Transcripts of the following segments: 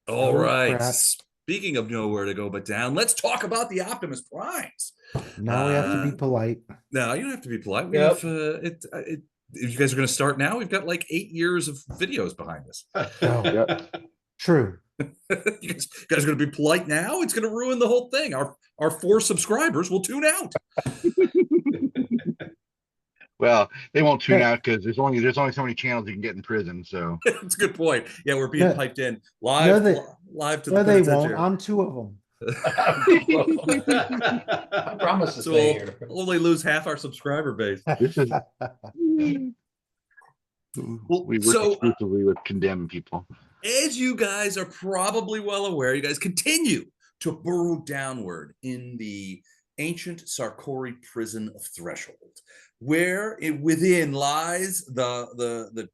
All Oh right. crap. Speaking of nowhere to go but down, let's talk about the Optimist Primes. Now we have to be Uh, polite. Now you don't have to be polite. We have Yep. if you guys are going to start now, we've got like 8 years of videos behind us. Oh, Yep. true. You guys are going to be polite now. It's going to ruin the whole thing. Our 4 subscribers will tune out. Well, they won't tune No, out because there's only so many channels you can get in prison. So That's a good point. Yeah, we're being no, piped in no, live, they, live to the no, they won't. penitentiary. I'm two of them. I promise to So stay we'll here. only lose half our subscriber base. this is Well, we work so exclusively with condemned people. as you guys are probably well aware, you guys continue to burrow downward in the ancient Sarkori prison of Threshold, where within lies the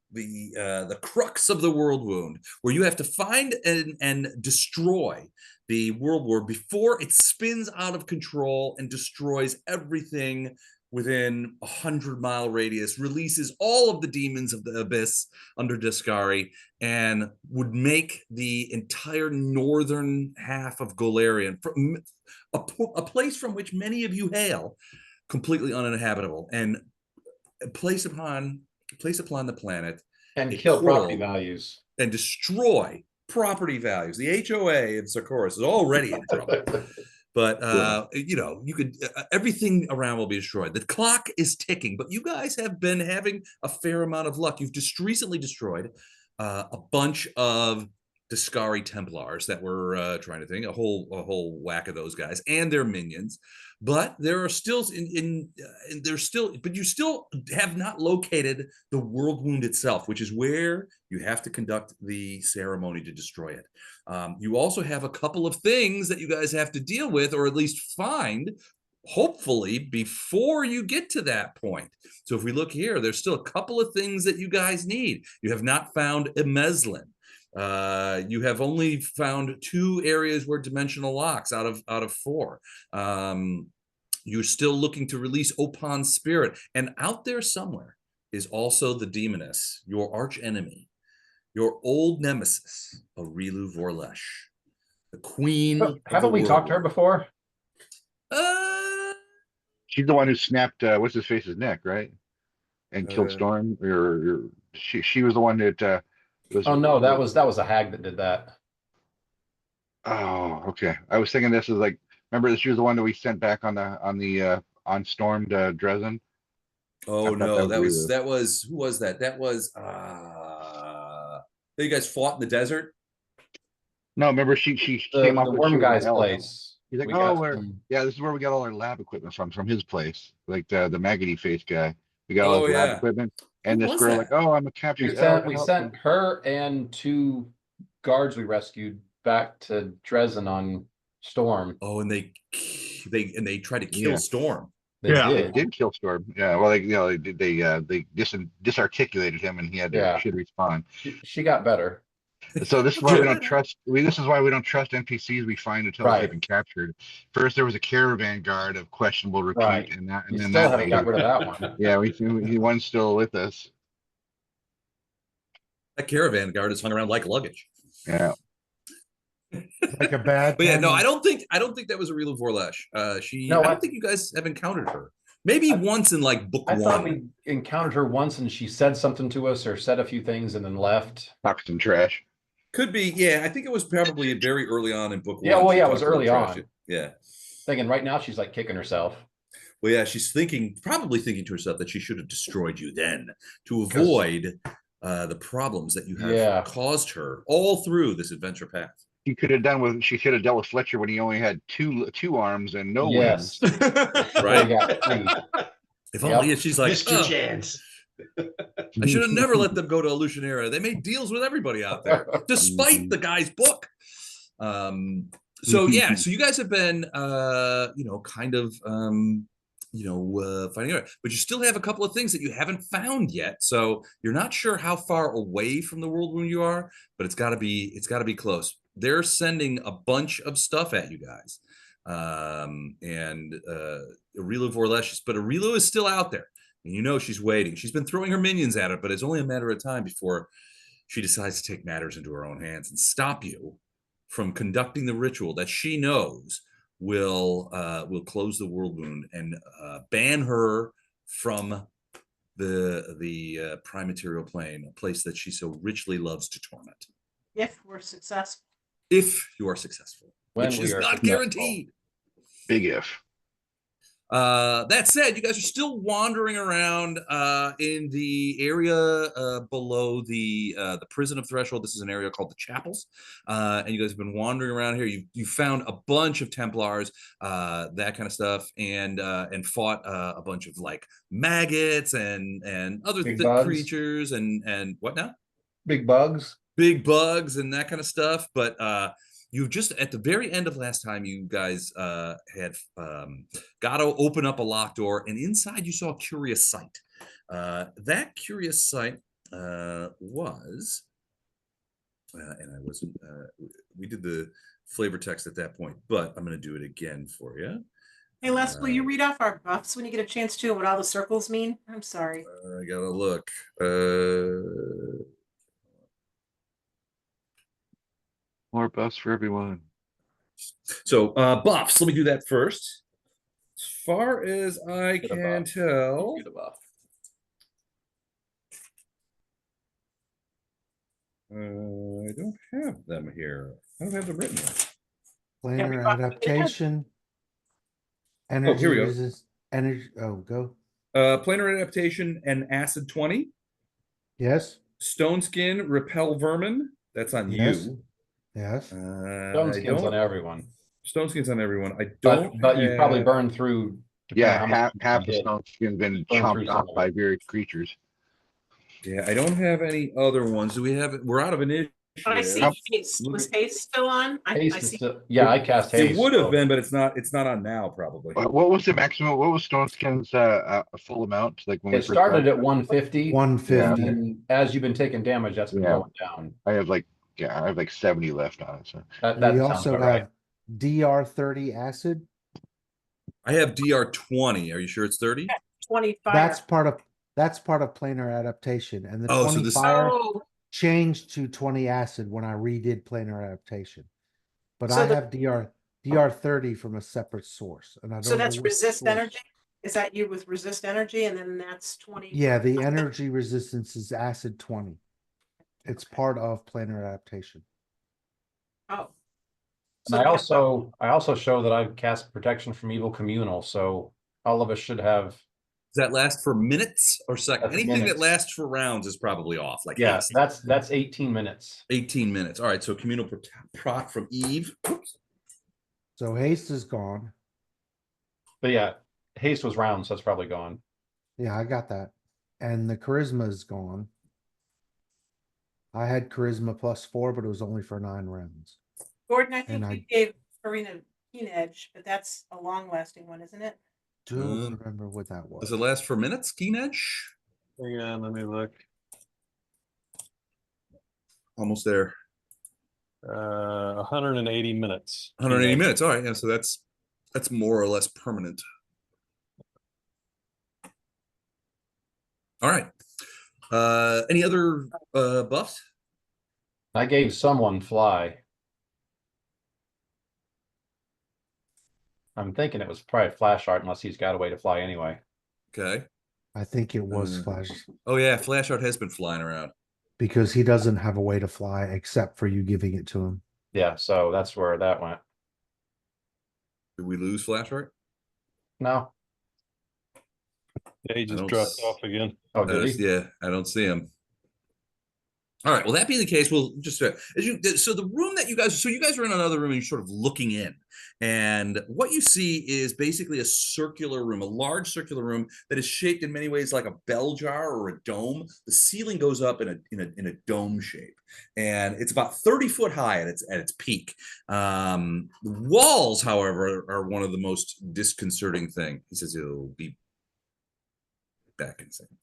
crux of the world wound, where you have to find and destroy the world war before it spins out of control and destroys everything within 100-mile radius, releases all of the demons of the abyss under Discari, and would make the entire northern half of Golarion, a place from which many of you hail, completely uninhabitable, and place upon the planet And a kill property portal values. and destroy property values. The HOA in Socorus is already in trouble. But you could everything around will be destroyed. The clock is ticking, but you guys have been having a fair amount of luck. You've just recently destroyed a bunch of Discari Templars that were trying to think a whole whack of those guys and their minions. But there are still but you still have not located the world wound itself, which is where you have to conduct the ceremony to destroy it. You also have a couple of things that you guys have to deal with, or at least find, hopefully, before you get to that point. So if we look here, there's still a couple of things that you guys need. You have not found Emeslin. You have only found 2 areas where dimensional locks out of 4. You're still looking to release Opan's spirit, and out there somewhere is also the demoness, your arch enemy, your old nemesis, Areelu Vorlesh, the queen of the Haven't we talked to her world. before? Uh, She's the one who snapped what's his face's neck, right? And killed uh, Storm. Or she was the one that was. Oh no, that was a hag that did that. Oh, okay. I was thinking this is like. Remember, she was the one that we sent back on Stormed Dresden. I oh thought that no, was that Relu. was who was that? That was you guys fought in the desert. No, remember she came The off like she worm was an guy's elf. place. He's like, We oh, got we're some. yeah, this is where we got all our lab equipment from his place, like the maggoty face guy. We got all Oh his lab yeah, equipment, who and this was girl like, that? oh, I'm a We captured elf. sent we Help sent me. her and 2 guards we rescued back to Dresden on Storm. Oh, and they tried to kill Yeah, Storm. They Yeah. they did. did kill Storm. Yeah, well, they disarticulated him, and Yeah. should respawn. She got better. So this is why we don't trust. This is why we don't trust NPCs we find until they've Right. been captured. First, there was a caravan guard of questionable repute, Right. and You then still that haven't got lady. rid of that one. Yeah, one's still with us. That caravan guard is hung around like luggage. Yeah. Like a bad But yeah, no, I penny. don't think that was a real Vorlesh. No, I don't think you guys have encountered her. Maybe I- once in like book I thought 1. we encountered her once and she said something to us or said a few things and then left. Talk some trash. Could be, yeah. I think it was probably very early on in book 1. Yeah, well, She yeah, it was talked a little early trash. on. Yeah. Thinking right now she's like kicking herself. Well, yeah, she's probably thinking to herself that she should have destroyed you then to avoid the problems that you have caused her all through this adventure path. She should have dealt with Fletcher when he only had two arms and no Yes. wings. Right. If only she's like, Missed your chance. I should have never let them go to Illusionera. They made deals with everybody out there, despite the guy's book. So yeah, so you guys have been, kind of, finding out, but you still have a couple of things that you haven't found yet. So you're not sure how far away from the world wound you are, but it's got to be close. They're sending a bunch of stuff at you guys, and Areelu Vorlesh, but Areelu is still out there. And you know she's waiting. She's been throwing her minions at it, but it's only a matter of time before she decides to take matters into her own hands and stop you from conducting the ritual that she knows will close the Worldwound and ban her from the prime material plane, a place that she so richly loves to torment. If we're successful. If you are successful, When which we is are not successful. guaranteed. Big if. That said, you guys are still wandering around in the area below the prison of Threshold. This is an area called the Chapels, and you guys have been wandering around here. You found a bunch of Templars, that kind of stuff, and fought a bunch of like maggots and other Big bugs. creatures and what now? Big bugs. Big bugs and that kind of stuff. But you just at the very end of last time, you guys had got to open up a locked door, and inside you saw a curious sight. That curious sight was, and I wasn't. We did the flavor text at that point, but I'm going to do it again for you. Hey, Les, will you read off our buffs when you get a chance to, and what all the circles mean? I'm sorry. I gotta look. More buffs for everyone. So buffs. Let me do that first. As far as I Get a can buff. tell, Get a buff. I don't have them here. I don't have them written here. Planar we got- adaptation. here Energy we go. resist, energy, oh, go. Planar adaptation and acid 20. Yes, Stone skin, repel vermin. That's on Yes. you. yes. Stone I skins don't- on everyone. Stone skin's on everyone. I don't. But you probably have- burned through. depending Yeah, on how much half you the did. stone skin's been Burn through chomped some off of by it. various creatures. Yeah, I don't have any other ones. Do we have? We're out of initiative. But I see How- haste. Was haste still on? Haste I is see. still, yeah, I cast haste. It would have so- been, but it's not. It's not on now, probably. What was the maximum? What was stone skin's full amount? Like when we It first started started? at 150. 150. And as you've been taking damage, that's been Yeah. going down. I have like, yeah, I have like 70 left on it. So That We sounds also about right. have DR30 acid. I have DR 20. Are you sure it's 30? 20 fire. That's part of planar adaptation, and the Oh, so 20 this- fire Oh, changed to 20 acid when I redid planar adaptation. But So I the- have DR30 from a separate source, and I don't so know that's which resist source. energy? Is that you with resist energy, and then that's 20? Yeah, the energy resistance is acid 20. It's part of planar adaptation. Oh. And I also show that I've cast protection from evil communal, so all of us should have. Does that last for minutes or seconds? That's Anything that minutes. lasts for rounds is probably off. Like Yeah, haste. that's 18 minutes. 18 minutes. All right. So communal proc from Eve. Oops. So haste is gone. But yeah, haste was round, so it's probably gone. Yeah, I got that. And the charisma is gone. I had charisma +4, but it was only for 9 rounds. Gordon, I think And you gave Karina Keen Edge, but that's a long lasting one, isn't it? Don't remember what that was. Does it last for minutes? Keen Edge? Hang on, let me look. Almost there. 180 minutes. 180 minutes. All right. Yeah. So that's more or less permanent. All right. Any other buffs? I gave someone fly. I'm thinking it was probably flash art unless he's got a way to fly anyway. Okay. I think it was Mm. Flash Oh yeah, Flash Art has been flying around. because he doesn't have a way to fly except for you giving it to him. Yeah, so that's where that went. Did we lose Flash Art? No. Yeah, he just don't dropped s- off again. Oh, did he? Yeah, I don't see him. All right. Well, that being the case, we'll just so the room that you guys are in another room and you're sort of looking in, and what you see is basically a circular room, a large circular room that is shaped in many ways like a bell jar or a dome. The ceiling goes up in a dome shape, and it's about 30 foot high at its peak. The walls, however, are one of the most disconcerting thing. He says it'll be back in a second.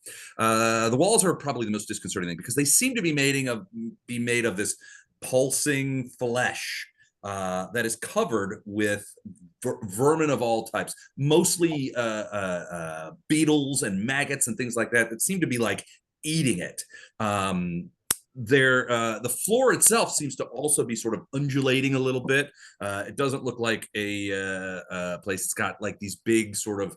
The walls are probably the most disconcerting thing because they seem to be made of this pulsing flesh that is covered with vermin of all types, mostly beetles and maggots and things like that seem to be like eating it. the floor itself seems to also be sort of undulating a little bit. It doesn't look like a place that's got like these big sort of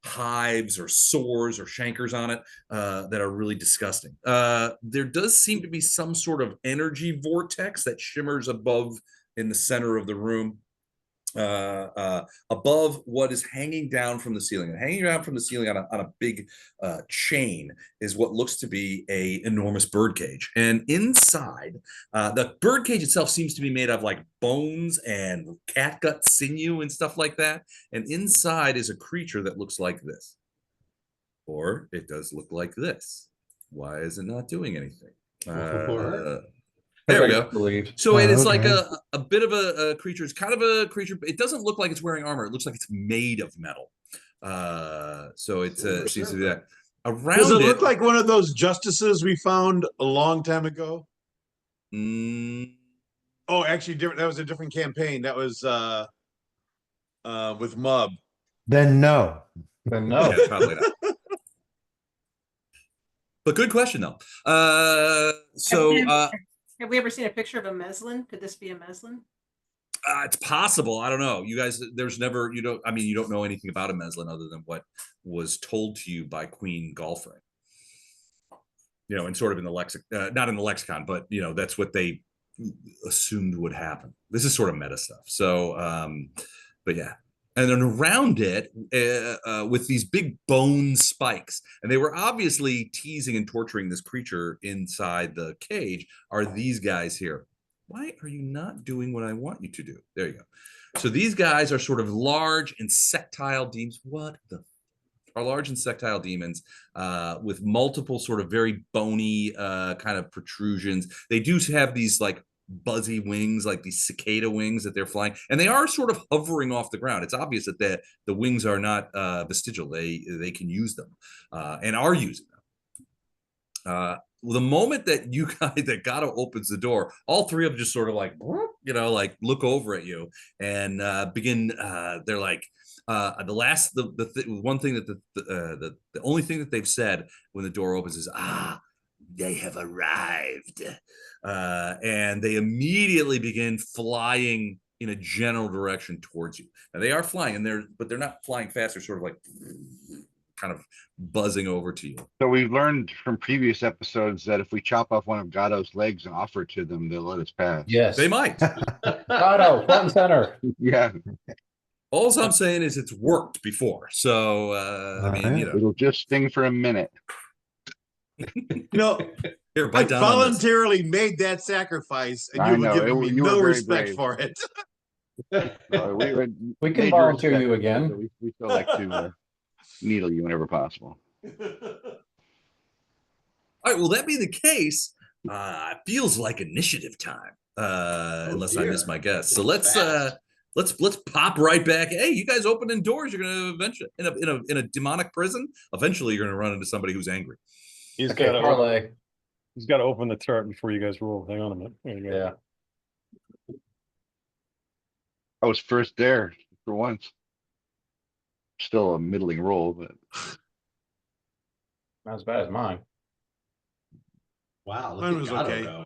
hives or sores or chancres on it that are really disgusting. There does seem to be some sort of energy vortex that shimmers above in the center of the room, above what is hanging down from the ceiling. And hanging down from the ceiling on a big chain is what looks to be a enormous bird cage. And inside, the bird cage itself seems to be made of like bones and catgut sinew and stuff like that. And inside is a creature that looks like this. Or it does look like this. Why is it not doing anything? There we go. So it is like a bit of a creature. It's kind of a creature. It doesn't look like it's wearing armor. It looks like it's made of metal. So it seems to be that. Around Does it look like one of those justices we found a long time ago? Oh, actually, different. That was a different campaign. That was with Mub. Then no. Then no. Yeah, probably not. But good question though. Have we ever seen a picture of a meslin? Could this be a meslin? It's possible. I don't know. You guys, there's never, you don't know anything about a meslin other than what was told to you by Queen Galfrey. And sort of in the lexicon, not in the lexicon, but that's what they assumed would happen. This is sort of meta stuff. So, but yeah. And then around it, with these big bone spikes, and they were obviously teasing and torturing this creature inside the cage, are these guys here. Why are you not doing what I want you to do? There you go. So these guys are sort of large insectile demons. Are large insectile demons with multiple sort of very bony kind of protrusions. They do have these like buzzy wings, like these cicada wings that they're flying, and they are sort of hovering off the ground. It's obvious that the wings are not vestigial. They can use them and are using them. The moment that you guys, that Gato opens the door, all three of them just sort of like, like look over at you and begin. They're like, one thing that the only thing that they've said when the door opens is, they have arrived. And they immediately begin flying in a general direction towards you. Now they are flying, but they're not flying fast. They're sort of like kind of buzzing over to you. So we've learned from previous episodes that if we chop off one of Gato's legs and offer it to them, they'll let us pass. Yes. They might. Gato, front and center. Yeah. All I'm saying is it's worked before. So, It'll just sting for a minute. Here, I bite down on this. voluntarily made that sacrifice, and I you were know, giving me you were no very respect brave. for it. We can major volunteer respect, you again. so we still like to needle you whenever possible. All right, well, that being the case, it feels like initiative time. Unless I miss my guess. So let's pop right back. Hey, you guys opening doors. You're gonna eventually in a demonic prison. Eventually, you're gonna run into somebody who's angry. He's Okay, got to parlay. open the turret before you guys roll. Hang on a minute. There you go. Yeah. I was first there for once. Still a middling roll, but Not as bad as mine. Wow, Mine look was at Gato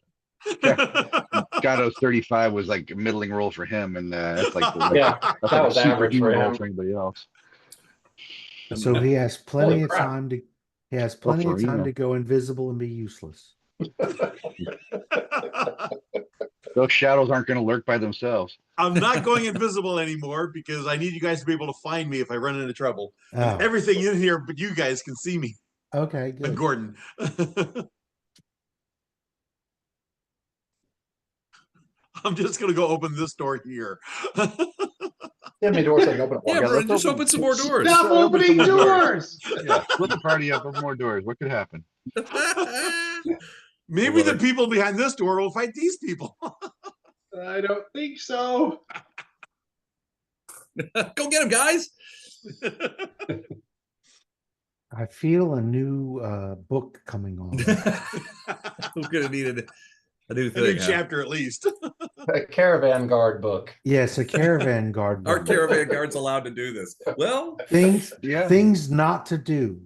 okay. go. Gato's 35 was like a middling roll for him, and that's like Yeah, that's that like was a super average for roll him. for anybody else. So he has plenty Holy of crap. time to. He has plenty of for time Reno. to go invisible and be useless. Those shadows aren't going to lurk by themselves. I'm not going invisible anymore because I need you guys to be able to find me if I run into trouble. Oh, Everything in here, but you guys can see me. okay, And good. Gordon. I'm just gonna go open this door here. How many doors I can open? Yeah, Yeah, bro, let's just open some more doors. Stop opening doors! Yeah, split the party up with more doors. What could happen? Maybe the people behind this door will fight these people. I don't think so. Go get him, guys. I feel a new book coming on. I'm gonna need a new A new thing. Huh? chapter at least. A caravan guard book. Yes, a caravan guard. Our book. caravan guard's allowed to do this. Well, Things Yeah. things not to do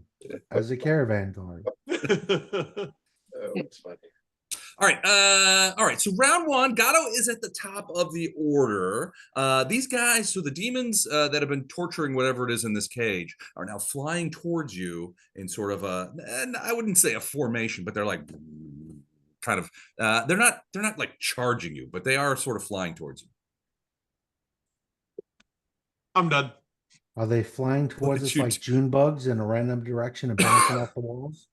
as a caravan guard. Oh, it's funny. All right. So round one, Gato is at the top of the order. These guys, so the demons that have been torturing whatever it is in this cage, are now flying towards you in sort of a, and I wouldn't say a formation, but they're like kind of. They're not like charging you, but they are sort of flying towards you. I'm done. Are they flying towards at us you like t- June bugs in a random direction and bouncing off the walls?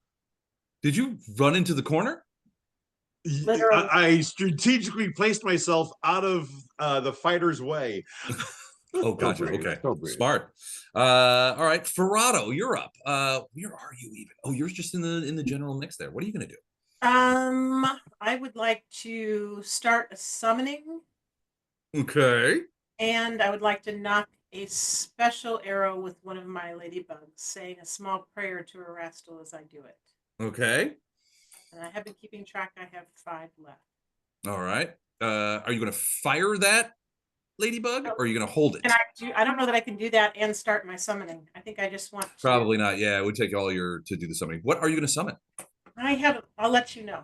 Did you run into the corner? Literally. I strategically placed myself out of the fighter's way. Oh, gotcha. brave, Okay. so brave. Smart. All right. Ferrado, you're up. Where are you even? Oh, you're just in the general mix there. What are you gonna do? I would like to start a summoning, Okay. and I would like to knock a special arrow with one of my ladybugs, saying a small prayer to Erastil as I do it. Okay. And I have been keeping track. I have 5 left. All right. Are you gonna fire that ladybug, or are you gonna hold it? Can I do? I don't know that I can do that and start my summoning. I think I just want to. Probably not. Yeah, it would take all your to do the summoning. What are you gonna summon? I have. I'll let you know.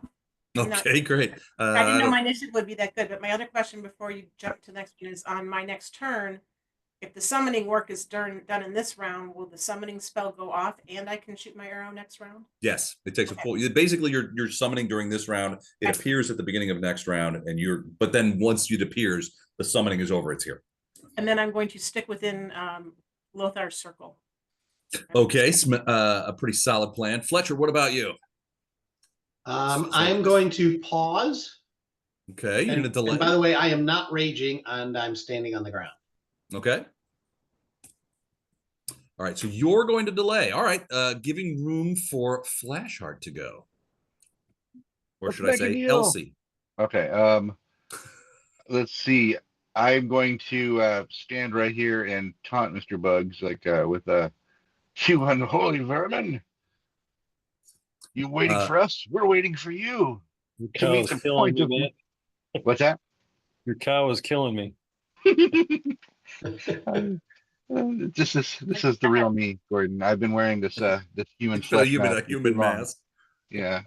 I'm not- Okay, great. I didn't know don't- my initiative would be that good. But my other question before you jump to the next one is on my next turn. If the summoning work is done in this round, will the summoning spell go off and I can shoot my arrow next round? Yes, it takes Okay. a full. Basically, you're summoning during this round. It Excellent. appears at the beginning of next round, and you're. But then once it appears, the summoning is over. It's here. And then I'm going to stick within Lothar's circle. Okay, a pretty solid plan. Fletcher, what about you? I'm going to pause. Okay, you're And, gonna delay. and by the way, I am not raging and I'm standing on the ground. Okay. All right, so you're going to delay. All right, giving room for Flashheart to go. Or Let's should I make a say deal. Elsie? Okay, let's see. I'm going to stand right here and taunt Mr. Bugs, like with you unholy vermin. You waiting Uh, for us? We're waiting for you. Your To cow meet is the killing point me, of man. what's that? Your cow is killing me. This is the real me, Gordon. I've been wearing this this human Instead of flesh mask a for human too long. mask. Yeah,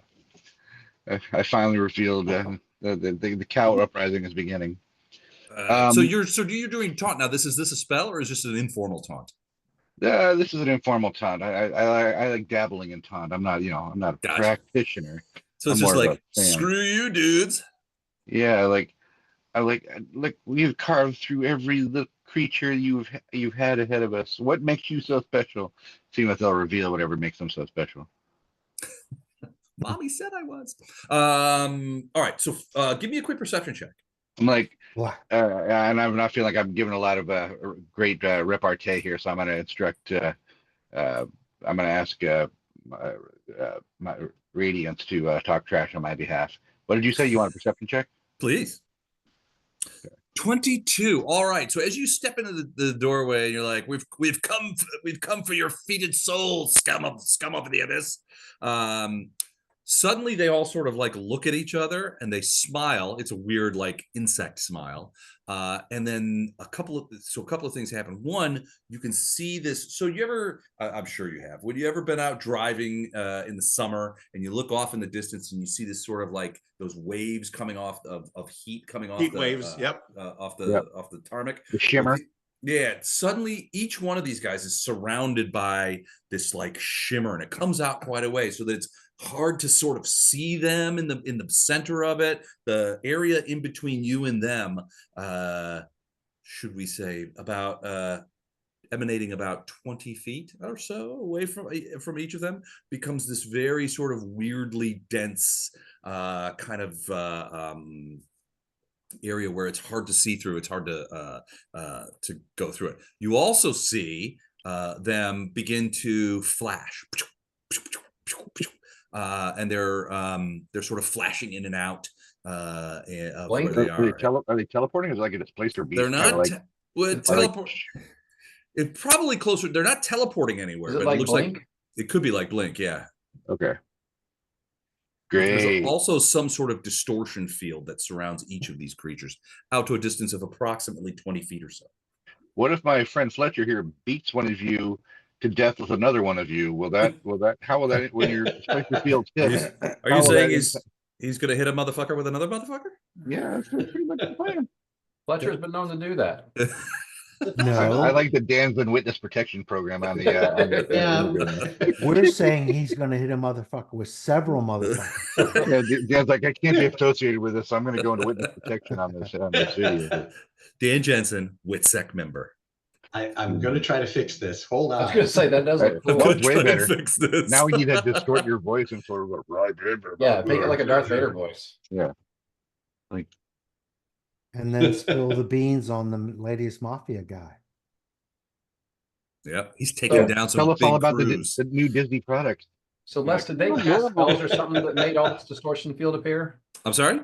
I finally revealed the cow uprising is beginning. So you're doing taunt now. Is this a spell or is this an informal taunt? This is an informal taunt. I like dabbling in taunt. I'm not I'm not a Gotcha. practitioner. So it's I'm just more of like a fan. screw you, dudes. Yeah, I like we've carved through every little creature you've had ahead of us. What makes you so special? Seeing that they'll reveal whatever makes them so special. Mommy said I was. All right. So give me a quick perception check. I'm like, Blah. and I'm not feeling like I'm giving a lot of great repartee here, so I'm going to instruct. I'm going to ask my Radiance to talk trash on my behalf. What did you say? You want a perception check? Please. 22. All right. So as you step into the doorway, you're like, we've come for your fetid souls, scum of the abyss. Suddenly they all sort of like look at each other and they smile. It's a weird like insect smile. And then a couple of things happen. One, you can see this. So you ever, I'm sure you have, would you ever been out driving in the summer and you look off in the distance and you see this sort of like those waves coming off of heat coming off Heat the waves, yep. off Yep. the tarmac. The shimmer. Yeah, suddenly each one of these guys is surrounded by this like shimmer, and it comes out quite a way, so that it's hard to sort of see them in the center of it. The area in between you and them, should we say, about emanating about 20 feet or so away from each of them, becomes this very sort of weirdly dense kind of area where it's hard to see through. It's hard to go through it. You also see them begin to flash, and they're sort of flashing in and out of where they Are are. they teleporting? Is it like a displaced or beast? They're not. Teleport. Like, It's probably closer. They're not teleporting anywhere, Is it but like it looks Blink? like it could be like Blink. Yeah. okay. There's Great. also some sort of distortion field that surrounds each of these creatures out to a distance of approximately 20 feet or so. What if my friend Fletcher here beats one of you to death with another one of you? Will that, how will that, when your displacement field hits? Are you saying He's gonna hit a motherfucker with another motherfucker. Yeah, that's pretty much the plan. Fletcher's been known to do that. No. I like the Dan's and witness protection program on the, Yeah. We're saying he's gonna hit a motherfucker with several motherfuckers. Yeah, Dan's like, I can't be associated with this, so I'm gonna go into witness protection on this video. Dan Jensen, WITSEC member. I'm gonna try to fix this. Hold I was on. gonna say that does look Right. cool. That I'm was way gonna try and better. fix this. Now we need to distort your voice and sort of go, right. Yeah, make it like a Darth Vader voice. And then spill the beans on the latest mafia guy. Yeah, he's taking down some Tell us big all about crews. the new Disney products. So Les, did they cast spells or something that made all this distortion field appear? I'm sorry.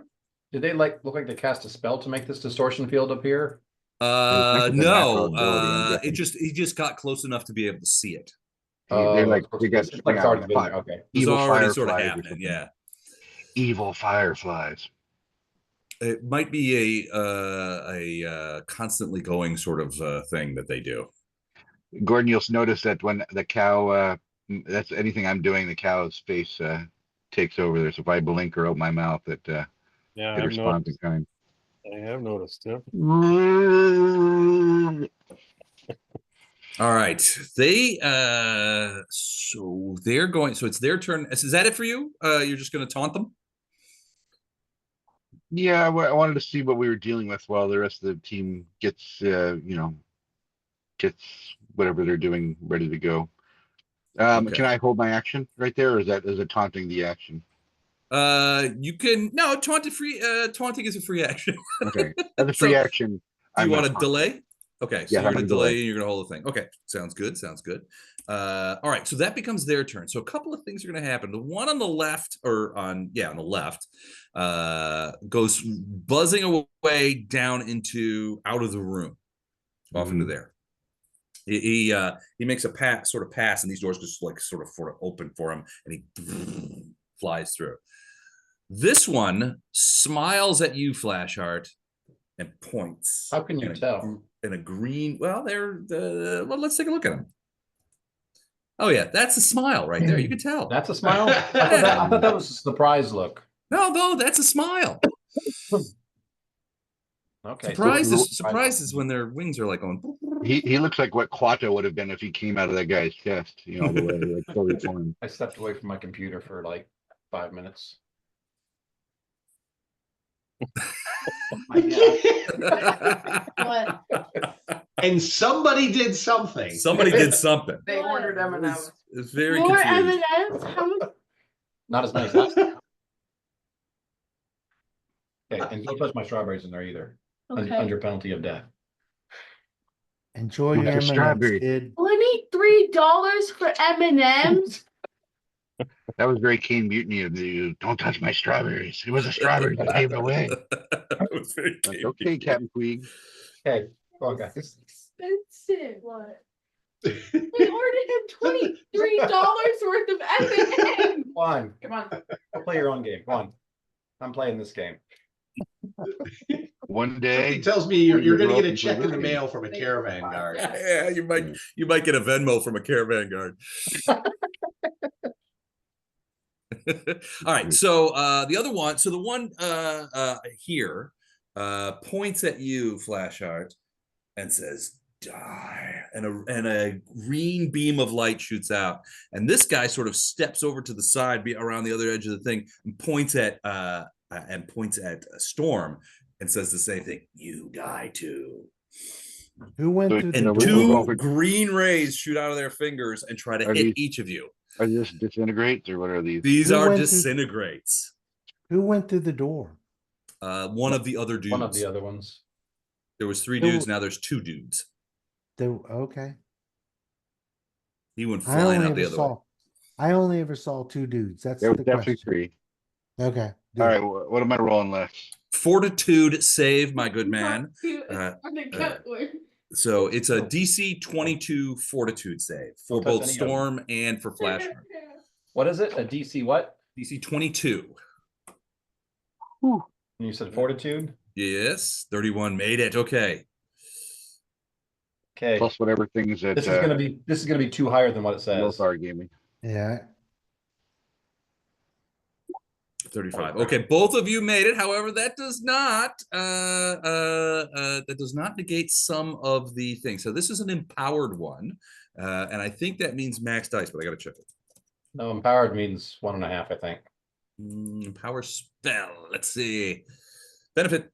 Did they look like they cast a spell to make this distortion field appear? I think it's a natural No. ability, I'm He guessing. just got close enough to be able to see it. They're like, it's they got it's like it's already been there. Okay. It was evil already sort of fireflies or happening. something. Yeah. Evil fireflies. It might be a constantly going sort of thing that they do. Gordon, you'll notice that when the cow, that's anything I'm doing, the cow's face takes over there. So if I blink or open my mouth, it Yeah, it responds in kind. I have noticed. Yeah. All right. They so they're going, so it's their turn. Is that it for you? You're just gonna taunt them? Yeah, I wanted to see what we were dealing with while the rest of the team gets, gets whatever they're doing ready to go. Okay. Can I hold my action right there, or is it taunting the action? You can taunting is a free action. Okay, as a free So, action. Do you I'm want gonna to taunt. delay? Okay, so Yeah, you're I'm gonna gonna delay delay. and you're gonna hold the thing. Okay, sounds good. Sounds good. All right, so that becomes their turn. So a couple of things are gonna happen. The one on the left, on the left, goes buzzing away down out of the room, off into there. He makes a pass, and these doors just sort of open for him, and he flies through. This one smiles at you, Flashheart, and points. How can you tell? In a green, well, let's take a look at him. Oh yeah, that's a smile right there. You can tell. That's a smile? I thought that was a surprise look. No, that's a smile. Okay. Surprise is when their wings are like going. He looks like what Quato would have been if he came out of that guy's chest. The way like totally formed. I stepped away from my computer for like 5 minutes. What? And somebody did something. Somebody did something. They ordered M&Ms. It's very More confused. M&Ms? How much? Not as many as last time. Okay, and don't touch my strawberries in there either. Okay. Under penalty of death. Enjoy With your the M&Ms, strawberry. kid. $23 for M&Ms? That was very Caine Mutiny of you. Don't touch my strawberries. It was a strawberry that gave it away. That was very Like, Caine. okay, Captain Puig. Okay, go on, guys. Expensive. What? We ordered him $23 worth of M&Ms. Come on, Come on. go play your own game. Come on. I'm playing this game. One Something day, tells me you're You're gonna get a welcome check for in the the mail from a caravan guard. Yeah, you might get a Venmo from a caravan guard. All right, so the other one, so the one here points at you, Flashheart, and says, "Die!" and a green beam of light shoots out, and this guy sort of steps over to the side, around the other edge of the thing, and points at Storm, and says the same thing. You die too. Who went So- through And the we're two door? going for- green rays shoot out of their fingers and try to Are hit these- each of you. are these disintegrates or what are these? These Who are went through- disintegrates. Who went through the door? One of the other dudes. One of the other ones. There was 3 Who- dudes. Now there's 2 dudes. Okay. He went I flying only out the ever other way. saw. I only ever saw 2 dudes. That's There was the definitely question. 3. Okay. All good. right, what am I rolling left? Fortitude save, my good man. So it's a DC 22 Fortitude save for Don't touch both any of them. Storm and for Flashheart. What is it? A DC what? DC 22. And you said fortitude? Yes, 31 made it. Okay. Okay. Plus whatever things that This is gonna be too higher than what it says. Lothar gave me. Yeah. 35. Okay, both of you made it. However, that does not negate some of the things. So this is an empowered one, and I think that means max dice, but I gotta check it. No, empowered means 1.5, I think. Power spell. Let's see. Benefit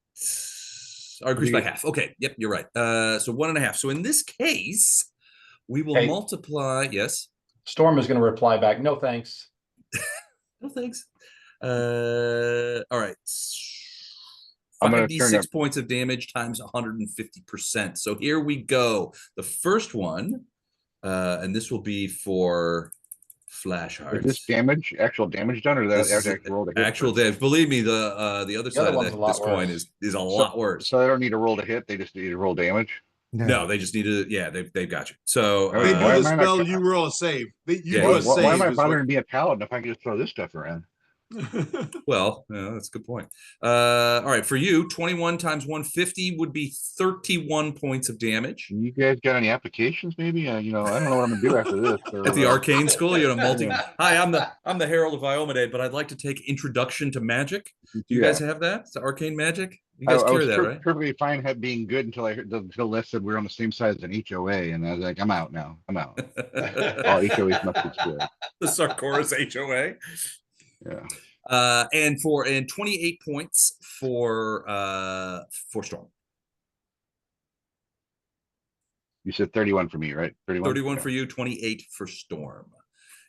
are increased by half. Okay. Yep, you're right. So 1.5. So in this case, we will Hey. multiply. Yes. Storm is going to reply back. No, thanks. No thanks. All right. I'm gonna turn 5d6 up- points of damage times 150%. So here we go. The first one, and this will be for Flash Is Hearts. this damage, actual damage done, or that This is actually roll to hit? actual first? damage. Believe me, the other side other of one's that, a lot this coin worse. is a lot worse. So they don't need to roll to hit, they just need to roll damage? No, they just need to. Yeah, they've got you. So Why They am do I the not spell, ca- you roll a save. You Yeah, do a you- Why am I save. bothering to be a paladin if I can just throw this stuff around? well, yeah, that's a good point. All right, for you, 21 times 150 would be 31 points of damage. You guys got any applications? Maybe I don't know what I'm gonna do after this. So, At the arcane school, you know, multi. Yeah. Hi, I'm the Herald of Iomade, but I'd like to take Introduction to Magic. Do you guys have that? It's arcane magic. You I guys was carry that, right? perfectly fine being good until I heard the list said we're on the same side as an HOA, and I was like, I'm out now. I'm out. All HOAs must be squared. The Sarkoris HOA. Yeah. And 28 points for Storm. You said 31 for me, right? 31 Okay. for you, 28 for Storm.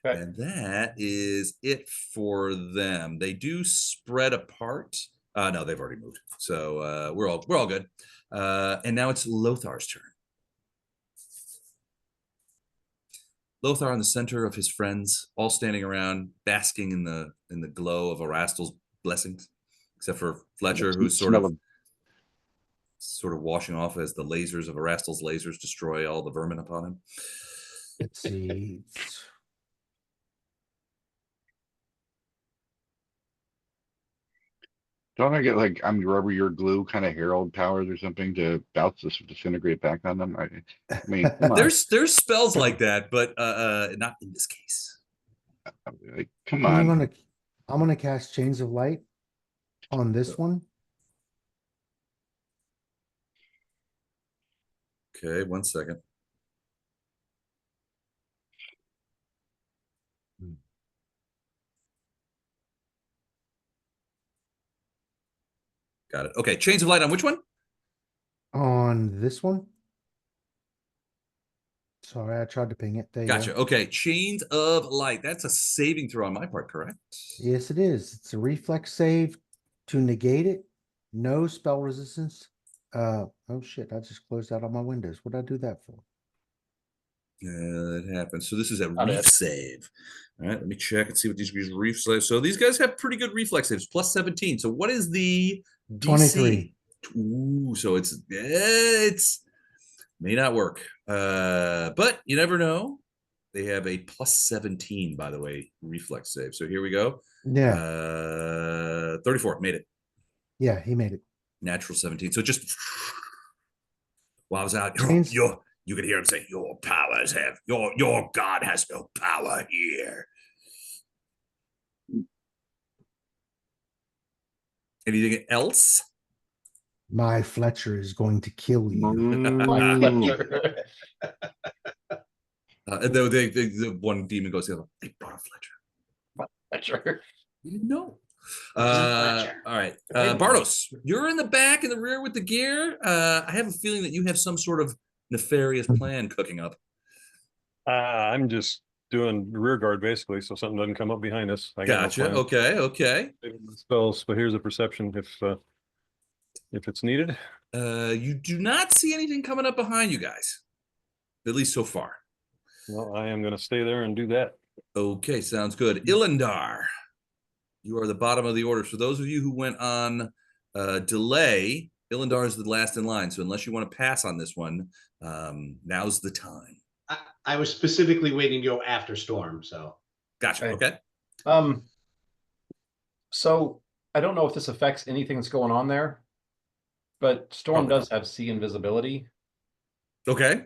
Okay. And that is it for them. They do spread apart. No, they've already moved. So we're all good. And now it's Lothar's turn. Lothar in the center of his friends, all standing around, basking in the glow of Erastel's blessings, except for Fletcher, who's sort of washing off as the lasers of Erastel's lasers destroy all the vermin upon him. Let's see. Don't I get like I'm rubber, your glue kind of herald powers or something to bounce this disintegrate back on them? I mean, come on. There's spells like that, but not in this case. Like, come I'm on. gonna cast Chains of Light on this one. Okay, 1 second. Got it. Okay, Chains of Light on which one? On this one. Sorry, I tried to ping it. There you Gotcha. go. Okay, Chains of Light. That's a saving throw on my part, correct? Yes, it is. It's a reflex save to negate it. No spell resistance. Oh shit, I just closed out all my windows. What did I do that for? Yeah, that happens. So this is a Not reef it. save. All right, let me check and see what these reef saves. So these guys have pretty good reflex saves, plus 17. So what is the DC? 23. Ooh, so it's may not work. But you never know. They have a plus 17, by the way, reflex save. So here we go. Yeah, 34, made it. yeah, he made it. Natural 17. So just while I was out, Chains- you could hear him say, "Your powers have your god has no power here." Anything else? My Fletcher is going to kill you. Ooh. The one demon goes, "They brought a Fletcher." Fletcher. You didn't know. Fletcher. All right, Bardos, you're in the back in the rear with the gear. I have a feeling that you have some sort of nefarious plan cooking up. I'm just doing rear guard basically, so something doesn't come up behind us. I got no Gotcha. plan. Okay. Spells, but here's a perception if it's needed. You do not see anything coming up behind you guys, at least so far. Well, I am going to stay there and do that. Okay, sounds good. Ilindar, you are the bottom of the order. So those of you who went on delay, Ilindar is the last in line. So unless you want to pass on this one, now's the time. I was specifically waiting to go after Storm, so. Gotcha. Okay. Okay. So I don't know if this affects anything that's going on there, but Storm Probably does have sea invisibility. Okay.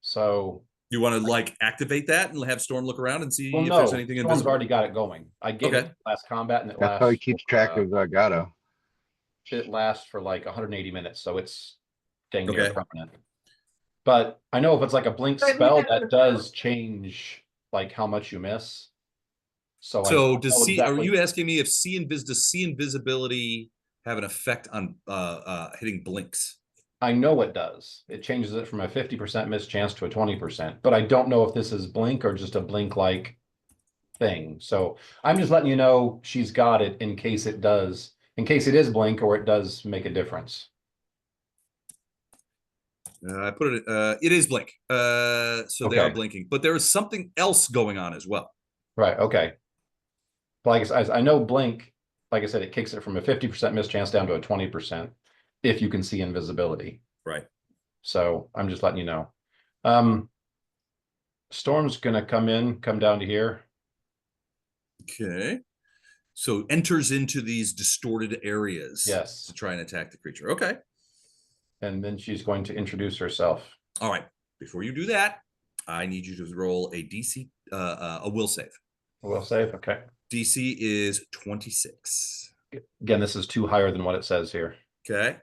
So You want to like activate that and have Storm look around and see Well, if no, there's anything Storm's invisible? already got it going. I gave Okay. it last combat and it That's how he lasts. keeps track of Gato. It lasts for like 180 minutes, so it's dang near Okay. permanent. But I know if it's like a blink So I leave spell, that that for does change like how much you miss. So So I does know see? Are exactly. you asking me if does see invisibility have an effect on hitting blinks? I know it does. It changes it from a 50% miss chance to a 20%, but I don't know if this is blink or just a blink like thing. So I'm just letting you know she's got it in case it does, in case it is blink or it does make a difference. I put it. It is blink. So they are Okay. blinking, but there is something else going on as well. Right. Okay. Like I know blink, like I said, it kicks it from a 50% miss chance down to a 20% if you can see invisibility. Right. So I'm just letting you know. Storm's gonna come down to here. Okay. So enters into these distorted areas. Yes. To try and attack the creature. Okay. And then she's going to introduce herself. All right. Before you do that, I need you to roll a DC, a will save. Will save. Okay. DC is 26. Again, this is 2 higher than what it says here. Okay.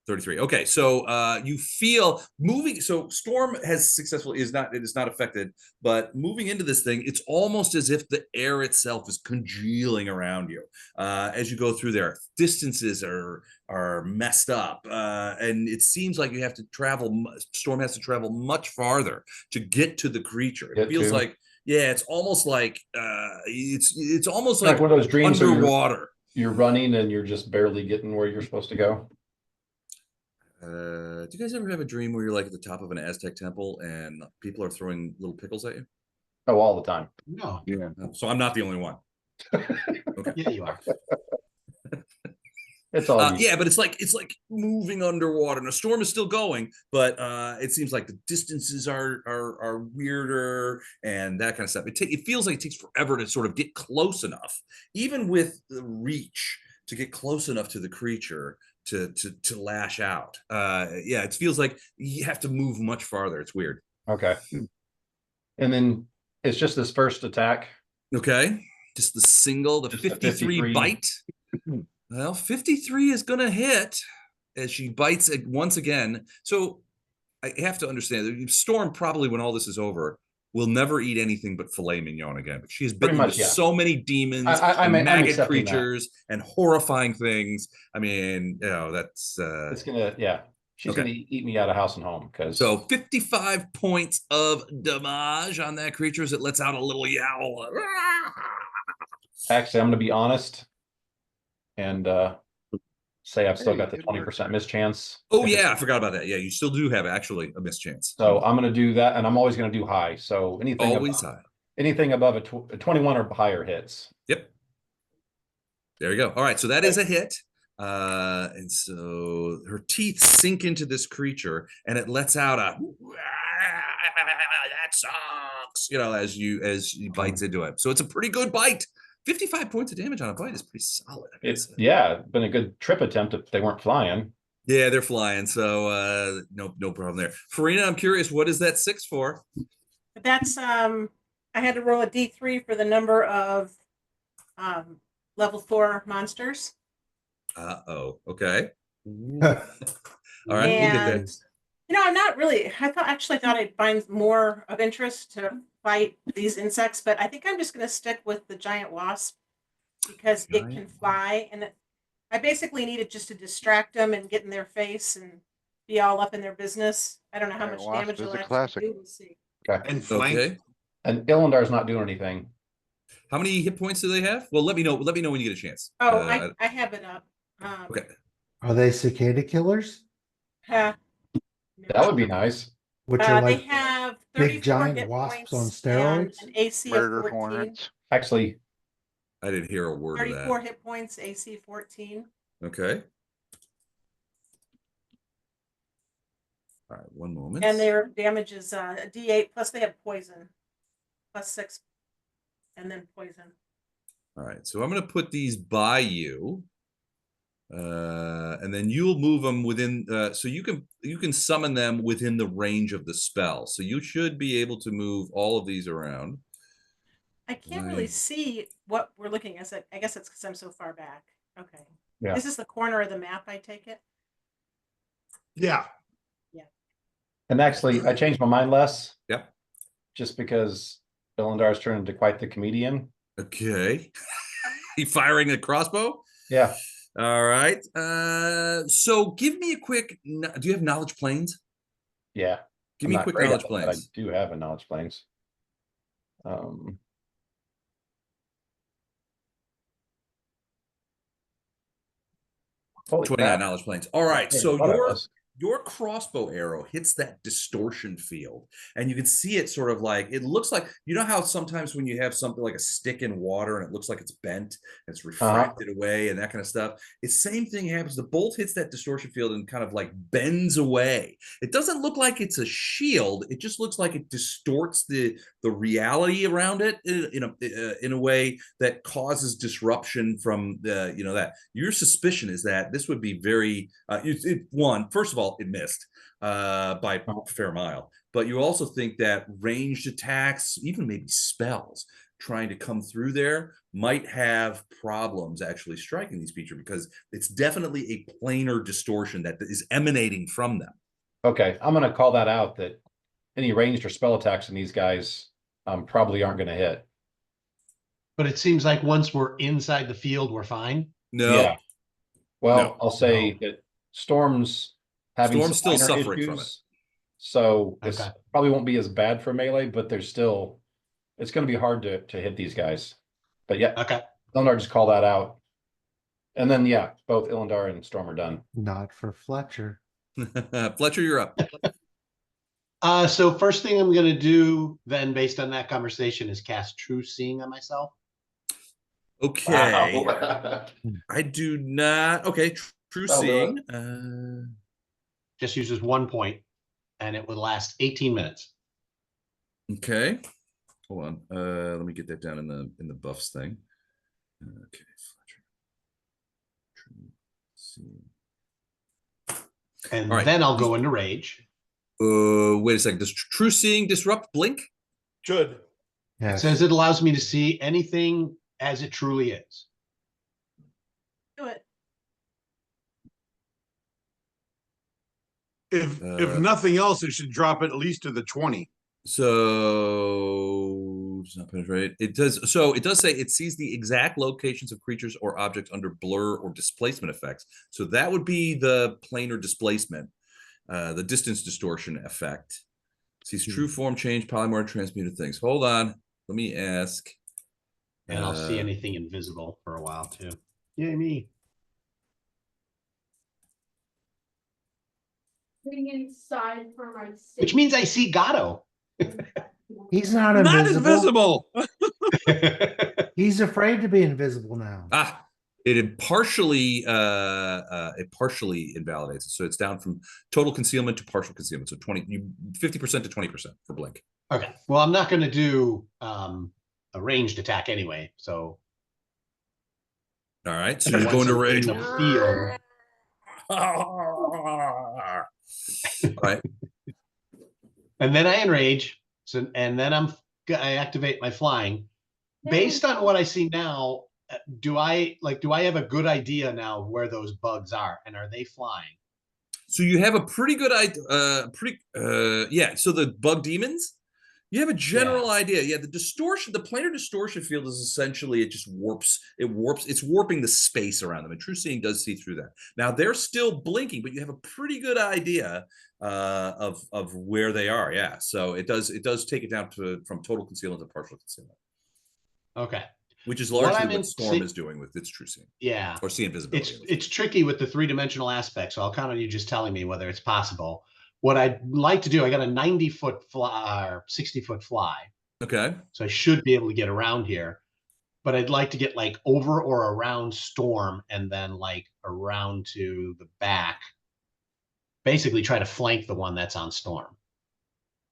33. Okay, so you feel moving. So Storm has successfully it is not affected, but moving into this thing, it's almost as if the air itself is congealing around you as you go through there. Distances are messed up, and it seems like you have to travel. Storm has to travel much farther to get to the creature. It feels like, yeah, it's almost like it's almost like one of those dreams underwater. You're running and you're just barely getting where you're supposed to go. Do you guys ever have a dream where you're like at the top of an Aztec temple and people are throwing little pickles at you? Oh, all the time. No. Yeah. So I'm not the only one. Okay. Yeah, you are. It's all yeah, but it's like moving underwater. And a storm is still going, but it seems like the distances are weirder and that kind of stuff. It feels like it takes forever to sort of get close enough, even with the reach, to get close enough to the creature to lash out. Yeah, it feels like you have to move much farther. It's weird. Okay. And then it's just this first attack. Okay. Just the 53 bite. Well, 53 is going to hit as she bites it once again. So I have to understand that Storm probably, when all this is over, will never eat anything but filet mignon again. But she has bitten into so many demons and maggot creatures and horrifying things. I mean, you know, that's it's gonna, yeah. She's gonna eat me out of house and home. So 55 points of damage on that creature as it lets out a little yowl. Actually, I'm gonna be honest and say I've still got the 20% miss chance. Oh yeah, I forgot about that. Yeah, you still do have actually a miss chance. So I'm going to do that, and I'm always going to do high. So anything always high. Anything above a 21 or higher hits. Yep. There you go. All right, so that is a hit. And so her teeth sink into this creature, and it lets out a that sucks, you know, as she bites into it. So it's a pretty good bite. 55 points of damage on a bite is pretty solid. Yeah, been a good trip attempt if they weren't flying. Yeah, they're flying, so no problem there. Farina, I'm curious, what is that 6 for? That's I had to roll a D3 for the number of level 4 monsters. Okay. All right, we'll get there. You know, I'm not really. I actually thought I'd find more of interest to fight these insects, but I think I'm just going to stick with the giant wasp because it can fly, and I basically needed just to distract them and get in their face and be all up in their business. I don't know how much damage it'll actually do. We'll see. Okay. And flank. And Ilandar's not doing anything. How many hit points do they have? Well, let me know. Let me know when you get a chance. Oh, I have it up. Okay. Are they cicada killers? That would be nice. Which are they like have big giant wasps on steroids? an AC Murder of 14. hornets. Actually, I didn't hear a word of that. 34 hit points, AC 14. Okay. All right, one moment. And their damage is a D8, plus they have poison. Plus 6, and then poison. All right, so I'm going to put these by you. And then you'll move them within. So you can summon them within the range of the spell. So you should be able to move all of these around. I can't really see what we're looking at. I guess it's because I'm so far back. Okay. Yeah. This is the corner of the map, I take it? Yeah. And actually, I changed my mind less. Yep. Just because Illindar's turned into quite the comedian. Okay. He firing a crossbow? Yeah. All right. So give me a quick. Do you have knowledge planes? Yeah. Give I'm me a not quick great at knowledge it, but planes. I do have a knowledge planes. 29 crap. knowledge planes. All right. I So thought I was. your crossbow arrow hits that distortion field, and you can see it sort of like, it looks like, you know how sometimes when you have something like a stick in water and it looks like it's bent, it's refracted away and that kind of stuff. It's same thing happens. The bolt hits that distortion field and kind of like bends away. It doesn't look like it's a shield. It just looks like it distorts the reality around it in a way that causes disruption from the, that. Your suspicion is that this would be very, first of all, it missed by a fair mile. But you also think that ranged attacks, even maybe spells, trying to come through there might have problems actually striking these creatures, because it's definitely a planar distortion that is emanating from them. Okay, I'm going to call that out, that any ranged or spell attacks in these guys probably aren't going to hit. But it seems like once we're inside the field, we're fine. No. Yeah. Well, No. I'll say that Storm's having Storm's some still minor suffering from it. issues, so this Okay. probably won't be as bad for melee, but there's still, it's going to be hard to hit these guys. But yeah, Okay. Illindar just call that out. And then, yeah, both Illindar and Storm are done. Not for Fletcher. Fletcher, you're up. So first thing I'm going to do then, based on that conversation, is cast True Seeing on myself. Okay. Wow. I do not. Okay. True That'll do Seeing. Just uses 1 point, and it would last 18 minutes. Okay. Hold on. Let me get that down in the buffs thing. Okay. Fletcher. True Seeing. And All right. then I'll go into rage. Wait a second. Does True Seeing disrupt blink? Should. It Yes. says it allows me to see anything as it truly is. Do it. If nothing else, it should drop at least to the 20. So it's not penetrate. It does. So it does say it sees the exact locations of creatures or objects under blur or displacement effects. So that would be the planar displacement, the distance distortion effect. Sees true form change, polymorph, transmuted things. Hold on. Let me ask. And I'll see anything invisible for a while too. Yay me. Sitting inside for my sake. Which means I see Gato. He's not Not invisible. invisible. He's afraid to be invisible now. It partially invalidates it. So it's down from total concealment to partial concealment. So 50% to 20% for blink. Okay. Well, I'm not going to do a ranged attack anyway. So. All right. So you're going to rage. In the field. All right. And then I enrage. So, and then I activate my flying. Based on what I see now, do I have a good idea now of where those bugs are, and are they flying? So you have a pretty good idea. Yeah. So the bug demons, you have a general idea. Yeah. The distortion, the planar distortion field is essentially, it just warps. It's warping the space around them. And True Seeing does see through that. Now they're still blinking, but you have a pretty good idea of where they are. Yeah. So it does take it down from total concealment to partial concealment. Okay. Which is largely what Storm is doing with its True Seeing. Yeah. Or see invisibility. It's tricky with the 3-dimensional aspect, so I'll count on you just telling me whether it's possible. What I'd like to do, I got a 90-foot fly or 60-foot fly. Okay. So I should be able to get around here. But I'd like to get like over or around Storm and then like around to the back. Basically try to flank the one that's on Storm.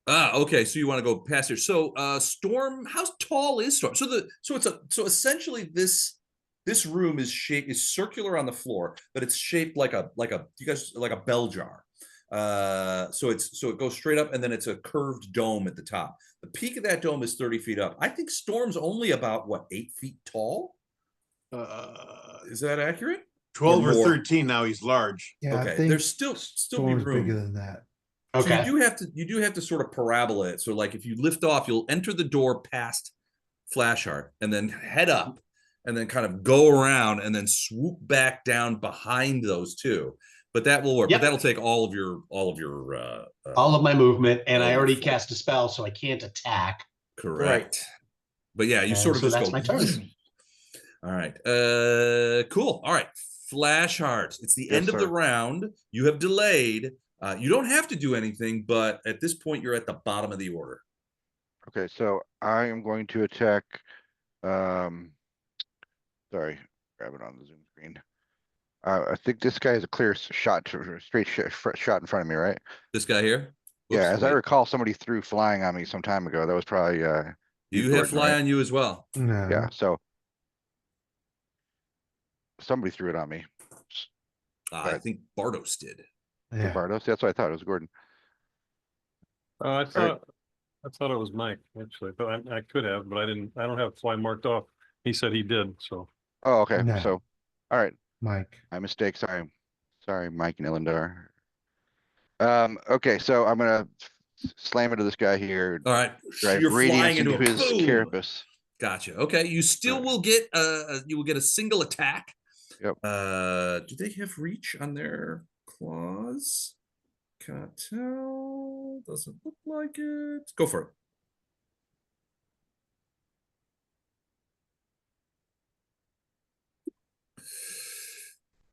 Okay. So you want to go past here. So Storm, how tall is Storm? So essentially this this room is circular on the floor, but it's shaped like a bell jar. So it goes straight up, and then it's a curved dome at the top. The peak of that dome is 30 feet up. I think Storm's only about 8 feet tall. Is that accurate? 12 or more? 13 now. He's large. Yeah, I Okay, think there's still be Storm's room. bigger than that. So Okay. you do have to sort of parabola it. So like if you lift off, you'll enter the door past Flashheart and then head up and then kind of go around and then swoop back down behind those two. But that will work. Yep. But that'll take all of your all of my movement, and all I of already your cast a spell, so I can't attack. correct. But yeah, you And sort of so just that's go. my turn. All right. Cool. All right. Flashheart. It's the end of the sir. round. You have delayed. You don't have to do anything, but at this point, you're at the bottom of the order. Okay, so I am going to attack. Sorry, grab it on the Zoom screen. I think this guy has a clear shot to straight shot in front of me, right? This guy here. Yeah, Whoops, as I wait. recall, somebody threw flying on me some time ago. That was probably You have Jordan, fly right? on you as well. No. Yeah, so somebody threw it on me. I Right. think Bardos did. Yeah. Bardos, that's what I thought. It was Gordon. I thought it was Mike, actually, but I could have, but I didn't. I don't have fly marked off. He said he did, so. Oh, okay. No. So, all right, Mike. my mistake. Sorry, Mike and Illendar. Okay, so I'm gonna slam into this guy here. All right. Drive You're flying radiance into into a his boom. carapace. Gotcha. Okay. You still will get a single attack. Yep. Do they have reach on their claws? Can't tell. Doesn't look like it. Go for it.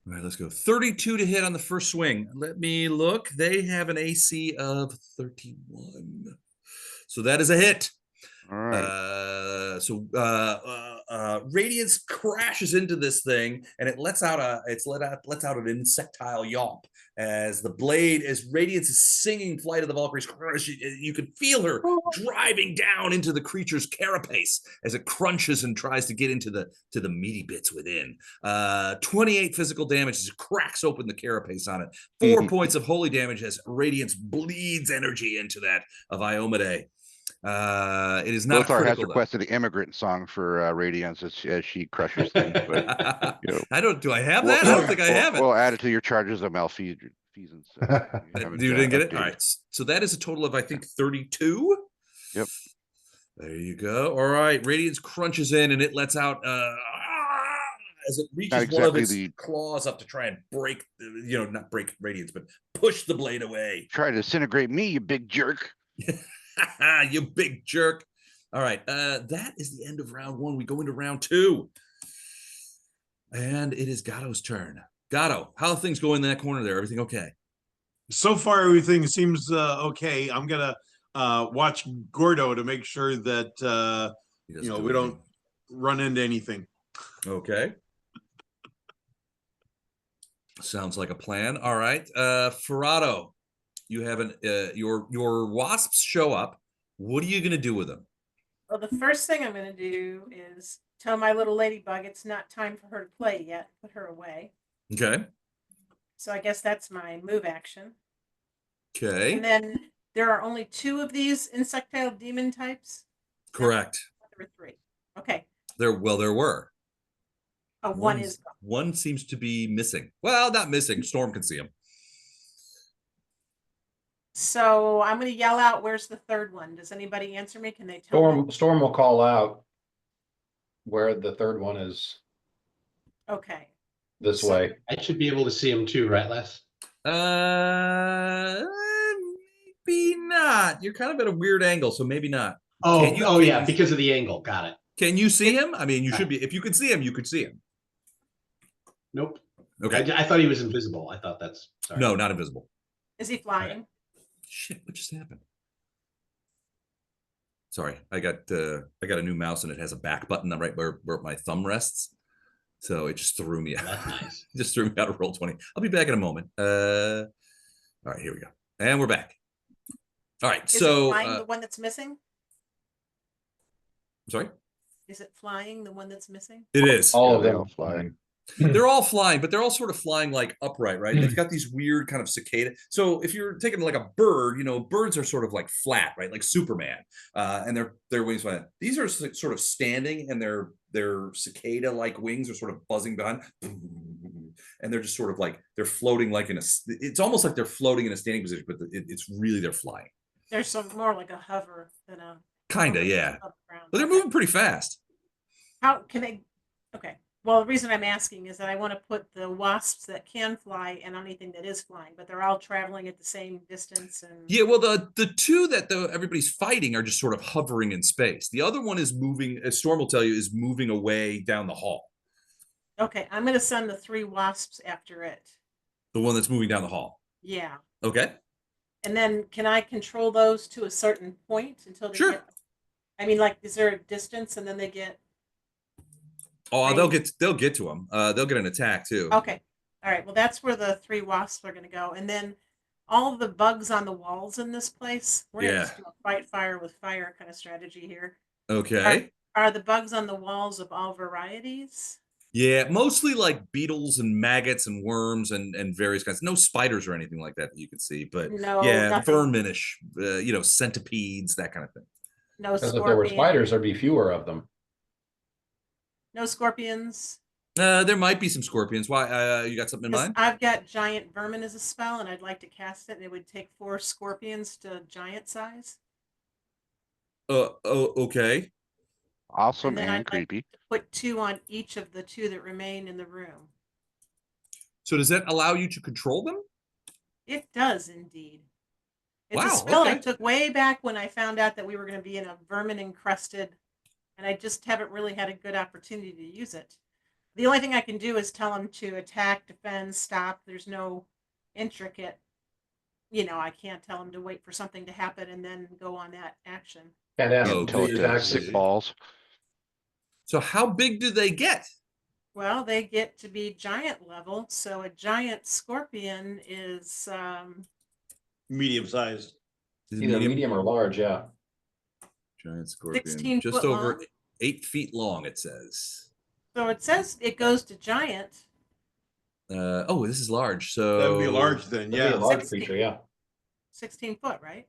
All right, let's go. 32 to hit on the first swing. Let me look. They have an AC of 31. So that is a hit. All right. Radiance crashes into this thing, and it lets out an insectile yawp as the blade, as Radiance is singing "Flight of the Valkyries." You can feel her driving down into the creature's carapace as it crunches and tries to get into the meaty bits within. 28 physical damage as it cracks open the carapace on it. 4 points of holy damage as Radiance bleeds energy into that of Iomade. It is not Lothar has critical, requested the immigrant song for Radiance as she crushes things, but you know, do I have that? I don't think I have it. We'll add it to your charges of malfeasance. You didn't get it? All right. So that is a total of, I think, 32. Yep. There you go. All right. Radiance crunches in and it lets out as it reaches one of its claws up to try and break, not break Radiance, but push the blade away. Try to disintegrate me, you big jerk. You big jerk. All right. That is the end of round one. We go into round two. And it is Gatto's turn. Gatto, how are things going in that corner there? Everything okay? So far, everything seems okay. I'm gonna watch Gordo to make sure that we don't run into anything. Okay. Sounds like a plan. All right. Ferrado, you have your wasps show up. What are you gonna do with them? Well, the first thing I'm gonna do is tell my little ladybug it's not time for her to play yet. Put her away. Okay. So I guess that's my move action. Okay. And then there are only 2 of these insectile demon types. Correct. There were 3. Okay. There were. Oh, one is gone. One seems to be missing. Well, not missing. Storm can see him. So I'm going to yell out, where's the third one? Does anybody answer me? Can they tell me? Storm will call out where the third one is. Okay. This way. I should be able to see him too, right, Les? Maybe not. You're kind of at a weird angle, so maybe not. Yeah, because of the angle. Got it. Can you see him? I mean, you should be. If you could see him, you could see him. Nope. Okay. I thought he was invisible. I thought that's sorry. No, not invisible. Is he flying? Right. Shit! What just happened? Sorry, I got a new mouse and it has a back button right where my thumb rests. So it just threw me out. That's nice. Just threw me out of Roll20. I'll be back in a moment. All right, here we go. And we're back. All right, Is so it flying the one that's missing? sorry? Is it flying, the one that's missing? It is. All Yeah, of they them all fly. They're all flying, but they're all sort of flying like upright, right? They've got these weird kind of cicada. So if you're taking like a bird, you know, birds are sort of like flat, right? Like Superman, and their wings flat. These are sort of standing, and their cicada-like wings are sort of buzzing behind, and they're just sort of like they're floating like in a. It's almost like they're floating in a standing position, but it's really they're flying. There's some more like a hover than a. Kinda, hover yeah. above ground. But they're Okay. moving pretty fast. How can they? Okay. Well, the reason I'm asking is that I want to put the wasps that can fly and anything that is flying, but they're all traveling at the same distance. And Yeah, well, the two that everybody's fighting are just sort of hovering in space. The other one is moving, as Storm will tell you, is moving away down the hall. okay, I'm going to send the 3 wasps after it. The one that's moving down the hall. Yeah. Okay. And then can I control those to a certain point until they Sure. get? I mean, like, is there a distance and then they get? Oh, they'll get to them. They'll get an attack too. Okay. All right. Well, that's where the 3 wasps are going to go, and then all of the bugs on the walls in this place. We're going to just do a fight fire with fire kind of strategy here. Okay. Are the bugs on the walls of all varieties? Yeah, mostly like beetles and maggots and worms and various kinds. No spiders or anything like that you can see, but No, yeah, nothing. verminish, you know, centipedes, that kind of thing. No Because if there were scorpions. spiders, there'd be fewer of them. No scorpions. There might be some scorpions. Why? You got something in 'Cause mind? I've got giant vermin as a spell, and I'd like to cast it, and it would take 4 scorpions to giant size. Oh, okay. Awesome then and I'd like creepy. to put 2 on each of the 2 that remain in the room. So does that allow you to control them? It does indeed. It's a Wow, spell I okay. took way back when I found out that we were going to be in a vermin encrusted, and I just haven't really had a good opportunity to use it. The only thing I can do is tell them to attack, defend, stop. There's no intricate, I can't tell them to wait for something to happen and then go on that action. Can't ask Oh, them Tell to it use to axes. sick balls. So how big do they get? Well, they get to be giant level, so a giant scorpion is Medium sized. Is it Either medium or large, yeah. Giant scorpion. 16 Just foot over long. 8 feet long, it says. So it says it goes to giant. Oh, this is large. So That would be large then, That'd be yeah. a large 16. creature, yeah. 16 foot, right?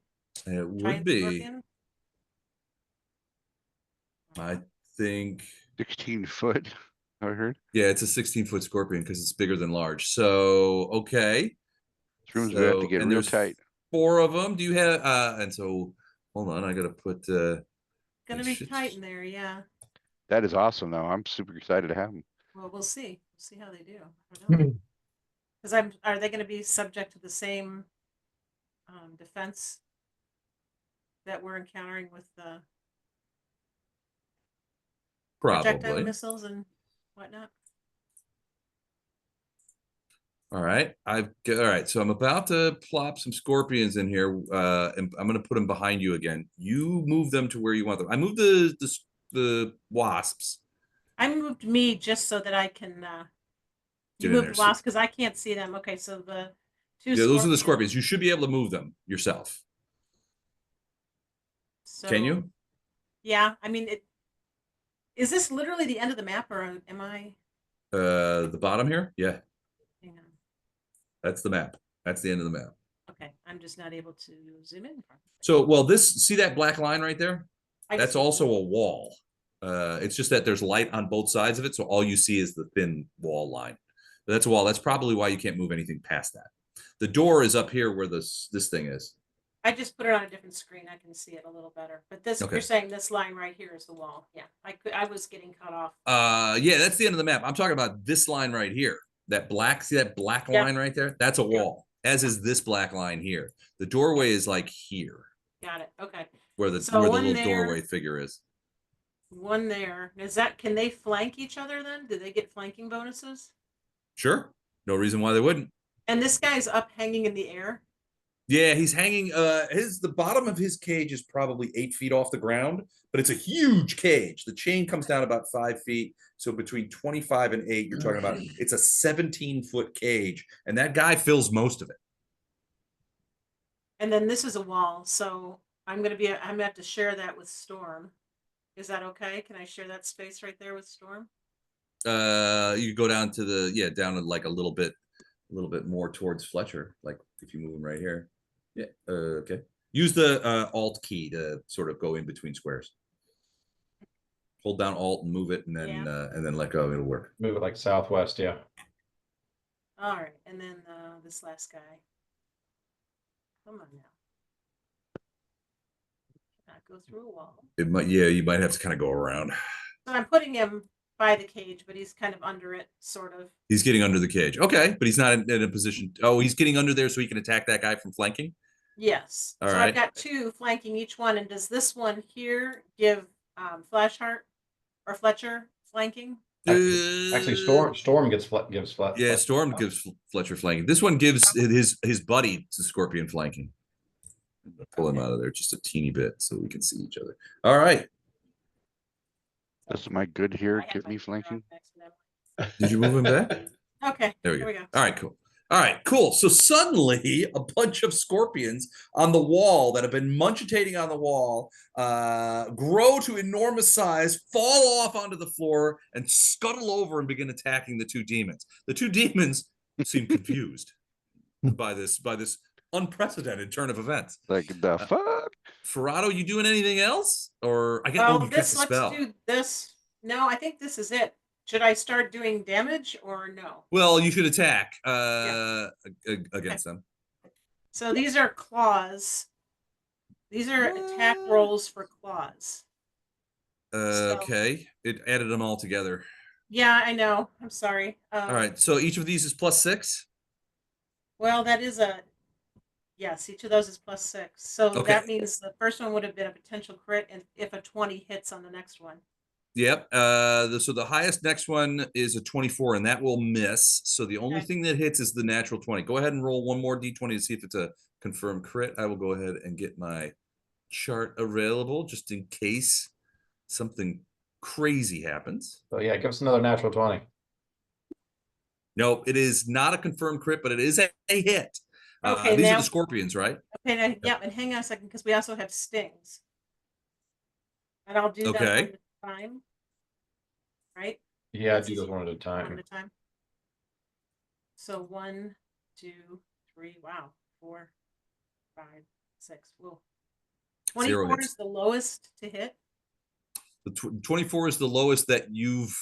It would Giant be. scorpion. I think. 16 foot. I heard. Yeah, it's a 16-foot scorpion because it's bigger than large. So okay. This room's about to So, get and real there's tight. 4 of them. Do you have? And so hold on, I gotta put. Gonna it be should- tight in there, yeah. That is awesome though. I'm super excited to have them. Well, we'll see. We'll see how they do. I don't know. Hmm. Because are they going to be subject to the same defense that we're encountering with the projectile Probably. missiles and whatnot? All right. All right. So I'm about to plop some scorpions in here. And I'm going to put them behind you again. You move them to where you want them. I moved the wasps. I moved me just so that I can. You Get in moved there, the wasps because I can't see them. Okay, so the 2 Yeah, those are the scorpions. You should be able to move them yourself. So, Can you? Yeah, I mean, is this literally the end of the map, or am I? The bottom here? Yeah, Hang on. that's the map. That's the end of the map. Okay, I'm just not able to zoom in. So, well, see that black line right there? I That's see. also a wall. It's just that there's light on both sides of it, so all you see is the thin wall line. But that's a wall. That's probably why you can't move anything past that. The door is up here where this thing is. I just put it on a different screen. I can see it a little better. But this, Okay. you're saying this line right here is the wall. Yeah, I was getting cut off. Yeah, that's the end of the map. I'm talking about this line right here. That black, see that black Yeah. line right there? That's a wall. As is this black line here. The doorway is like here, Got it. Okay. where the So one little there. doorway figure is. One there. Can they flank each other then? Do they get flanking bonuses? Sure. No reason why they wouldn't. And this guy's up hanging in the air. Yeah, he's hanging. The bottom of his cage is probably 8 feet off the ground, but it's a huge cage. The chain comes down about 5 feet, so between 25 and 8, you're talking about. It's a 17-foot cage, and that guy fills most of it. And then this is a wall, so I'm gonna have to share that with Storm. Is that okay? Can I share that space right there with Storm? You go down to down to like a little bit more towards Fletcher, like if you move him right here. Yeah. Okay. Use the Alt key to sort of go in between squares. Hold down Alt and move it, and then let go. It'll work. Move it like southwest, yeah. All right, and then this last guy. Come on now. Cannot go through a wall. It might, yeah, you might have to kind of go around. So I'm putting him by the cage, but he's kind of under it, sort of. He's getting under the cage. Okay, but he's not in a position. Oh, he's getting under there so he can attack that guy from flanking. Yes. All so right. I've got 2 flanking each one, and does this one here give Flashheart or Fletcher flanking? Actually, Storm gives Yeah, Storm gives Fletcher flanking. This one gives his buddy to Scorpion flanking. I'm gonna pull him out of there just a teeny bit so we can see each other. All right. Does my good here get me flanking? Did you move him back? Okay. There we go. All right, cool. All right, cool. So suddenly a bunch of scorpions on the wall that have been munchitating on the wall grow to enormous size, fall off onto the floor, and scuttle over and begin attacking the 2 demons. The 2 demons seem confused by this unprecedented turn of events. Like the fuck? Ferrado, you doing anything else? Or I guess Well, you cast the spell. let's do this. No, I think this is it. Should I start doing damage or no? Well, you should attack against them. So these are claws. These are attack rolls for claws. Okay, it added them all together. Yeah, I know. I'm sorry. All right, so each of these is +6. Well, that is yes. Each of those is +6. So that means the first one would have been a potential crit, and if a 20 hits on the next one. Yep. So the highest next one is a 24, and that will miss. So the only thing that hits is the natural 20. Go ahead and roll one more d20 to see if it's a confirmed crit. I will go ahead and get my chart available just in case something crazy happens. So yeah, give us another natural 20. No, it is not a confirmed crit, but it is a hit. Okay, these now, are the scorpions, right? Okay, now, yeah, and hang on a second because we also have stings, and I'll do them one at a time. Right? Yeah, do those one at a time. One at a time. So 1, 2, 3. Wow, 4, 5, 6. Whoa. 24 is the lowest to hit. The 24 is the lowest that you've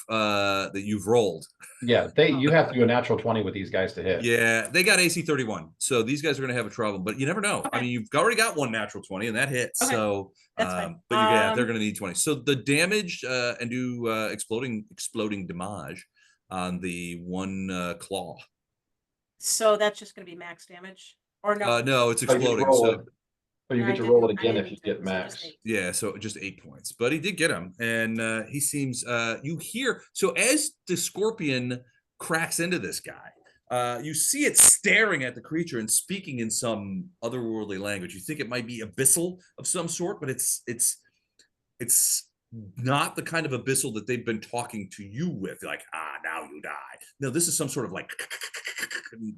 rolled. Yeah, you have to do a natural 20 with these guys to hit. Yeah, they got AC 31, so these guys are going to have a trouble. But you never know. Okay. I mean, you've already got one natural 20, and that hits. Okay. So, that's fine. But yeah, they're going to need 20. So the damage and do exploding damage on the 1 claw. So that's just going to be max damage, or no? No, it's exploding. So you get to roll it again if you get max. Yeah, so just 8 points. But he did get him, and he seems. You hear so as the scorpion cracks into this guy, you see it staring at the creature and speaking in some otherworldly language. You think it might be abyssal of some sort, but it's not the kind of abyssal that they've been talking to you with. Like, now you die. No, this is some sort of like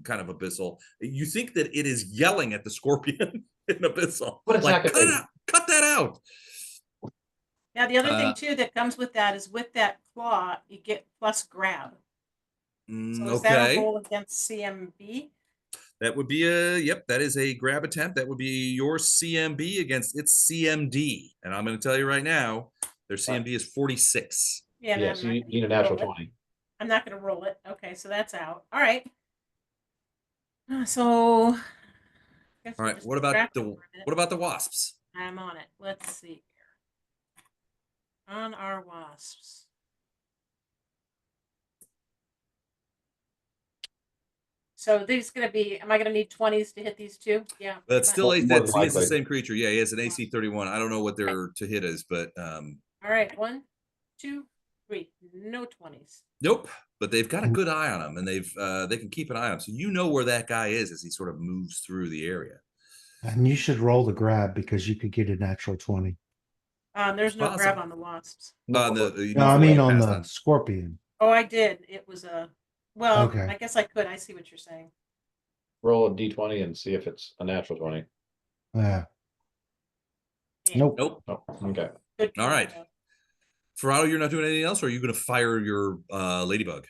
kind of abyssal. You think that it is yelling at the scorpion in abyssal. What like, cut that out. Now the other thing too that comes with that is with that claw you get plus grab. So is that a roll against CMB? That would be that is a grab attempt. That would be your CMB against its CMD. And I'm going to tell you right now, their CMD is 46. Yeah, so you need a natural 20. I'm not going to roll it. Okay, so that's out. All right. So all right, what about the wasps? I'm on it. Let's see here. On our wasps. So these going to be, am I going to need 20s to hit these 2? Yeah. That's still that's the same creature. Yeah, he has an AC 31. I don't know what their to hit is, but all right, 1, 2, 3. No 20s. Nope. But they've got a good eye on him, and they can keep an eye on him. So you know where that guy is as he sort of moves through the area. And you should roll the grab because you could get a natural 20. There's no grab on the wasps. No, I mean on the scorpion. Oh, I did. It was a well. Okay. I guess I could. I see what you're saying. Roll a d20 and see if it's a natural 20. Yeah. Nope. Nope. Oh, okay. Good All right. Ferraro, you're not doing anything else, or are you going to fire your ladybug?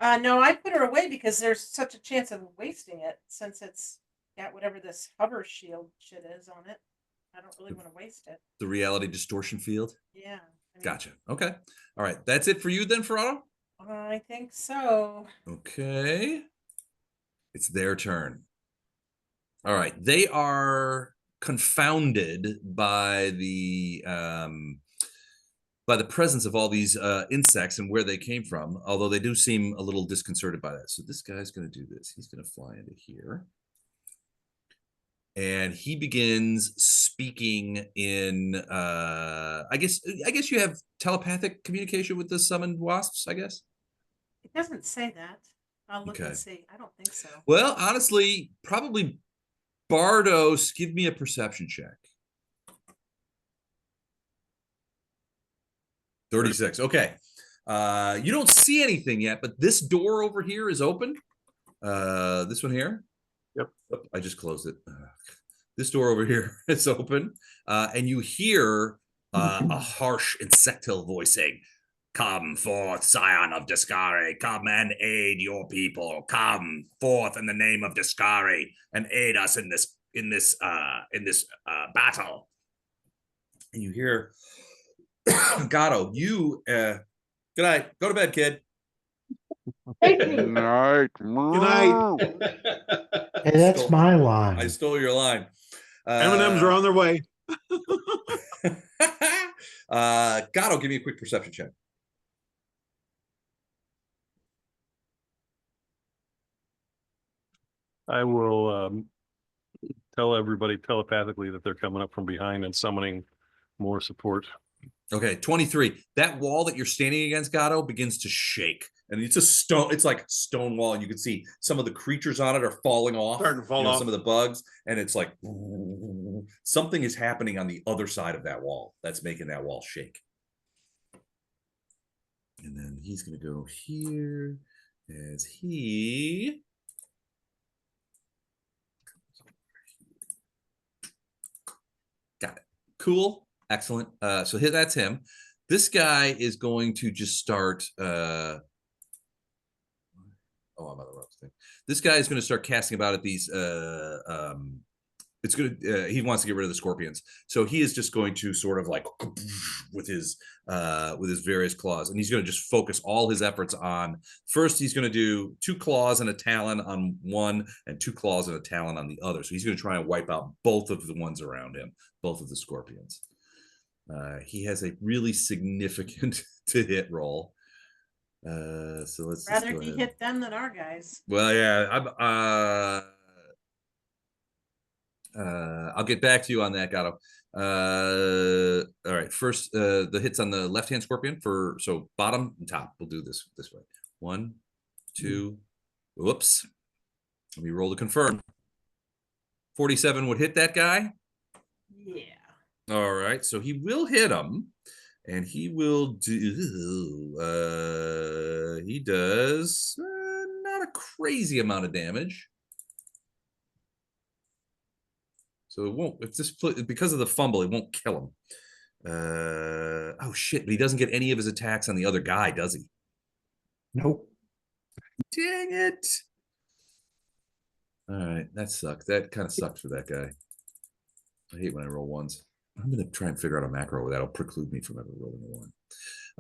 No, I put her away because there's such a chance of wasting it since it's got whatever this hover shield shit is on it. I don't really want to waste it. The reality distortion field? Yeah. Gotcha. Okay. All right. That's it for you then, Ferraro? I think so. Okay. It's their turn. All right. They are confounded by the presence of all these insects and where they came from, although they do seem a little disconcerted by that. So this guy's going to do this. He's going to fly into here. And he begins speaking in I guess you have telepathic communication with the summoned wasps, I guess. It doesn't say that. I'll look Okay. and see. I don't think so. Well, honestly, probably Bardos, give me a perception check. 36. Okay. You don't see anything yet, but this door over here is open. This one here. Yep. Oh, I just closed it. This door over here is open. And you hear a harsh insectile voice saying, "Come forth, scion of Discari. Come and aid your people. Come forth in the name of Discari and aid us in this battle." And you hear, Gatto, you good night. Go to bed, kid. Good night. Good night. Hey, that's my line. I stole your line. M&Ms are on their way. Gatto, give me a quick perception check. I will tell everybody telepathically that they're coming up from behind and summoning more support. Okay, 23. That wall that you're standing against, Gatto, begins to shake. And it's a stone, it's like stone wall, and you can see some of the creatures on it are falling off. Starting to fall off. Some of the bugs, and it's like something is happening on the other side of that wall that's making that wall shake. And then he's gonna go here as he got it. Cool. Excellent. So here, that's him. This guy is going to just start oh, I'm on the wrong thing. This guy is going to start casting about at these it's going to he wants to get rid of the scorpions. So he is just going to sort of like with his various claws, and he's going to just focus all his efforts on, first he's going to do 2 claws and a talon on one and 2 claws and a talon on the other. So he's going to try and wipe out both of the ones around him, both of the scorpions. He has a really significant to hit roll. So let's Rather just go he ahead. hit them than our guys. Well, yeah, I'll get back to you on that, Gatto. All right, first the hits on the left-hand scorpion so bottom and top. We'll do this way. 1, 2. Whoops. Let me roll to confirm. 47 would hit that guy. Yeah. All right, so he will hit him, and he will do. He does not a crazy amount of damage. So it won't. It's just because of the fumble, it won't kill him. Oh shit! But he doesn't get any of his attacks on the other guy, does he? Nope. Dang it! All right, that sucked. That kind of sucked for that guy. I hate when I roll ones. I'm gonna try and figure out a macro that'll preclude me from ever rolling a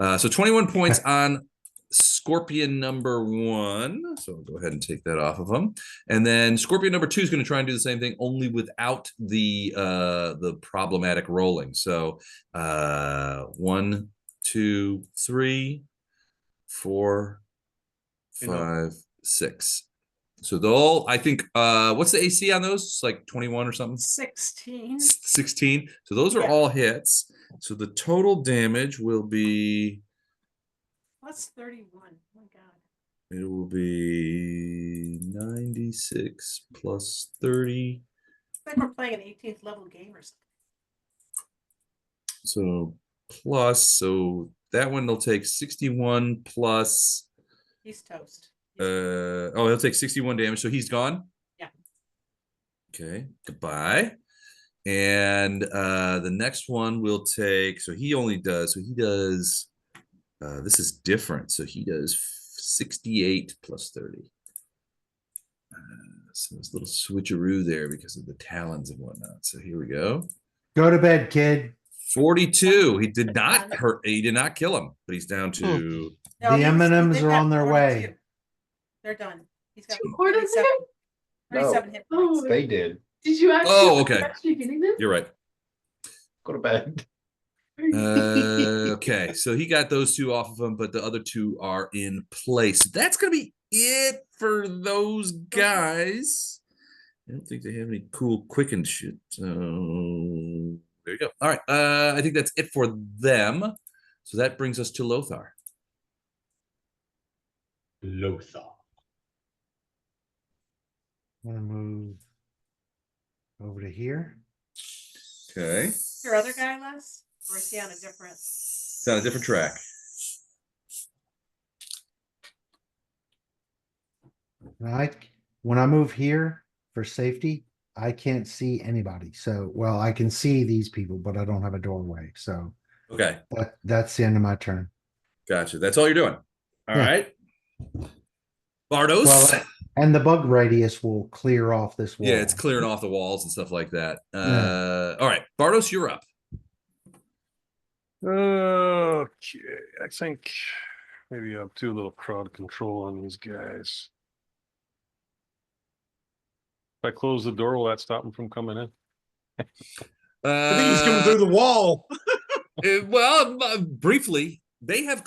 1. So 21 points on Scorpion number 1. So I'll go ahead and take that off of him. And then Scorpion number 2 is going to try and do the same thing, only without the problematic rolling. So 1, 2, 3, 4, 5, 6. So they'll, I think, what's the AC on those? It's like 21 or something? 16. 16. So those are all hits. So the total damage will be Plus 31. Oh my God. it will be 96 plus 30. It's like we're playing an 18th level game or something. So plus, so that one they'll take 61 plus. He's toast. He'll take 61 damage. So he's gone? Yeah. Okay. Goodbye. And the next one will take, so he does, this is different. So he does 68 plus 30. So there's a little switcheroo there because of the talons and whatnot. So here we go. Go to bed, kid. 42. He did not hurt. He did not kill him, but he's down to. No, The he M&Ms did are that on their 42. way. They're done. He's got More than 37, 37 hit points. Oh, They did. did you actually? Oh, okay. Actually getting them? You're right. Go to bed. Okay, so he got those two off of him, but the other two are in place. That's gonna be it for those guys. I don't think they have any cool quicken shit. So there you go. All right, I think that's it for them. So that brings us to Lothar. Lothar. I'm gonna move over to here. Okay, Your other guy, Les? Or is he on a different? it's on a different track. When I move here for safety, I can't see anybody. So, well, I can see these people, but I don't have a doorway. So Okay, that's the end of my turn. gotcha. That's all you're doing. All Yeah. right, Bardos. Well, and the bug radius will clear off this wall. Yeah, it's clearing off the walls and stuff like that. Yeah. All right, Bardos, you're up. Okay, I think maybe I have too little crowd control on these guys. If I close the door, will that stop them from coming in? I think he's coming through the wall. Well, briefly, they have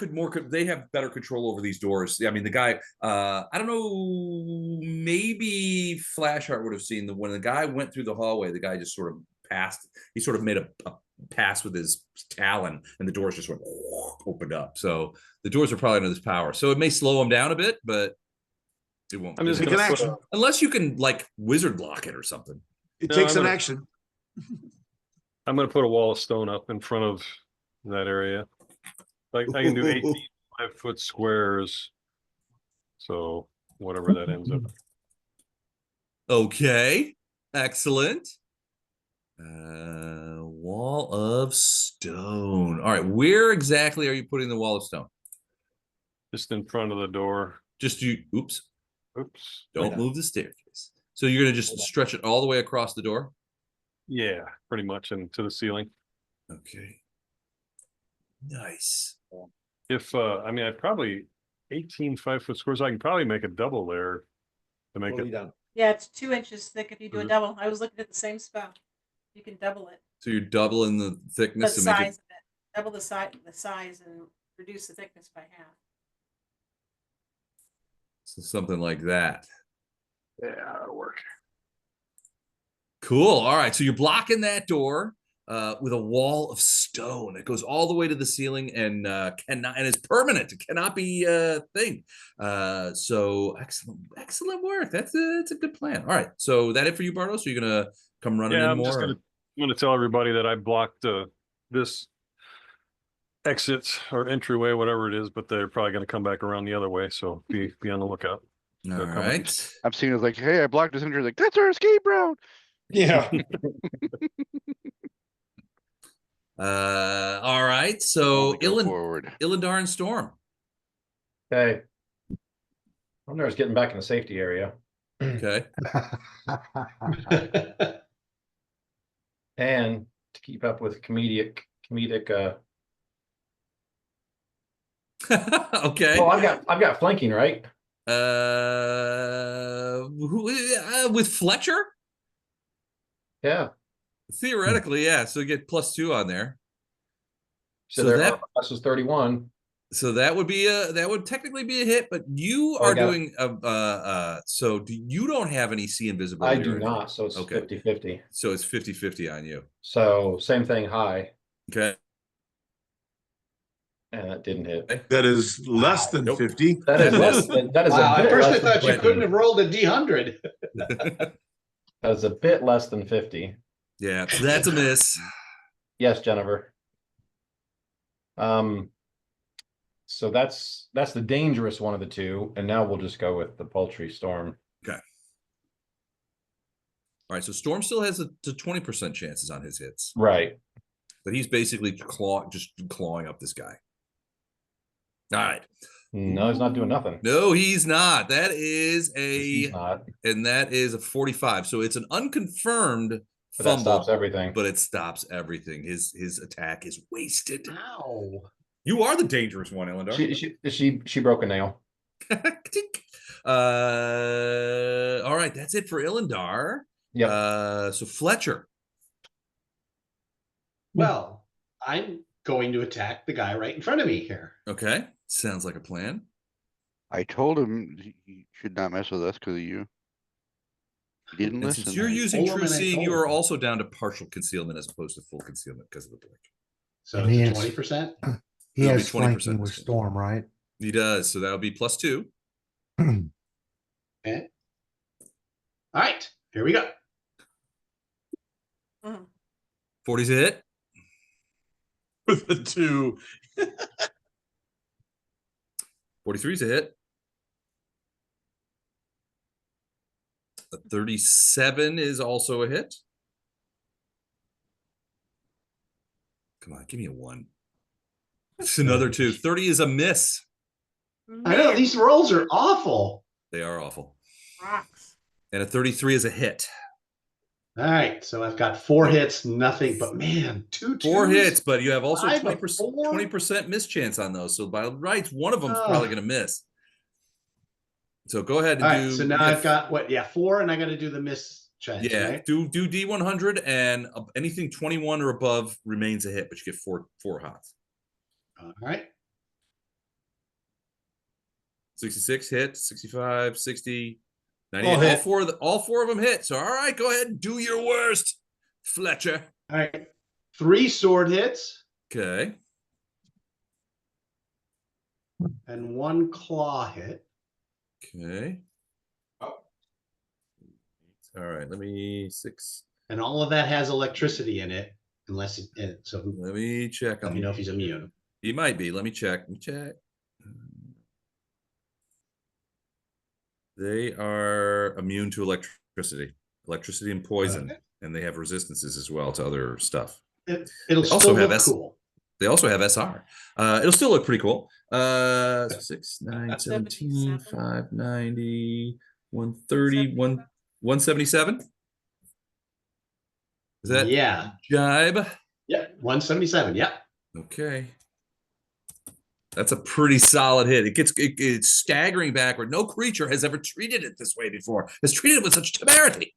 they have better control over these doors. I mean, the guy, I don't know, maybe Flashheart would have seen when the guy went through the hallway, the guy just sort of passed. He sort of made a pass with his talon, and the doors just went opened up. So the doors are probably under this power. So it may slow him down a bit, but it won't. I'm just Take gonna an put action. Unless you can like wizard block it or something. It No, takes I'm an gonna- action. I'm gonna put a wall of stone up in front of that area. Like I can do 18 5-foot squares. So whatever that ends up. Okay, excellent. Wall of stone. All right, where exactly are you putting the wall of stone? Just in front of the door. Just you. Oops. Oops. Don't move the staircase. So you're gonna just stretch it all the way across the door? Yeah, pretty much into the ceiling. Okay. Nice. If I mean I'd probably 18 5-foot squares, I can probably make a double there to make it. Yeah, it's 2 inches thick if you do a Mhm. double. I was looking at the same spell. You can double it. So you're doubling the The thickness to make size it. of it. Double the size and reduce the thickness by half. So something like that. Yeah, that'll work. Cool. All right. So you're blocking that door with a wall of stone. It goes all the way to the ceiling and cannot, and it's permanent. It cannot be a thing. So excellent work. That's a good plan. All right. So that it for you, Bardos? So you're gonna come running Yeah, in I'm more? I'm gonna tell everybody that I blocked this exit or entryway, whatever it is, but they're probably gonna come back around the other way. So be on the lookout. All they're coming. right. I'm seeing it like, hey, I blocked this entry. Like, that's our escape route. Yeah. All right. So Only go forward. Illidar and Storm. Okay. I'm there's getting back in the safety area. Okay. And to keep up with comedic Okay. oh, I've got flanking, right? With Fletcher? Yeah. Theoretically, yeah. So you get +2 on there. So, So there that- this was 31. So that would technically be a hit, but you Oh, I are got doing so you don't have any C invisibility. I do or anything. not, so it's Okay. 50-50. So it's 50-50 on you. So same thing high, Okay. and that didn't hit. That is less than Nope. 50. That is less than that is Wow, a I bit personally less than thought you 50. couldn't have rolled a D100. That is a bit less than 50. Yeah, so that's a miss. Yes, Jennifer. So that's the dangerous one of the two, and now we'll just go with the poultry storm. Okay. All right, so Storm still has a 20% chances on his hits, Right. but he's basically just clawing up this guy. All right. No, he's not doing nothing. No, he's not. That is He's not. and that is a 45. So it's an unconfirmed But that fumble, stops everything. but it stops everything. His attack is wasted. Ow. You are the dangerous one, Elendar. She broke a nail. All right, that's it for Elendar. Yep. So Fletcher. Well, I'm going to attack the guy right in front of me here. Okay, sounds like a plan. I told him he should not mess with us because of you. He didn't And listen. since you're using told him True and I Seeing, told you are him. also down to partial concealment as opposed to full concealment because of the blink. So And he it's has- 20%. He It'll be has 20% flanking with mistake. Storm, right? He does, so that'll be +2. Okay. All right, here we go. 40's a hit. With the 2. 43's a hit. A 37 is also a hit. Come on, give me a 1. It's another 2. 30 is a miss. I know Man, these rolls are awful. They are awful. rocks. And a 33 is a hit. All right, so I've got 4 hits, nothing, but man, 2 4 twos? hits, but you have also 5 20%, of 4? 20% miss chance on those. So by rights, one of them's Ugh. probably going to miss. So go ahead and All do. right, so now I've got what? Yeah, 4, and I got to do the miss chance, Yeah, right? do D100, and anything 21 or above remains a hit, but you get four hots. All right. 66 hit, 65, 60, 90. All All hit. all four of them hit. So all right, go ahead and do your worst, Fletcher. All right. 3 sword hits Okay. and 1 claw hit. Okay. Oh. All right, let me 6. And all of that has electricity in it, unless it, so Let me check let on me know if he's immune. He might be. Let me check. Let me check. They are immune to electricity and poison, Okay. and they have resistances as well to other stuff. It'll They also still have look cool. They also have SR. It'll still look pretty cool. 6, 9, 17, 77. 5, 90, 130, 177. Is that Yeah. jibe? Yeah. 177. Yeah. Okay. That's a pretty solid hit. It's staggering backward. No creature has ever treated it this way before. Has treated it with such temerity.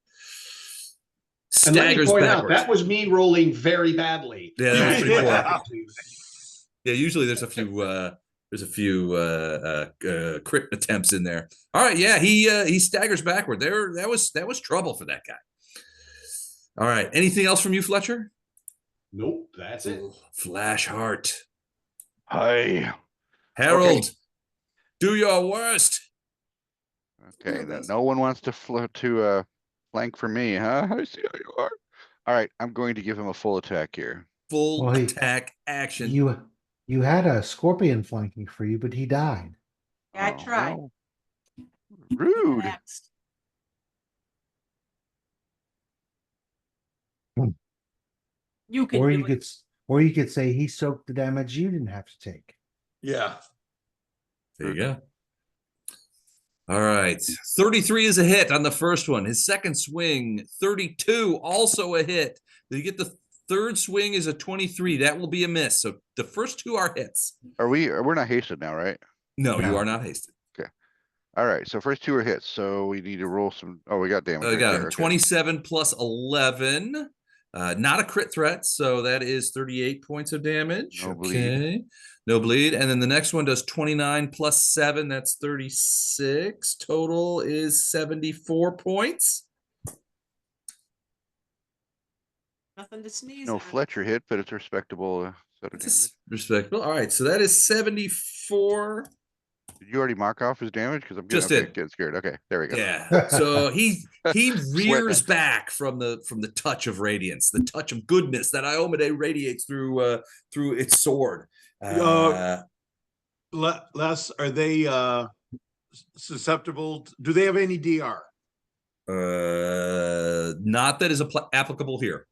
And let me Staggers point out, backwards. that was me rolling very badly. Yeah, that was pretty Yeah. poor. Yeah, usually there's a few crit attempts in there. All right, yeah, he staggers backward. That was trouble for that guy. All right, anything else from you, Fletcher? Nope, that's it. Flash Heart. Hi. Harold, Okay. do your worst. Okay, then no one wants to flank for me, huh? I see how you are. All right, I'm going to give him a full attack here. Full Well, attack action. You had a scorpion flanking for you, but he died. Yeah, I Oh, tried. well, rude. Next. You can Or do you it. you could say he soaked the damage you didn't have to take. Yeah. There you go. All right. 33 is a hit on the first one. His second swing, 32, also a hit. Did you get the third swing is a 23? That will be a miss. So the first 2 are hits. We're not hasted now, right? No, you No. are not hasted. All right, so first 2 are hits, so we need to roll some. Oh, we got damage. I right got there, him. okay. 27 plus 11. Not a crit threat, so that is 38 points of damage. No bleed. Okay. No bleed. And then the next one does 29 plus 7. That's 36. Total is 74 points. Nothing to sneeze No at. Fletcher hit, but it's a respectable set of damage. That's respectable. All right, so that is 74. Did you already mark off his damage? Because I'm Just getting scared. Okay, there we go. Yeah. So he rears back from the touch of radiance, the touch of goodness that Iomade radiates through its sword. Les, are they susceptible? Do they have any DR? Not that is applicable here.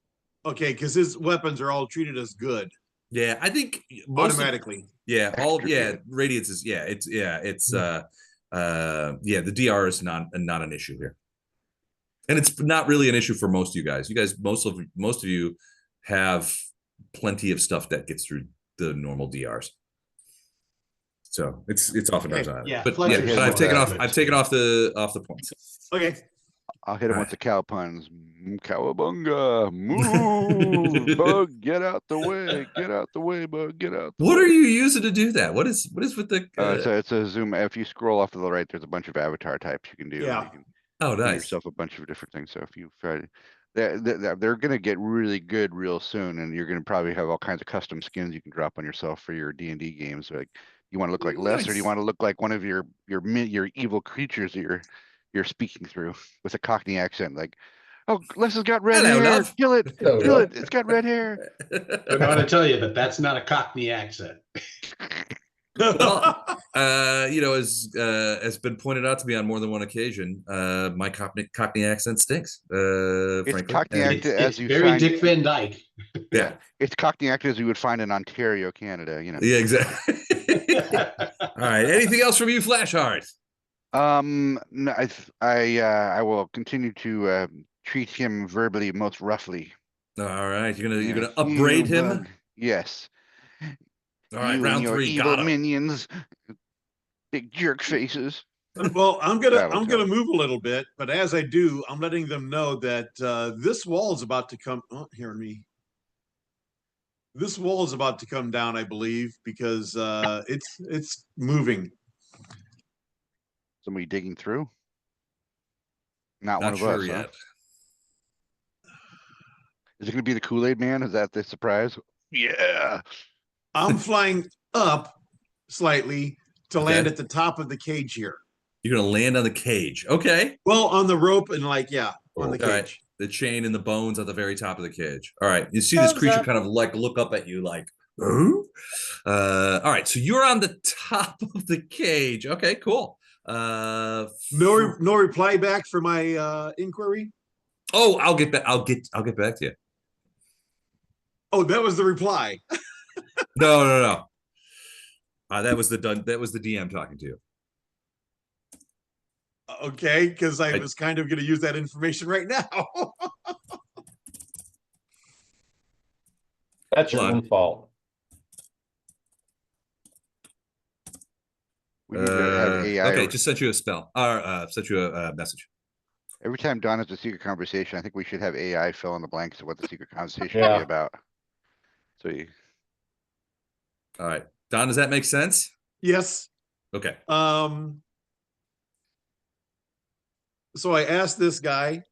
Okay, because his weapons are all treated as good Yeah, I think most automatically. yeah, all Extra yeah, good. radiance is the DR is not an issue here. And it's not really an issue for most of you guys. You guys, most of you have plenty of stuff that gets through the normal DRs. So it's oftentimes Okay. not. Yeah, But Fletcher's yeah, but I've one taken of off the the points. Okay. I'll hit him All with the cow puns. Cowabunga, move, bug, get out the way, bug, get out the What way. are you using to do that? What is with the So it's a zoom. If you scroll off to the right, there's a bunch of avatar types you can do. Yeah. You can oh do nice. yourself a bunch of different things. So if you try, they're gonna get really good real soon, and you're gonna probably have all kinds of custom skins you can drop on yourself for your D&D games. Like, you want to look like Les, or do you Nice. want to look like one of your evil creatures that you're speaking through with a Cockney accent? Like, oh, Les has got red Hello, hair. love. Kill it, Hello, kill love. it. It's got red hair. Don't know how to tell you, but that's not a Cockney accent. Well, as been pointed out to me on more than one occasion, my Cockney accent stinks. It's Frankly, Cockney And- accent It's as you very find. Dick Van Dyke. Yeah, It's Cockney accent as you would find in Ontario, Canada. You know. yeah, exactly. All right. Anything else from you, Flashheart? No, I will continue to treat him verbally most roughly. All right, you're Yeah, gonna upbraid you him. bug. Yes. All right, You and round your 3, evil got him. minions, big jerk faces. Well, I'm That'll gonna tell. move a little bit, but as I do, I'm letting them know that this wall is about to come. Oh, hear me. This wall is about to come down, I believe, because it's moving. Somebody digging through? Not one Not of sure us, huh? yet. Is it gonna be the Kool-Aid Man? Is that the surprise? Yeah. I'm flying up slightly to land Okay. at the top of the cage here. You're gonna land on the cage. Okay. Well, on the rope and on the All cage. right. The chain and the bones at the very top of the cage. All right. You see this Thumbs creature up. kind of like look up at you like, huh? All right. So you're on the top of the cage. Okay, cool. No reply back for my inquiry. Oh, I'll get back. I'll get back to you. Oh, that was the reply. No. That was the DM talking to you. Okay, because I I- was kind of going to use that information right now. That's your Hold on. own fault. We need to have AI. Okay, just sent you a spell or sent you a message. Every time Don has a secret conversation, I think we should have AI fill in the blanks of what the secret conversation should Yeah. be about. So you, All right, Don, does that make sense? Yes. Okay. So I asked this guy,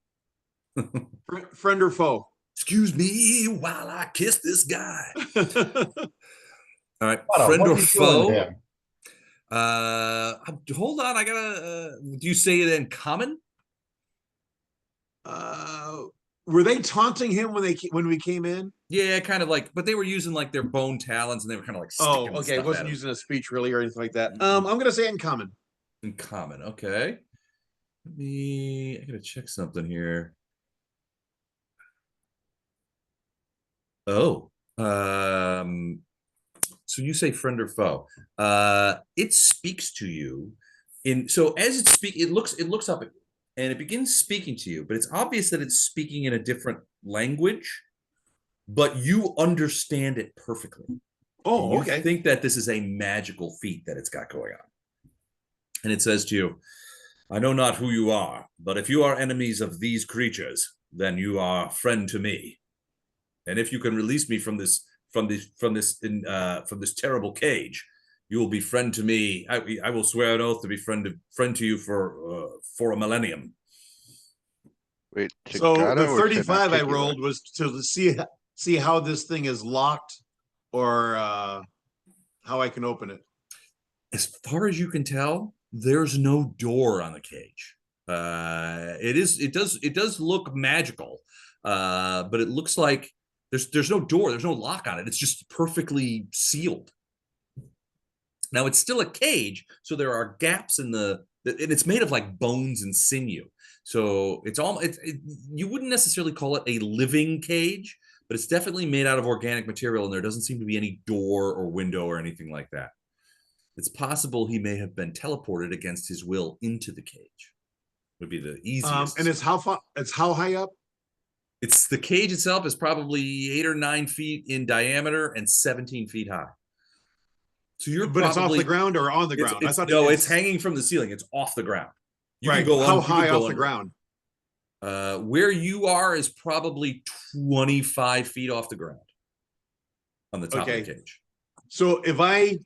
friend or foe? Excuse me while I kiss this guy. All right, What friend are or you doing foe? there? Hold on. I gotta. Do you say it in common? Were they taunting him when we came in? Yeah, kind of like, but they were using like their bone talons, and they were kind of like. Oh, sticking okay. stuff Wasn't at him. using a speech really or anything like that. Mhm. I'm gonna say in common. In common. Okay. I gotta check something here. Oh, so you say friend or foe? It speaks to you so as it looks up at you and it begins speaking to you, but it's obvious that it's speaking in a different language, but you understand it perfectly. Oh, You okay. think that this is a magical feat that it's got going on. And it says to you, I know not who you are, but if you are enemies of these creatures, then you are friend to me. And if you can release me from this terrible cage, you will be friend to me. I will swear an oath to be friend to you for a millennium. wait. So Chigata the or 35 I Tentacular? rolled was to see how this thing is locked or how I can open it. As far as you can tell, there's no door on the cage. It does look magical, but it looks like there's no door, there's no lock on it. It's just perfectly sealed. Now it's still a cage, so there are gaps in the and it's made of like bones and sinew. So it's all you wouldn't necessarily call it a living cage, but it's definitely made out of organic material, and there doesn't seem to be any door or window or anything like that. It's possible he may have been teleported against his will into the cage. Would be the easiest. And it's how far? It's how high up? It's the cage itself is probably 8 or 9 feet in diameter and 17 feet high. So you're But it's off the ground or on the ground? I thought no, it's hanging from the ceiling. It's off the ground. You right. can go how on, high off the ground? Where you are is probably 25 feet off the ground on the top of the cage. So if I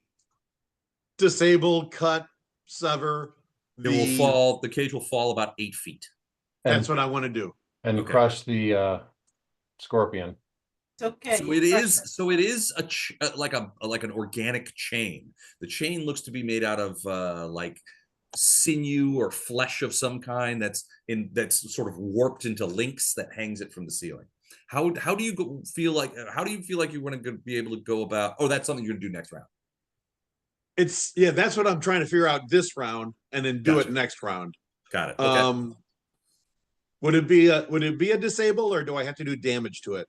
disable, cut, sever, it will fall. The cage will fall about 8 feet. That's what I want to do. And crush the scorpion. It's okay. So it is. So it is like an organic chain. The chain looks to be made out of like sinew or flesh of some kind that's sort of warped into links that hangs it from the ceiling. How do you feel like you want to be able to go about? Oh, that's something you're gonna do next round. That's what I'm trying to figure out this round, and then do it next round. Got it. Okay. Would it be a disable, or do I have to do damage to it?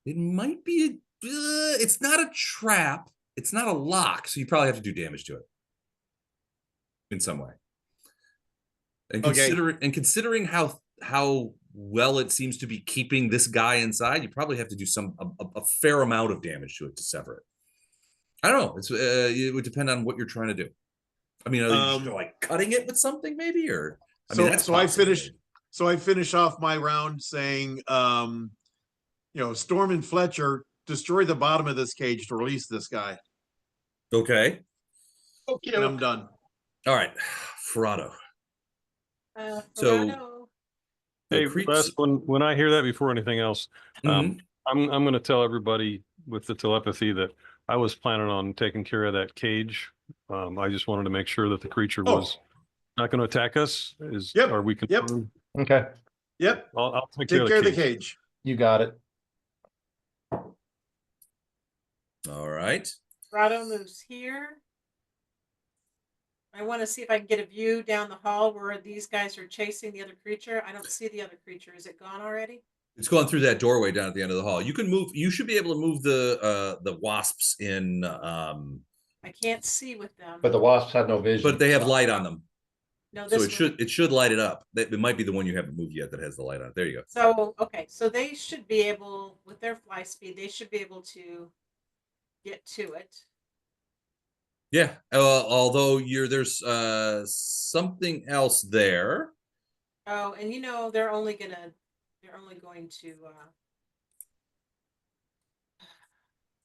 It might be it's not a trap. It's not a lock, so you probably have to do damage to it in some way. And considering how well it seems to be keeping this guy inside, you probably have to do a fair amount of damage to it to sever it. I don't know. It would depend on what you're trying to do. I mean, are you like cutting it with something maybe, or I finish off my round saying, Storm and Fletcher, destroy the bottom of this cage to release this guy. Okay. Okay, and I'm done. All right, Ferrado. So, hey, Les, when I hear that before anything else, I'm going to tell everybody with the telepathy that I was planning on taking care of that cage. I just wanted to make sure that the creature was not going to attack us. Are we confirmed? Yep. Okay. Yep. I'll take care of the cage. You got it. All right. Rado moves here. I want to see if I can get a view down the hall where these guys are chasing the other creature. I don't see the other creature. Is it gone already? It's going through that doorway down at the end of the hall. You can move. You should be able to move the wasps in. I can't see with them. But the wasps have no vision. But they have light on them. No, so it should light it up. It might be the one you haven't moved yet that has the light on it. There you go. So so they should be able, with their fly speed, they should be able to get to it. Yeah. Although there's something else there. Oh, and they're only going to.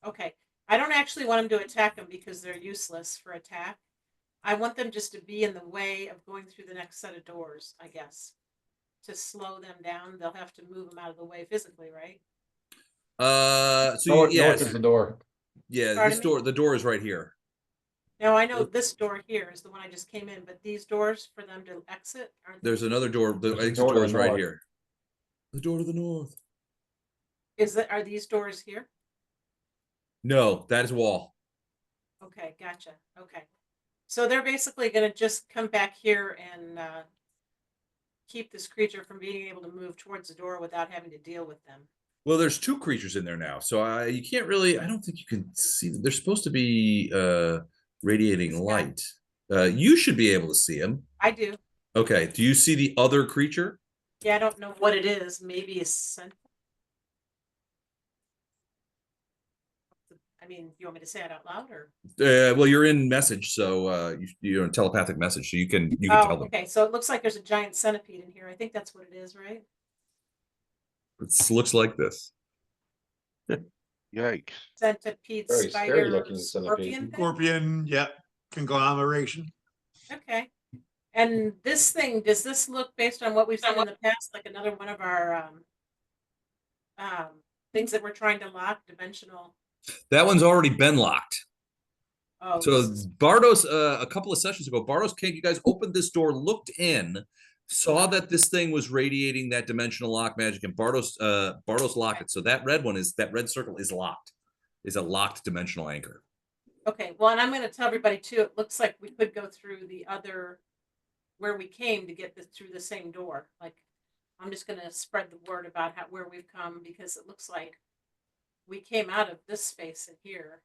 Okay. I don't actually want them to attack them because they're useless for attack. I want them just to be in the way of going through the next set of doors, I guess. To slow them down, they'll have to move them out of the way physically, right? North is the door. Yeah, the door is right here. Now I know this door here is the one I just came in, but these doors for them to exit aren't. There's another door. The exit door is right here. The door to the north. Are these doors here? No, that is a wall. Okay, gotcha. Okay. So they're basically going to just come back here and keep this creature from being able to move towards the door without having to deal with them. Well, there's 2 creatures in there now, so you can't really. I don't think you can see them. They're supposed to be radiating light. You should be able to see them. I do. Okay. Do you see the other creature? Yeah, I don't know what it is. Maybe a scent. I mean, you want me to say it out loud, or? Well, you're in message, so you're in telepathic message, so you can tell them. Okay, so it looks like there's a giant centipede in here. I think that's what it is, right? It looks like this. Yikes! Centipede, Very spider, scary looking centipede. Scorpion, yep. Conglomeration. Okay. And this thing, does this look, based on what we've seen in the past, like another one of our things that we're trying to lock, dimensional? That one's already been locked. Oh, so Bardos, a couple of sessions ago, Bardos, you guys opened this door, looked in, saw that this thing was radiating that dimensional lock magic, and Bardos locked it. So that red circle is locked, is a locked dimensional anchor. Okay, well, and I'm gonna tell everybody too, it looks like we could go through the other, where we came to get this through the same door. Like, I'm just gonna spread the word about where we've come, because it looks like we came out of this space in here.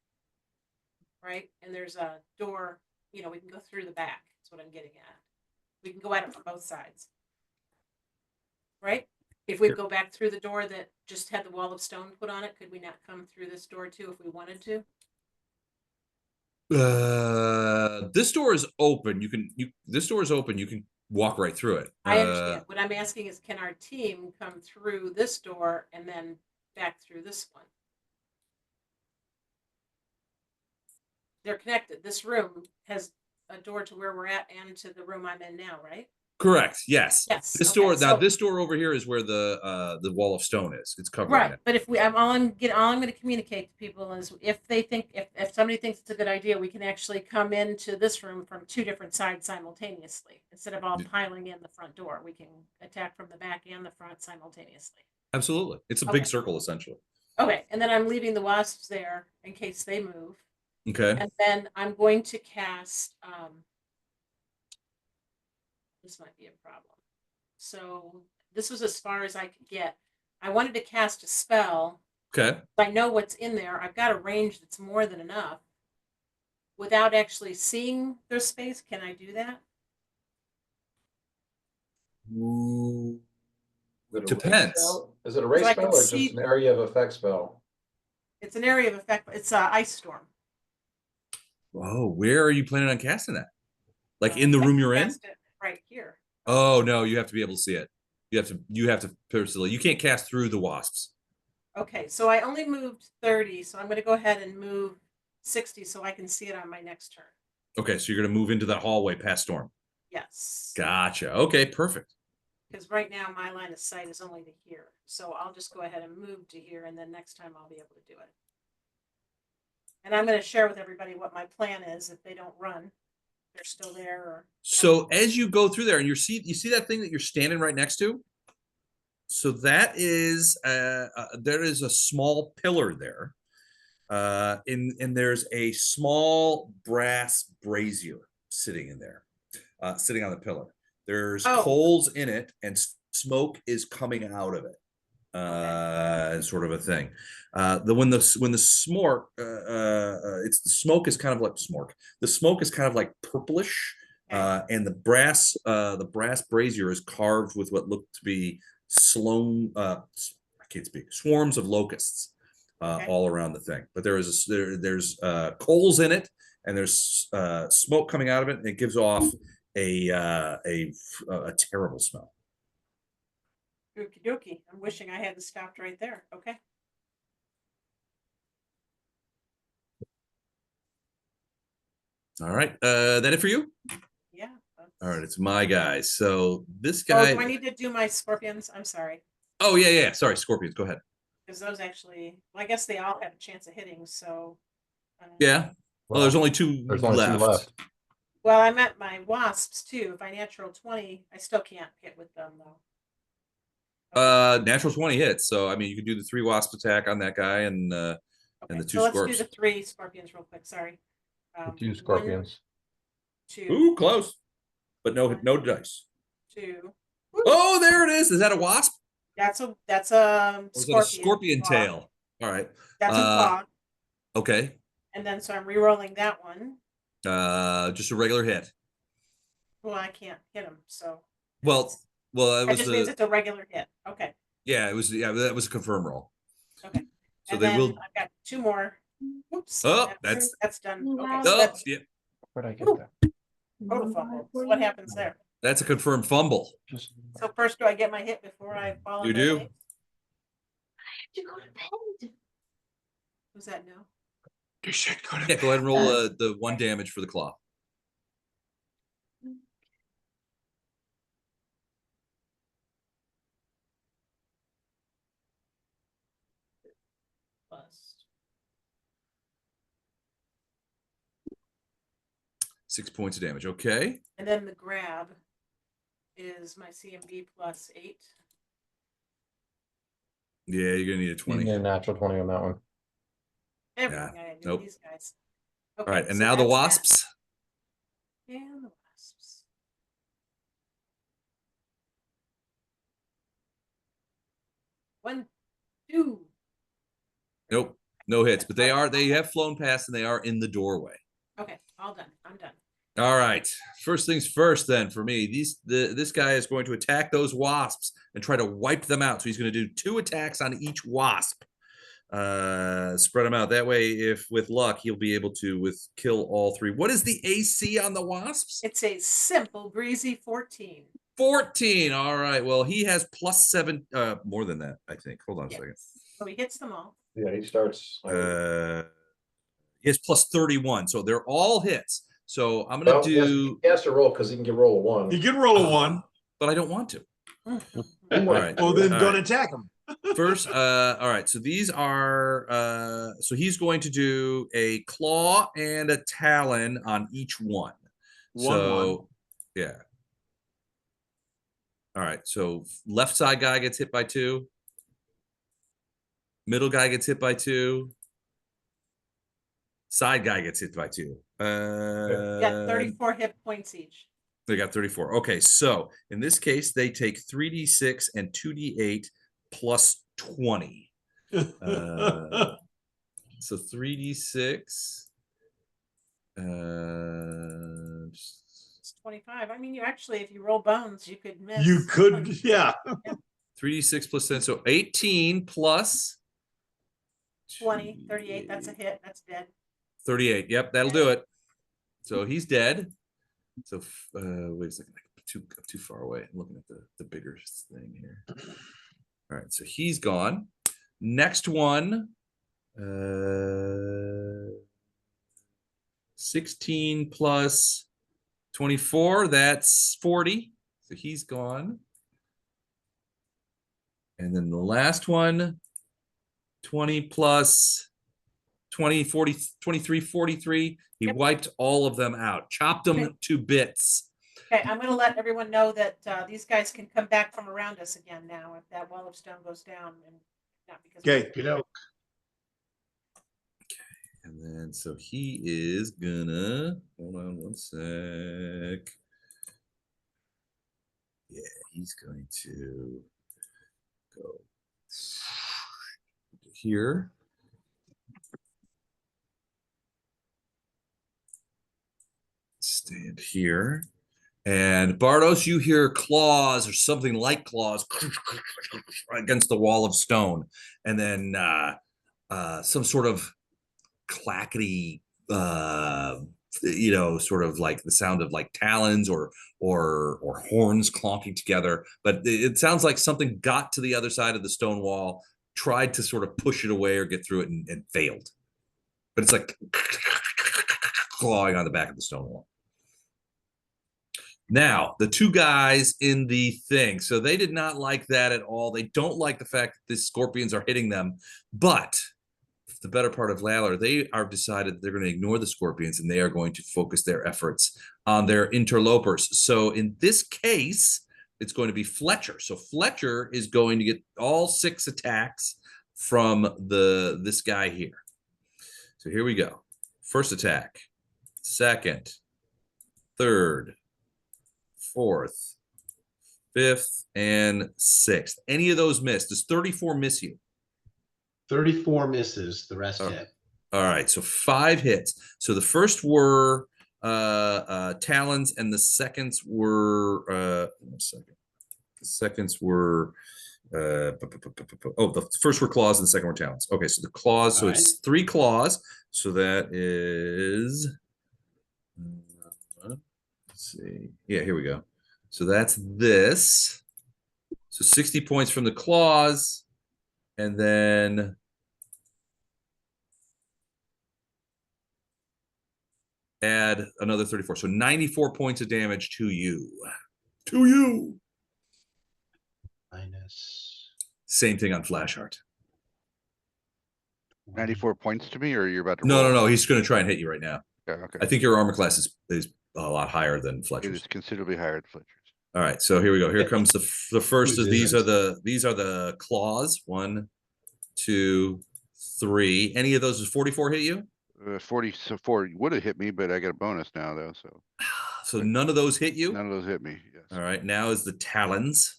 Right? And there's a door, we can go through the back. That's what I'm getting at. We can go at it from both sides. Right? If we go back through the door that just had the wall of stone put on it, could we not come through this door too if we wanted to? This door is open. This door is open. You can walk right through it. I understand. What I'm asking is, can our team come through this door and then back through this one? They're connected. This room has a door to where we're at and to the room I'm in now, right? Correct. Yes. Yes. This okay, door now. so- This door over here is where the wall of stone is. It's covered. Right, but if all I'm going to communicate to people is, if they think, if somebody thinks it's a good idea, we can actually come into this room from two different sides simultaneously instead of all piling in the front door. We can attack from the back and the front simultaneously. Absolutely, it's a big circle essentially. Okay, and then I'm leaving the wasps there in case they move. Okay. And then I'm going to cast. This might be a problem. So this was as far as I could get. I wanted to cast a spell. Okay. I know what's in there. I've got a range that's more than enough. Without actually seeing their space, can I do that? Depends. Is it a race So I spell can or see- just an area of effect spell? It's an area of effect. It's an ice storm. Oh, where are you planning on casting that? Like in the room you're in? Cast it right here. Oh no, you have to be able to see it. You have to personally. You can't cast through the wasps. Okay, so I only moved 30, so I'm going to go ahead and move 60 so I can see it on my next turn. Okay, so you're gonna move into that hallway past Storm. Yes. Gotcha. Okay, perfect. Because right now my line of sight is only to here. So I'll just go ahead and move to here, and then next time I'll be able to do it. And I'm going to share with everybody what my plan is if they don't run. They're still there. Or So as you go through there, and you see that thing that you're standing right next to. So that is there is a small pillar there, and there's a small brass brazier sitting in there, sitting on the pillar. There's coals in it, and smoke is coming out of it. Sort of a thing. When the smoke, it's the smoke is kind of like smoke. The smoke is kind of like purplish, and the brass brazier is carved with what looked to be I can't speak, swarms of locusts all around the thing. But there's coals in it, and there's smoke coming out of it, and it gives off a terrible smell. Okie dokie. I'm wishing I hadn't stopped right there. Okay. All right. That it for you? Yeah. All right. It's my guy. So this guy. Oh, do I need to do my scorpions? I'm sorry. Oh, yeah. Sorry, scorpions. Go ahead. Because those actually, well, I guess they all have a chance of hitting. So. Yeah. Well, there's only two left. Well, I meant my wasps too. If I natural 20, I still can't hit with them though. Natural 20 hits. So I mean, you can do the 3 wasp attack on that guy, and the 2 so let's scorps. do the 3 scorpions real quick. Sorry. 2 scorpions. 1, 2. Ooh, close, but no dice. 2. Oh, there it is. Is that a wasp? That's a scorpion. A scorpion tail. All right. That's a claw. Okay. And then so I'm re-rolling that one. Just a regular hit. Well, I can't hit him, so. Well, it that just means it's a regular hit. Okay. Yeah, it was. Yeah, that was a confirm roll. Okay. So and they then will. I've got 2 more. Oops. Oh, that's done. Okay. Oh, So that's yeah. Where'd I get that? total fumble. So what happens there? That's a confirmed fumble. So first, do I get my hit before I fall? You do. I have to go to bed. Who's that now? You should go to go ahead and roll the 1 damage for the claw. Plus. 6 points of damage. Okay. And then the grab is my CMB plus 8. Yeah, you're gonna need a 20. You need a natural 20 on that one. Everything I do Nope. these guys. All right, and so now the that's that. wasps. And the wasps. One, two. Nope, no hits, but they have flown past and they are in the doorway. Okay, all done. I'm done. All right. First things first, then, for me, this guy is going to attack those wasps and try to wipe them out. So he's going to do 2 attacks on each wasp. Spread them out. That way, if with luck, he'll be able to kill all 3. What is the AC on the wasps? It's a simple, breezy 14. 14. All right. Well, he has +7, more than that, I think. Hold on a second. So he hits them all. Yeah, he starts. He has +31. So they're all hits. So I'm going to do. He has to roll because he can get roll a 1. You can roll a 1. But I don't want to. Mm. All right. Well, then All don't right. attack him. First, all right. So these are. So he's going to do a claw and a talon on each one. So, yeah. All right. So left side guy gets hit by 2. Middle guy gets hit by 2. Side guy gets hit by 2. Yeah, 34 hit points each. They got 34. Okay, so in this case, they take 3d6 and 2d8 plus 20. So 3d6. It's 25. I mean, you actually, if you roll bones, you could miss. You could, yeah. 3d6 plus 10. So 18 plus 20, 38. That's a hit. That's dead. 38. Yep, that'll do it. So he's dead. So wait a second. I'm too far away. I'm looking at the bigger thing here. All right, so he's gone. Next one. 16 plus 24. That's 40. So he's gone. And then the last one. 20 plus 20, 40, 23, 43. He wiped all of them out, chopped them to bits. Okay, I'm going to let everyone know that these guys can come back from around us again now if that wall of stone goes down. And not because Okay. And then so he is gonna hold on one sec. Yeah, he's going to go here. Stand here. And Bardos, you hear claws or something like claws against the wall of stone. And then some sort of clackety, sort of like the sound of like talons or horns clonking together. But it sounds like something got to the other side of the stone wall, tried to sort of push it away or get through it and failed. But it's like clawing on the back of the stone wall. Now, the 2 guys in the thing, so they did not like that at all. They don't like the fact that the scorpions are hitting them, but the better part of Valor, they are decided they're going to ignore the scorpions and they are going to focus their efforts on their interlopers. So in this case, it's going to be Fletcher. So Fletcher is going to get all 6 attacks from this guy here. So here we go. First attack, second, third, fourth, fifth, and sixth. Any of those miss? Does 34 miss you? 34 misses. The rest hit. All right, so 5 hits. So the first were talons, and the seconds were one second. The seconds were the first were claws and the second were talons. Okay, so the claws. So it's 3 claws. So that is. Let's see. Yeah, here we go. So that's this. So 60 points from the claws, and then add another 34. So 94 points of damage to you. To you. Minus. Same thing on Flashheart. 94 points to me, or you're about to No, roll? no, no. He's going to try and hit you right now. Okay. I think your armor class is a lot higher than It Fletcher's. is considerably higher than Fletcher's. All right, so here we go. Here comes the first Who's of these this? are the claws. 1, 2, 3. Any of those does 44 hit you? 40, so 4 would have hit me, but I got a bonus now though, so So none of those hit you? none of those hit me, yes. All right, now is the talons.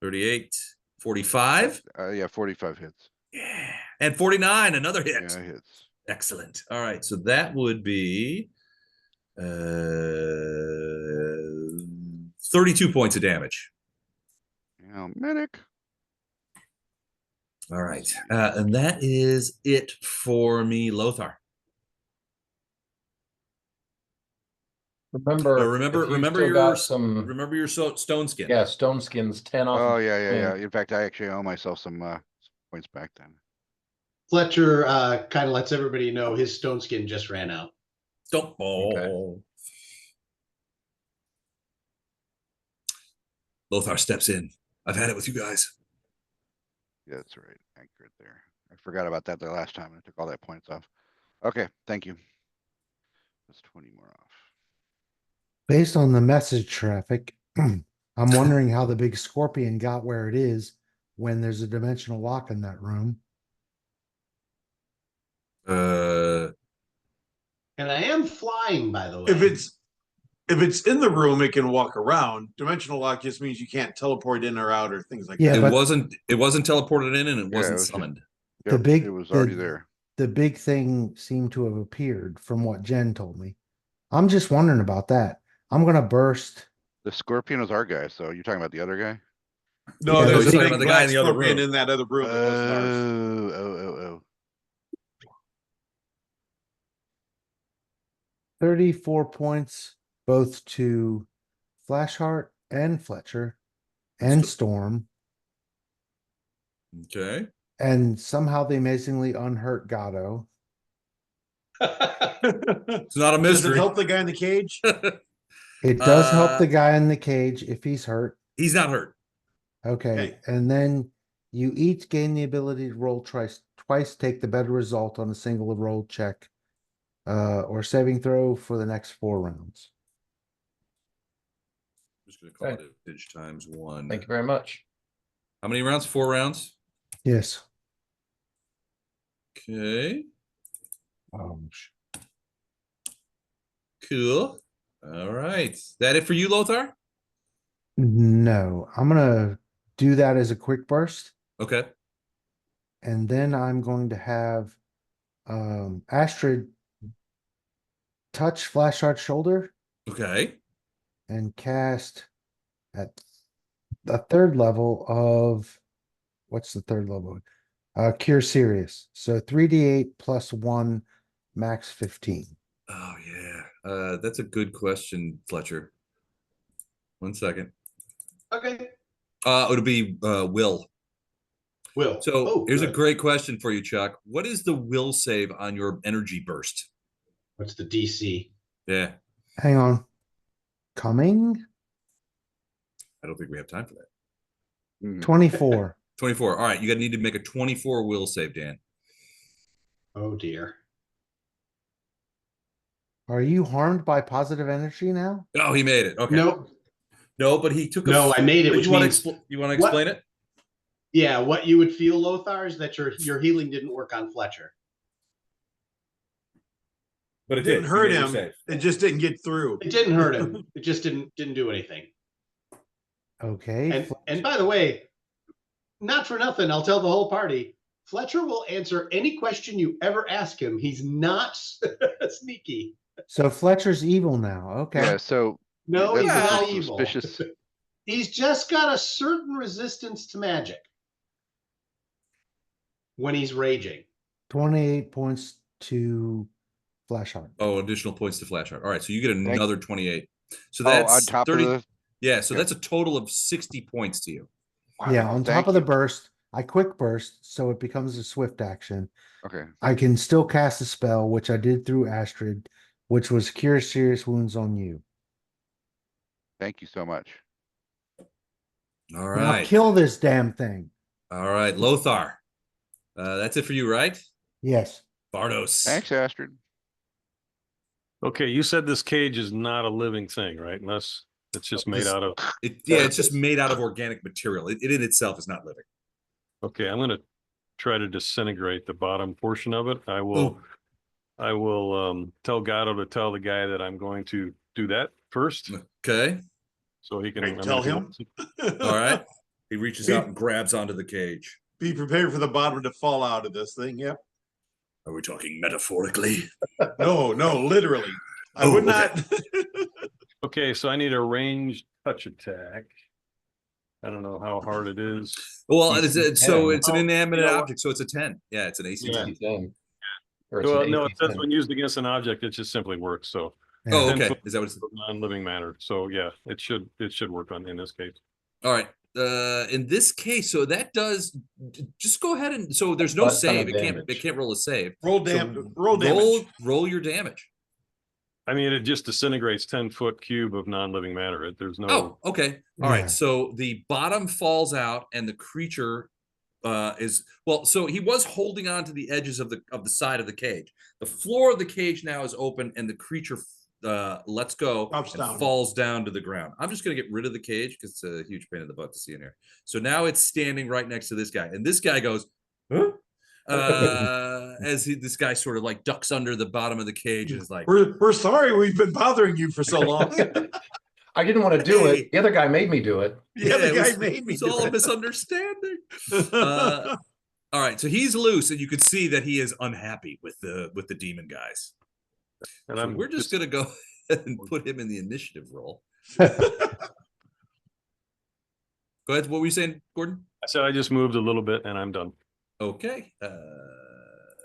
38, 45. Yeah, 45 hits. Yeah. And 49, another hit. Yeah, hits. Excellent. All right, so that would be 32 points of damage. Yeah, medic. All right, and that is it for me, Lothar. Remember, remember if you remember still your got some, remember your stone skin. yeah, stone skins, 10 off. Oh of yeah, yeah, Caine. yeah. In fact, I actually owe myself some points back then. Fletcher kind of lets everybody know his stone skin just ran out. Stone. Okay. Lothar steps in. I've had it with you guys. Yeah, that's right. Accurate there. I forgot about that the last time. I took all that points off. Okay, thank you. That's 20 more off. Based on the message traffic, I'm wondering how the big scorpion got where it is when there's a dimensional lock in that room. And I am flying, by the way. If it's in the room, it can walk around. Dimensional lock just means you can't teleport in or out or things like Yeah, that. but- it wasn't teleported in and it wasn't it was- summoned. The big- it was already the- there. The big thing seemed to have appeared from what Jen told me. I'm just wondering about that. I'm gonna burst. The scorpion was our guy, so you're talking about the other guy? No, Yeah, there's he's a talking big about the guy in black the other scorpion room. in that other room. That wasn't ours. Oh. 34 points, both to Flashheart and Fletcher and Storm. Okay. And somehow they amazingly unhurt Gatto. It's not a Does it mystery. help the guy in the cage? It does help the guy in the cage if he's hurt. He's not hurt. Okay. Okay. And then you each gain the ability to roll twice, take the better result on a single roll check or saving throw for the next 4 rounds. I'm just gonna call it advantage times 1. Thank you very much. How many rounds? 4 rounds. Yes. Okay. Um, Cool. All right. That it for you, Lothar? no, I'm gonna do that as a quick burst. Okay. And then I'm going to have Astrid touch Flashheart's shoulder Okay. and cast at the 3rd level of what's the 3rd level? Cure Serious. So 3d8 plus 1, max 15. Oh yeah. That's a good question, Fletcher. 1 second. Okay. It'll be Will. Will. So here's a good. great question for you, Chuck. What is the will save on your energy burst? What's the DC? Yeah. Hang on. Coming? I don't think we have time for that. Mhm. 24. 24. All right. You gotta need to make a 24 will save, Dan. Oh dear. Are you harmed by positive energy now? Oh, he made it. Okay. Nope. No, but he took a No, I made it, But which you want means to you want to what- explain it? Yeah, what you would feel, Lothar, is that your healing didn't work on Fletcher. But It didn't hurt him. It just didn't get through. It didn't hurt him. It just didn't do anything. Okay. And by the way, not for nothing, I'll tell the whole party, Fletcher will answer any question you ever ask him. He's not sneaky. So Fletcher's evil now. Okay. Yeah, so No, that's he's just not just evil. suspicious. He's just got a certain resistance to magic when he's raging. 28 points to Flashheart. Oh, additional points to Flashheart. All right, so you get another 28. So Oh, that's on top 30. of the. Yeah, so yeah. that's a total of 60 points to you. Yeah, Wow, on thank top of the you. burst, I quick burst, so it becomes a swift action. Okay. I can still cast a spell, which I did through Astrid, which was Cure Serious Wounds on you. Thank you so much. All Now right. kill this damn thing. All right, Lothar. That's it for you, right? Yes. Bardos. Thanks, Astrid. Okay, you said this cage is not a living thing, right? Unless it's just made out of. It's just made out of organic material. It in itself is not living. Okay, I'm gonna try to disintegrate the bottom portion of it. I will I will tell Gatto to tell the guy that I'm going to do that first. Okay. So he can Right, tell him. All right. He reaches out and grabs onto the cage. Be prepared for the bottom to fall out of this thing. Yep. Are we talking metaphorically? No, literally. I Oh, would okay. not. Okay, so I need a ranged touch attack. I don't know how hard it is. Well, DC so 10. it's an inanimate You know what? object, so it's a 10. Yeah, it's an AC 10. DC 10. Or it's Well, an no, AC it says 10. when used against an object, it just simply works. So Oh, Yeah. okay. 10 Is that what it's? non-living matter. So yeah, it should work in this case. All right. In this case, so that does just go ahead and so there's no Butt ton of save. It damage. can't roll a save. Roll So damage. Roll damage. roll your damage. I mean, it just disintegrates 10-foot cube of non-living matter. There's no. Oh, okay. All right. Yeah. So the bottom falls out and the creature is well, so he was holding on to the edges of the side of the cage. The floor of the cage now is open and the creature lets go Drops and down. falls down to the ground. I'm just gonna get rid of the cage because it's a huge pain in the butt to see in here. So now it's standing right next to this guy, and this guy goes, huh? This guy sort of like ducks under the bottom of the cage and is like, We're sorry we've been bothering you for so long. I didn't want to do Hey. it. The other guy made me do it. Yeah, the it guy was- made me It's do all a it. misunderstanding. All right, so he's loose, and you can see that he is unhappy with the demon guys. And So I'm we're just gonna go ahead and put him in the initiative role. Go ahead. What were you saying, Gordon? I said I just moved a little bit and I'm done. Okay.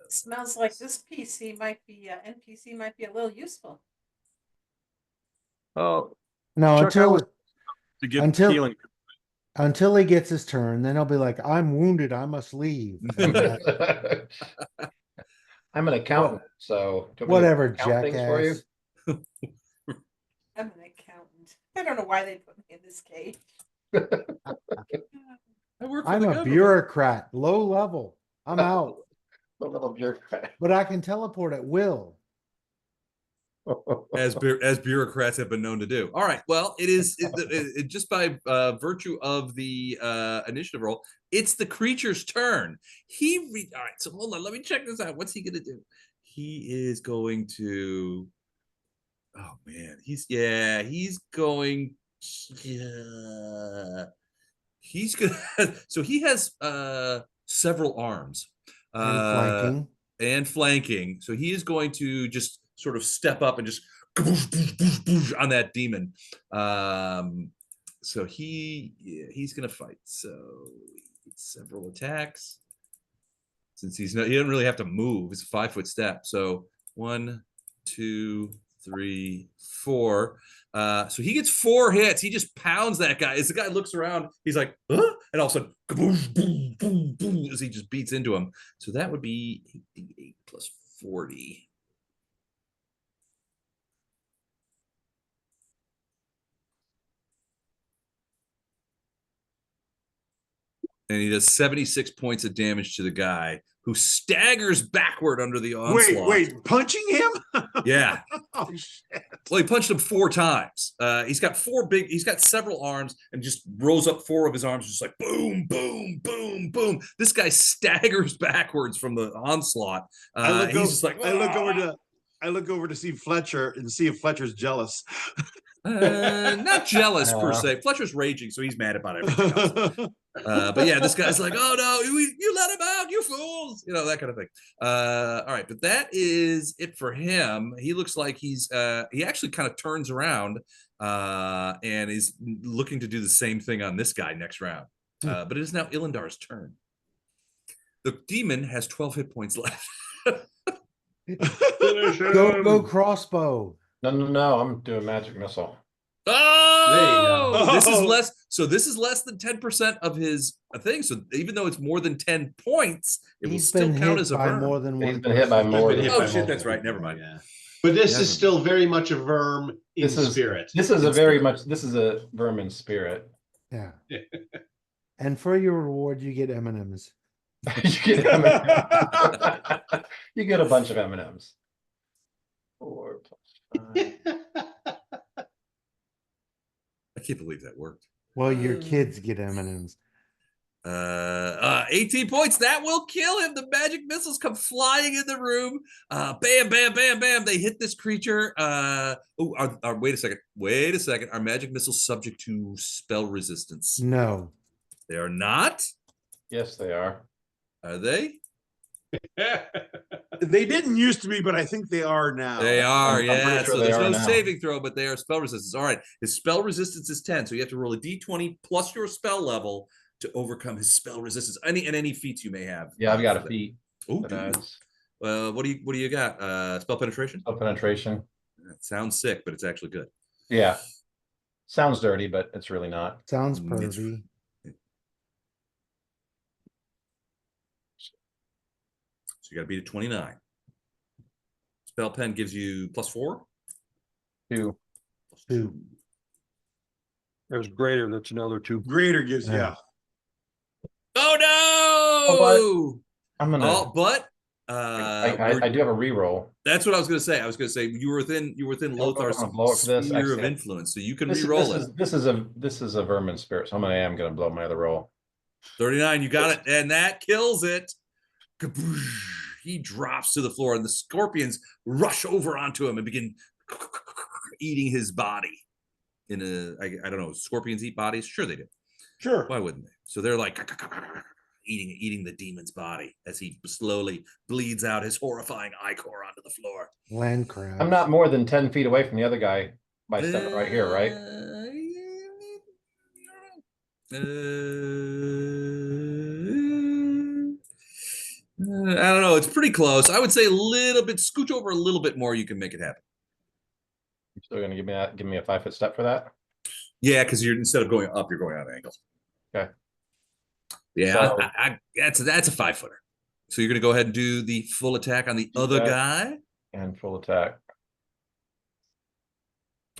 Smells like this NPC might be a little useful. Oh, No, Chuck, I was to get until- healing. until he gets his turn, then he'll be like, I'm wounded, I must leave. And that- I'm an accountant, so do you want me to whatever, count things for you? jackass. I'm an accountant. I don't know why they put me in this cage. I work for I'm the a government. bureaucrat, low level. I'm out, A little bureaucrat. but I can teleport at will. as bureaucrats have been known to do. All right. Well, it is just by virtue of the initiative roll, it's the creature's turn. All right. So hold on. Let me check this out. What's he gonna do? He is going to. Oh man, he's going. Yeah, he's gonna. So he has several arms And flanking. and flanking. So he is going to just sort of step up and just on that demon. So he's gonna fight. So several attacks. Since he doesn't really have to move, it's a 5-foot step. So 1, 2, 3, 4. So he gets 4 hits. He just pounds that guy. As the guy looks around, he's like, huh? And all of a sudden, kaboom, boom, boom, boom, as he just beats into him. So that would be 8 plus 40. And he does 76 points of damage to the guy who staggers backward under the onslaught. Wait, punching him? Yeah. Oh shit. Well, he punched him 4 times. He's got several arms and just rolls up 4 of his arms, just like boom, boom, boom, boom. This guy staggers backwards from the onslaught. He's just like, I look over to see Fletcher and see if Fletcher's jealous. not jealous per se. Fletcher's raging, so he's mad about everything else. But yeah, this guy's like, oh no, you let him out, you fools, that kind of thing. All right, but that is it for him. He looks like he actually kind of turns around and is looking to do the same thing on this guy next round. But it is now Ilandar's turn. The demon has 12 hit points left. Go crossbow. No. I'm doing magic missile. Oh, go. this is less. So this is less than 10% of his thing. So even though it's more than 10 points, it will He's still been count hit as a by burn. more than one. He's been hit by person. more been than hit Oh by shit, that's right. Never mind. Yeah. But this Yeah. is still very much a verm in spirit. This is a vermin spirit. Yeah. And for your reward, you get M&Ms. You get M&Ms. You get a bunch of M&Ms. 4 plus 5. I can't believe that worked. Well, your kids get M&Ms. 18 points. That will kill him. The magic missiles come flying in the room. Bam, bam, bam, bam. They hit this creature. Wait a second. Wait a second. Are magic missiles subject to spell resistance? No. They are not. Yes, they are. Are they? They didn't used to be, but I think they are now. They are, I'm yeah. pretty sure So they there's are no now. saving throw, but they are spell resistance. All right. His spell resistance is 10. So you have to roll a d20 plus your spell level to overcome his spell resistance. Any feats you may have. Yeah, I've got a for that. feat. Oh, that do you? adds What do you got? Spell penetration? spell penetration. That sounds sick, but it's actually good. Yeah. Sounds dirty, but it's really not. Sounds It's- pervy. So you got to beat a 29. Spell pen gives you +4. 2. Two. There's greater. That's another 2. Greater gives, Yeah. yeah. Oh no! I'm gonna. Oh, but I do have a reroll. that's what I was going to say. I was going to say you were within Lothar's I'm gonna blow it for this. sphere of Actually, influence, so you can This, re-roll this it. is this is a vermin spirit, so I am gonna blow my other roll. 39, you got it, and that kills it. Kaboosh. He drops to the floor, and the scorpions rush over onto him and begin eating his body. I don't know, scorpions eat bodies? Sure they do. Sure. Why wouldn't they? So they're like eating the demon's body as he slowly bleeds out his horrifying ichor onto the floor. Land crab. I'm not more than 10 feet away from the other guy by stepping right here, right? I don't know. It's pretty close. I would say a little bit. Scooch over a little bit more. You can make it happen. You're still gonna give me a 5-foot step for that? Yeah, because you're instead of going up, you're going out of angle. Okay. Yeah, So- that's a 5-footer. So you're gonna go ahead and do the full attack on the other that. guy. And full attack.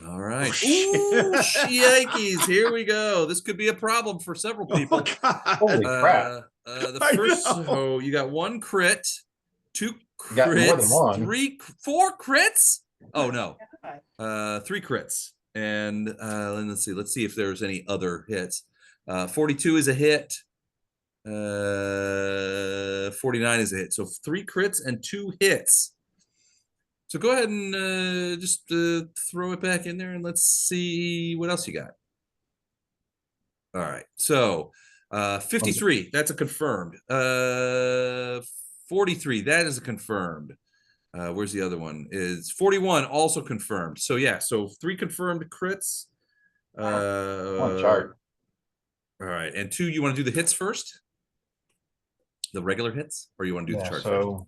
All right. Ooh, shikes. Here we go. This could be a problem for several people. Oh, God. Holy crap. The I first, know. so you got 1 crit, 2 You got more than crits, one. 4 crits. Oh no, God. 3 crits. And let's see if there's any other hits. 42 is a hit. 49 is a hit. So 3 crits and 2 hits. So go ahead and just throw it back in there and let's see what else you got. All right. So 53, that's a confirmed. 43, that is a confirmed. Where's the other one? Is 41 also confirmed. So yeah, so 3 confirmed crits. On chart. All right. And 2, you want to do the hits first? The regular hits? Or you want to do the chart first? So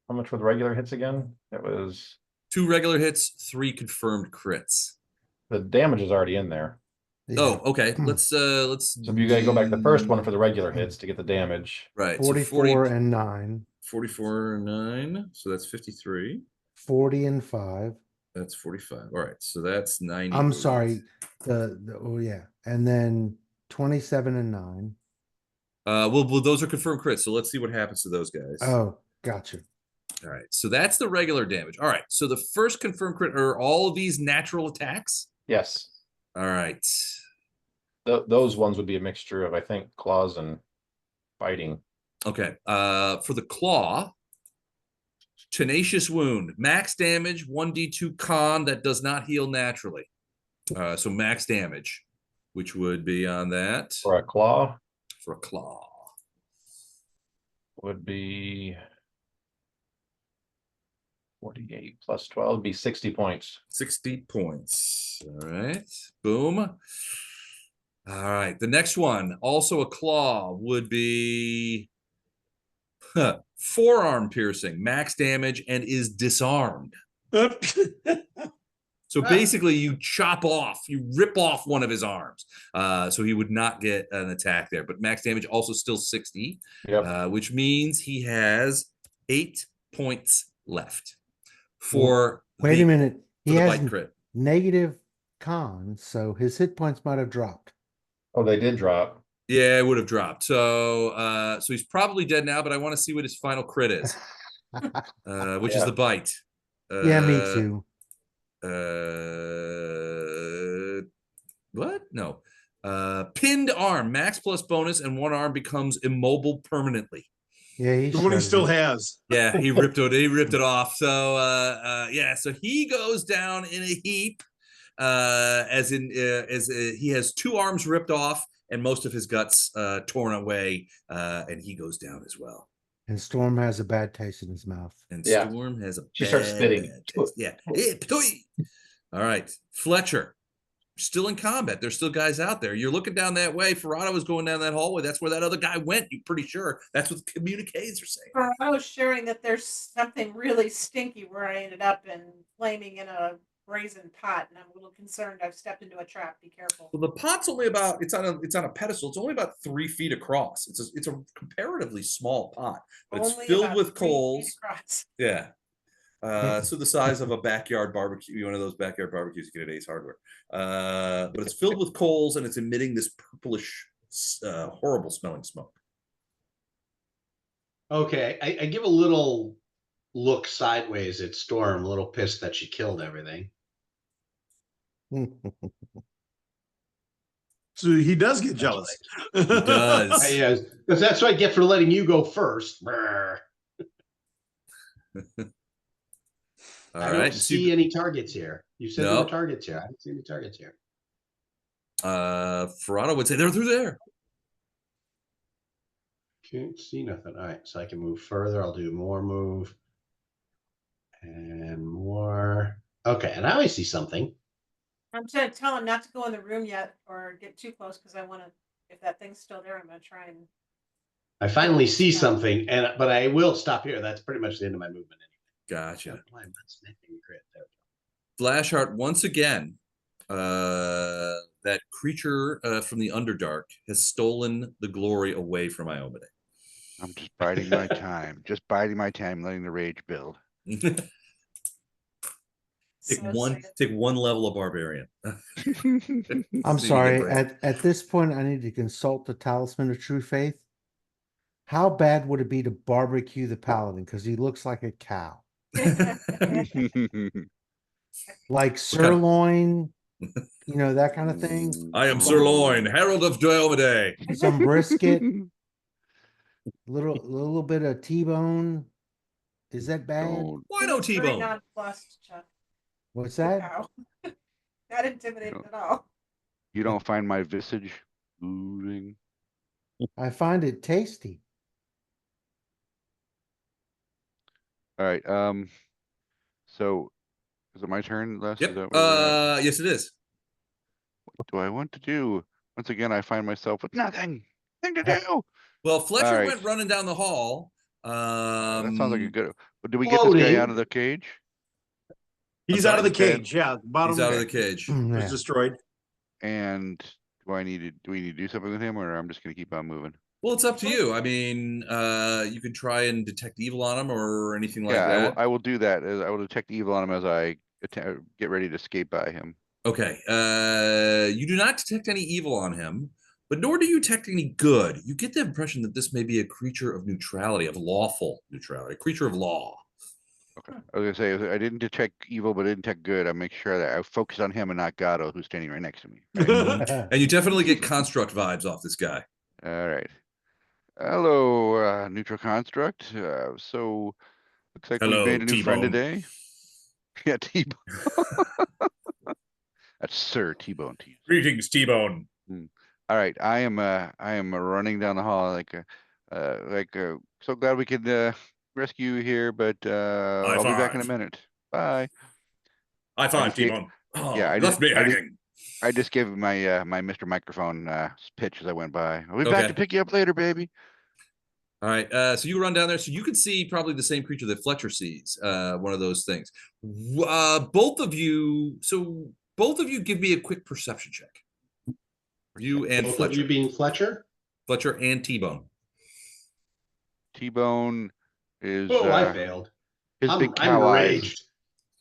how much were the regular hits again? It was 2 regular hits, 3 confirmed crits. the damage is already in there. Yeah. Oh, okay. Hmm. Let's So if you gotta go back to the first one for the regular hits to get the damage. right. 44 and 9. 44 and 9. So that's 53. 40 and 5. That's 45. All right. So that's 90. I'm sorry. Oh yeah. And then 27 and 9. Well, those are confirmed crits. So let's see what happens to those guys. Oh, gotcha. All right. So that's the regular damage. All right. So the first confirmed crit are all of these natural attacks. Yes. All right. Those ones would be a mixture of, I think, claws and biting. Okay. For the claw, tenacious wound, max damage, 1d2 con that does not heal naturally. So max damage, which would be on that For a claw for a claw. would be 48 plus 12 would be 60 points. 60 points. All right. Boom. All right. The next one, also a claw, would be forearm piercing, max damage, and is disarmed. So basically, you rip off one of his arms. So he would not get an attack there. But max damage also still 60, Yep. which means he has 8 points left for Wait a minute. for He the has bite crit. negative con, so his hit points might have dropped. Oh, they did drop. Yeah, it would have dropped. So so he's probably dead now, but I want to see what his final crit is, which is Yeah. the bite. Yeah, me too. What? No. Pinned arm, max plus bonus, and one arm becomes immobile permanently. Yeah, he The one he shredded still it. has. Yeah, he ripped it off. So yeah, so he goes down in a heap. As he has 2 arms ripped off and most of his guts torn away, and he goes down as well. And Storm has a bad taste in his mouth. And Yeah. Storm has a She starts spitting. bad taste. Yeah. All right, Fletcher, still in combat. There's still guys out there. You're looking down that way. Ferrado was going down that hallway. That's where that other guy went. You're pretty sure. That's what the communiques are saying. I was sharing that there's something really stinky where I ended up and flaming in a brazen pot, and I'm a little concerned. I've stepped into a trap. Be careful. Well, the pot's only about it's on a pedestal. It's only about 3 feet across. It's a comparatively small pot, but it's Only filled about with 3 feet coals. across. Yeah. So the size of a backyard barbecue, one of those backyard barbecues you get at Ace Hardware. But it's filled with coals and it's emitting this purplish, horrible smelling smoke. Okay, I give a little look sideways at Storm, a little pissed that she killed everything. So he does get jealous. He does. Yeah, because that's what I get for letting you go first. Brr. All I right. don't see any targets here. You said there were targets here. I don't see any targets here. Ferrado would say they're through there. Can't see nothing. All right, so I can move further. I'll do more move. And more. Okay, and now I see something. I'm trying to tell him not to go in the room yet or get too close because I want to. If that thing's still there, I'm going to try and. I finally see something, but I will stop here. That's pretty much the end of my movement anyway. Gotcha. Flashheart once again. That creature from the Underdark has stolen the glory away from Iomade. I'm just biding my time. Just biding my time, letting the rage build. Take one level of barbarian. I'm sorry. At this point, I need to consult the Talisman of True Faith. How bad would it be to barbecue the paladin? Because he looks like a cow. Like sirloin, that kind of thing. I am Sirloin, Herald of Diomede. Some brisket, little bit of T-bone. Is that bad? Why no T-bone? Nonplussed, Chuck. What's that? Wow. Not intimidating at all. You don't find my visage moving? I find it tasty. All right. So is it my turn, Les? Yep. Is that where Yes, it is. what do I want to do? Once again, I find myself with nothing to do. Well, Fletcher right. went running down the hall. That sounds like a good. But do we get this guy out of the cage? He's out of the cage. Yeah, the bottom. He's out of the cage. Was destroyed. And do we need to do something with him, or I'm just going to keep on moving? Well, it's up to you. I mean, you could try and detect evil on him or anything like Yeah, that. I will do that. I will detect evil on him as I get ready to escape by him. Okay. You do not detect any evil on him, but nor do you detect any good. You get the impression that this may be a creature of neutrality, of lawful neutrality, a creature of law. Okay. I was gonna say I didn't detect evil, but I didn't detect good. I make sure that I focus on him and not Gatto, who's standing right next to me. Right? And you definitely get construct vibes off this guy. All right. Hello, neutral construct. So looks like we made a new friend today. Yeah, T-Bone. That's Sir T-Bone. Greetings, T-Bone. All right, I am running down the hall so glad we could rescue you here, but I'll be back in a minute. Bye. High five, T-Bone. Yeah, I left me hanging. I just gave my my Mr. Microphone pitch as I went by. I'll be back to pick you up later, baby. All right, so you run down there, so you can see probably the same creature that Fletcher sees. One of those things. Both of you give me a quick perception check. You and Both Fletcher. of you being Fletcher? Fletcher and T-Bone. T-Bone is. I failed. His big cow eyes.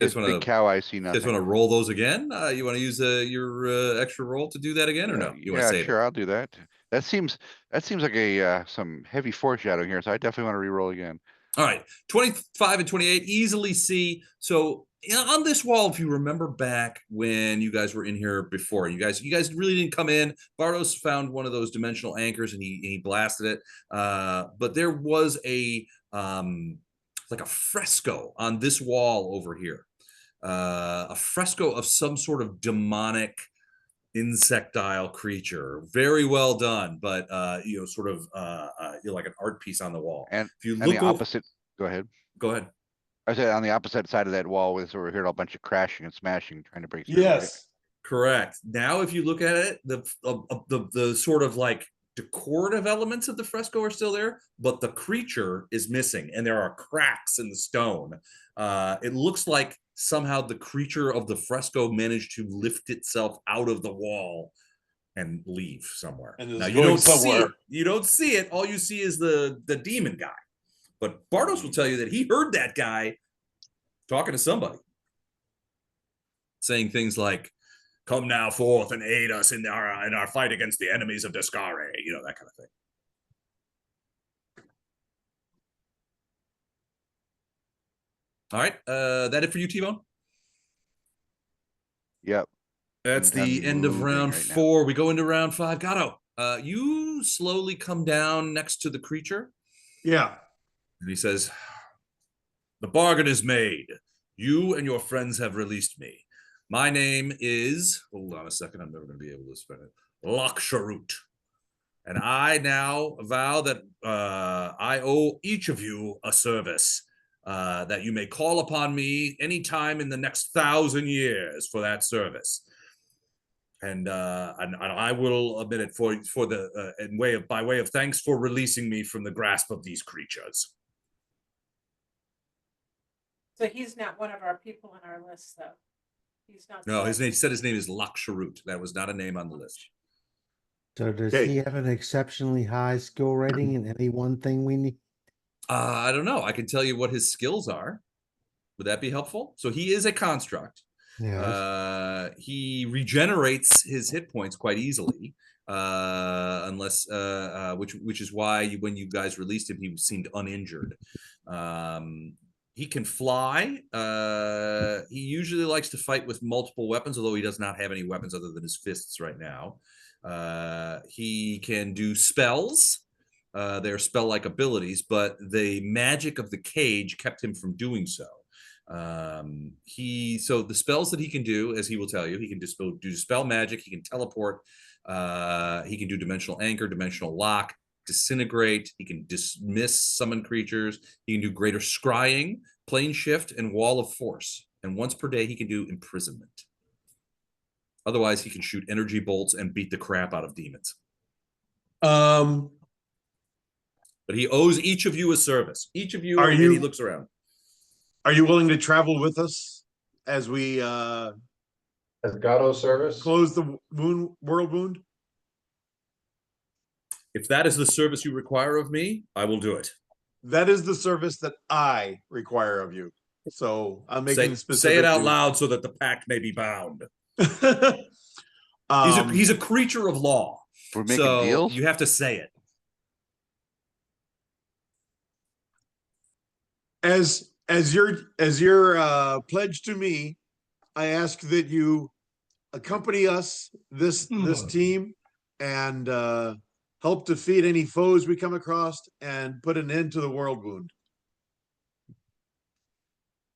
His big cow eyes see nothing. Just want to roll those again? You want to use your extra roll to do that again, or no? You want to save sure. it? I'll do that. That seems like a some heavy foreshadowing here, so I definitely want to re-roll again. All right, 25 and 28 easily see. So on this wall, if you remember back when you guys were in here before, you guys really didn't come in. Bartos found one of those dimensional anchors and he blasted it. But there was a like a fresco on this wall over here. A fresco of some sort of demonic insectile creature. Very well done, but sort of like an art piece on the wall. And if you and look the opposite, go ahead. Go ahead. I said on the opposite side of that wall, we're hearing a bunch of crashing and smashing, trying to break through. Yes. Right? Correct. Now, if you look at it, the sort of like decorative elements of the fresco are still there, but the creature is missing, and there are cracks in the stone. It looks like somehow the creature of the fresco managed to lift itself out of the wall and leave somewhere. And now it's you going don't see somewhere. it. You don't see it. All you see is the demon guy. But Bartos will tell you that he heard that guy talking to somebody, saying things like, "Come now forth and aid us in our fight against the enemies of Descare," that kind of thing. All right, that it for you, T-Bone? Yep. That's the end of round 4. We go into round 5. Gato, you slowly come down next to the creature. Yeah. And he says, "The bargain is made. You and your friends have released me. My name is," hold on a second, I'm never going to be able to spell it, Laksharut. And I now vow that I owe each of you a service, that you may call upon me anytime in the next 1,000 years for that service. And I will admit it by way of thanks for releasing me from the grasp of these creatures. So he's not one of our people on our list, though. He's not. No, he said his name is Laksharut. That was not a name on the list. So does he have an exceptionally high skill rating in any one thing we need? I don't know. I can tell you what his skills are. Would that be helpful? So he is a construct. Yes. He regenerates his hit points quite easily, unless which is why when you guys released him, he seemed uninjured. He can fly. He usually likes to fight with multiple weapons, although he does not have any weapons other than his fists right now. He can do spells. They're spell-like abilities, but the magic of the cage kept him from doing so. So the spells that he can do, as he will tell you, he can do dispel magic, he can teleport, he can do dimensional anchor, dimensional lock, disintegrate, he can dismiss summon creatures, he can do greater scrying, plane shift, and wall of force. And once per day he can do imprisonment. Otherwise he can shoot energy bolts and beat the crap out of demons. But he owes each of you a service. Each of you, and he looks around. Are you willing to travel with us as we as Gato's service close the world wound? If that is the service you require of me, I will do it. That is the service that I require of you. So I'm making specific. Say it out loud so that the pact may be bound. He's a creature of law. We're making deals? You have to say it. As your pledge to me, I ask that you accompany us, this team, and help defeat any foes we come across and put an end to the world wound.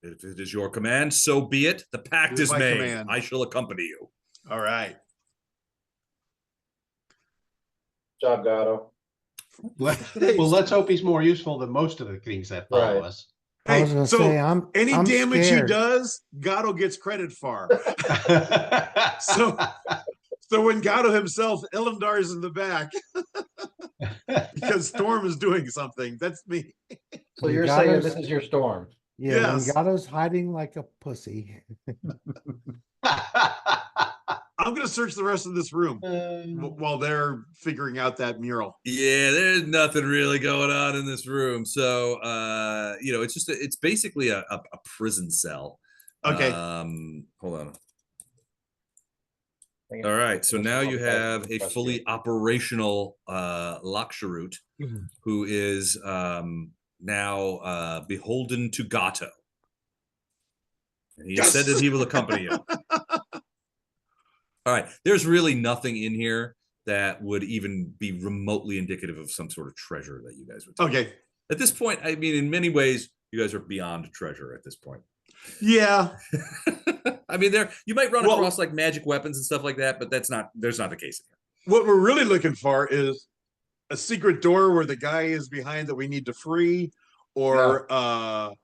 If it is your command, so be it. The pact is made. Command. I shall accompany you. All right. Good job, Gato. Well, let's hope he's more useful than most of the things that follow us. I was gonna say, I'm damage scared. he does, Gato gets credit for. so when Gato himself, Elendar's in the back because Storm is doing something. That's me. So you're saying this is your Storm? Yeah, Yes. when Gato's hiding like a pussy. I'm going to search the rest of this room while they're figuring out that mural. Yeah, there's nothing really going on in this room. So, it's basically a prison cell. Okay. Hold on. All right. So now you have a fully operational Laksharut who is now beholden to Gato. He said that he will accompany you. All right. There's really nothing in here that would even be remotely indicative of some sort of treasure that you guys would take. Okay. At this point, I mean, in many ways, you guys are beyond treasure at this point. Yeah. I mean, you might run across like magic weapons and stuff like that, but there's not the case here. What we're really looking for is a secret door where the guy is behind that we need to free, or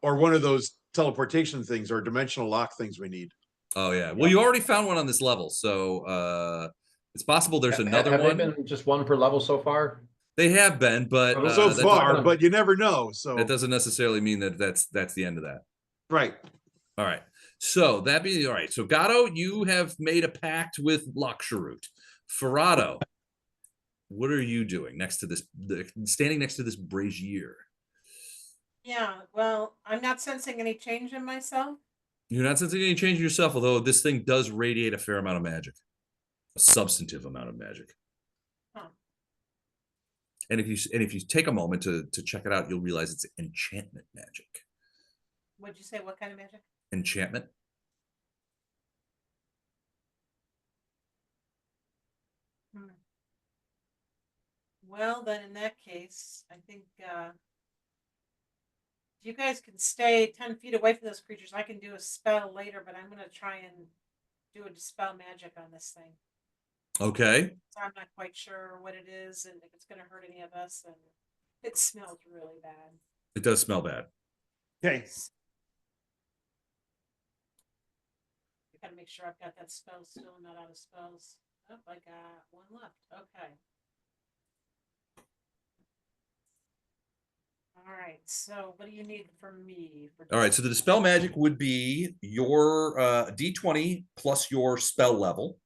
one of those teleportation things or dimensional lock things we need. Oh yeah. Well, you already found one on this level, so it's possible there's another have one. They been just one per level so far? They have been, but so far, but you never know. So that doesn't necessarily mean that that's the end of that. Right. All right. So that being all right. So Gatto, you have made a pact with Lakshurut. Ferrado, what are you doing next to this? Standing next to this brazier. Yeah. Well, I'm not sensing any change in myself. You're not sensing any change in yourself, although this thing does radiate a fair amount of magic, a substantive amount of magic. Huh. And if you take a moment to check it out, you'll realize it's enchantment magic. What'd you say? What kind of magic? Enchantment. Well, then in that case, I think you guys can stay 10 feet away from those creatures. I can do a spell later, but I'm going to try and do a dispel magic on this thing. Okay. So I'm not quite sure what it is and if it's going to hurt any of us. And it smells really bad. It does smell bad. Okay. I got to make sure I've got that spell still not out of spells. Oh, I got one left. Okay. All right, so what do you need from me? All right, so the dispel magic would be your D20 plus your spell level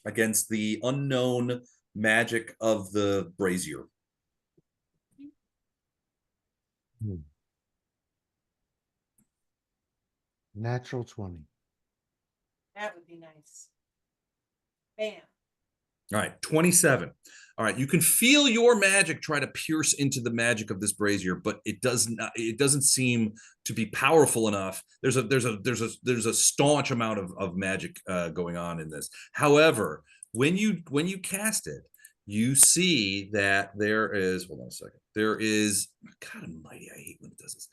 against the unknown magic of the brazier. Natural 20. That would be nice. Bam. All right, 27. All right, you can feel your magic try to pierce into the magic of this brazier, but it doesn't seem to be powerful enough. There's a staunch amount of magic going on in this. However, when you cast it, you see that there is, hold on a second. There is, God almighty, I hate when it does this.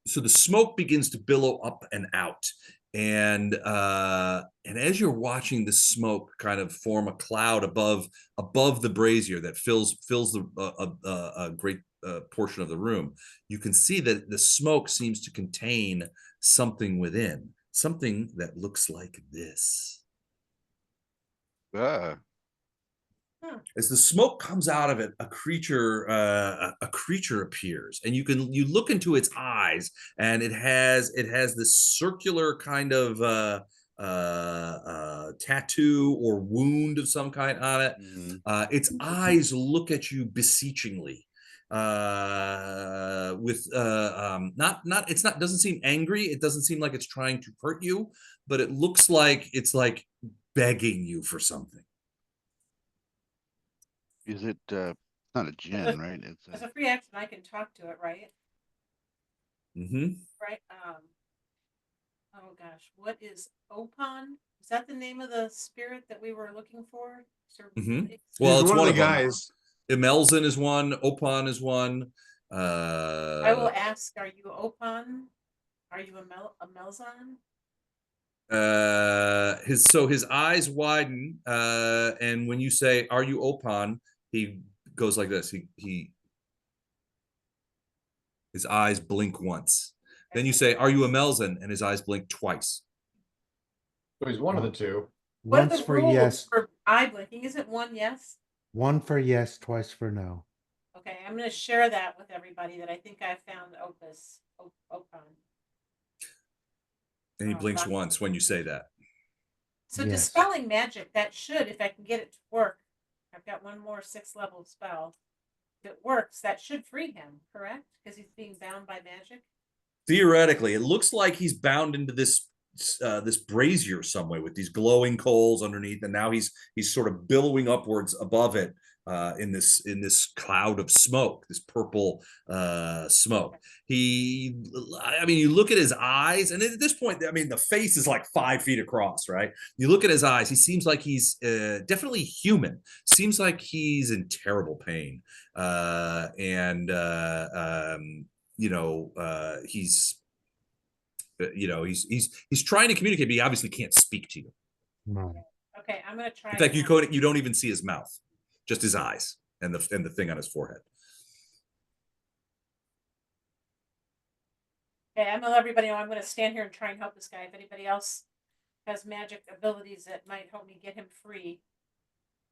So the smoke begins to billow up and out. And as you're watching the smoke kind of form a cloud above the brazier that fills a great portion of the room, you can see that the smoke seems to contain something within, something that looks like this. As the smoke comes out of it, a creature appears, and you look into its eyes, and it has this circular kind of tattoo or wound of some kind on it. Its eyes look at you beseechingly, with doesn't seem angry. It doesn't seem like it's trying to hurt you, but it looks like it's like begging you for something. Is it not a djinn, right? It's as a free action, I can talk to it, right? Mm-hmm. Right. Oh gosh, what is Opon? Is that the name of the spirit that we were looking for? Mm-hmm. Well, it's one of the them. guys. Imelzen is one. Opon is one. I will ask: are you Opon? Are you Imelzen? His eyes widen, and when you say, "Are you Opon?" he goes like this. His eyes blink once. Then you say, "Are you Imelzen?" and his eyes blink twice. So he's one of the two. Once for yes. For eye blinking, is it one yes? One for yes, twice for no. Okay, I'm going to share that with everybody that I think I found Opon. And he blinks once when you say that. So Yes. dispelling magic, that should, if I can get it to work, I've got one more 6th level spell. If it works, that should free him, correct? Because he's being bound by magic. Theoretically, it looks like he's bound into this this brazier somewhere with these glowing coals underneath, and now he's sort of billowing upwards above it in this cloud of smoke, this purple smoke. I mean, you look at his eyes, and at this point, I mean, the face is like 5 feet across, right? You look at his eyes; he seems like he's definitely human. Seems like he's in terrible pain, he's trying to communicate, but he obviously can't speak to you. No. Okay, I'm gonna try. In fact, you don't even see his mouth, just his eyes and the thing on his forehead. Okay, I'm gonna let everybody know I'm gonna stand here and try and help this guy. If anybody else has magic abilities that might help me get him free,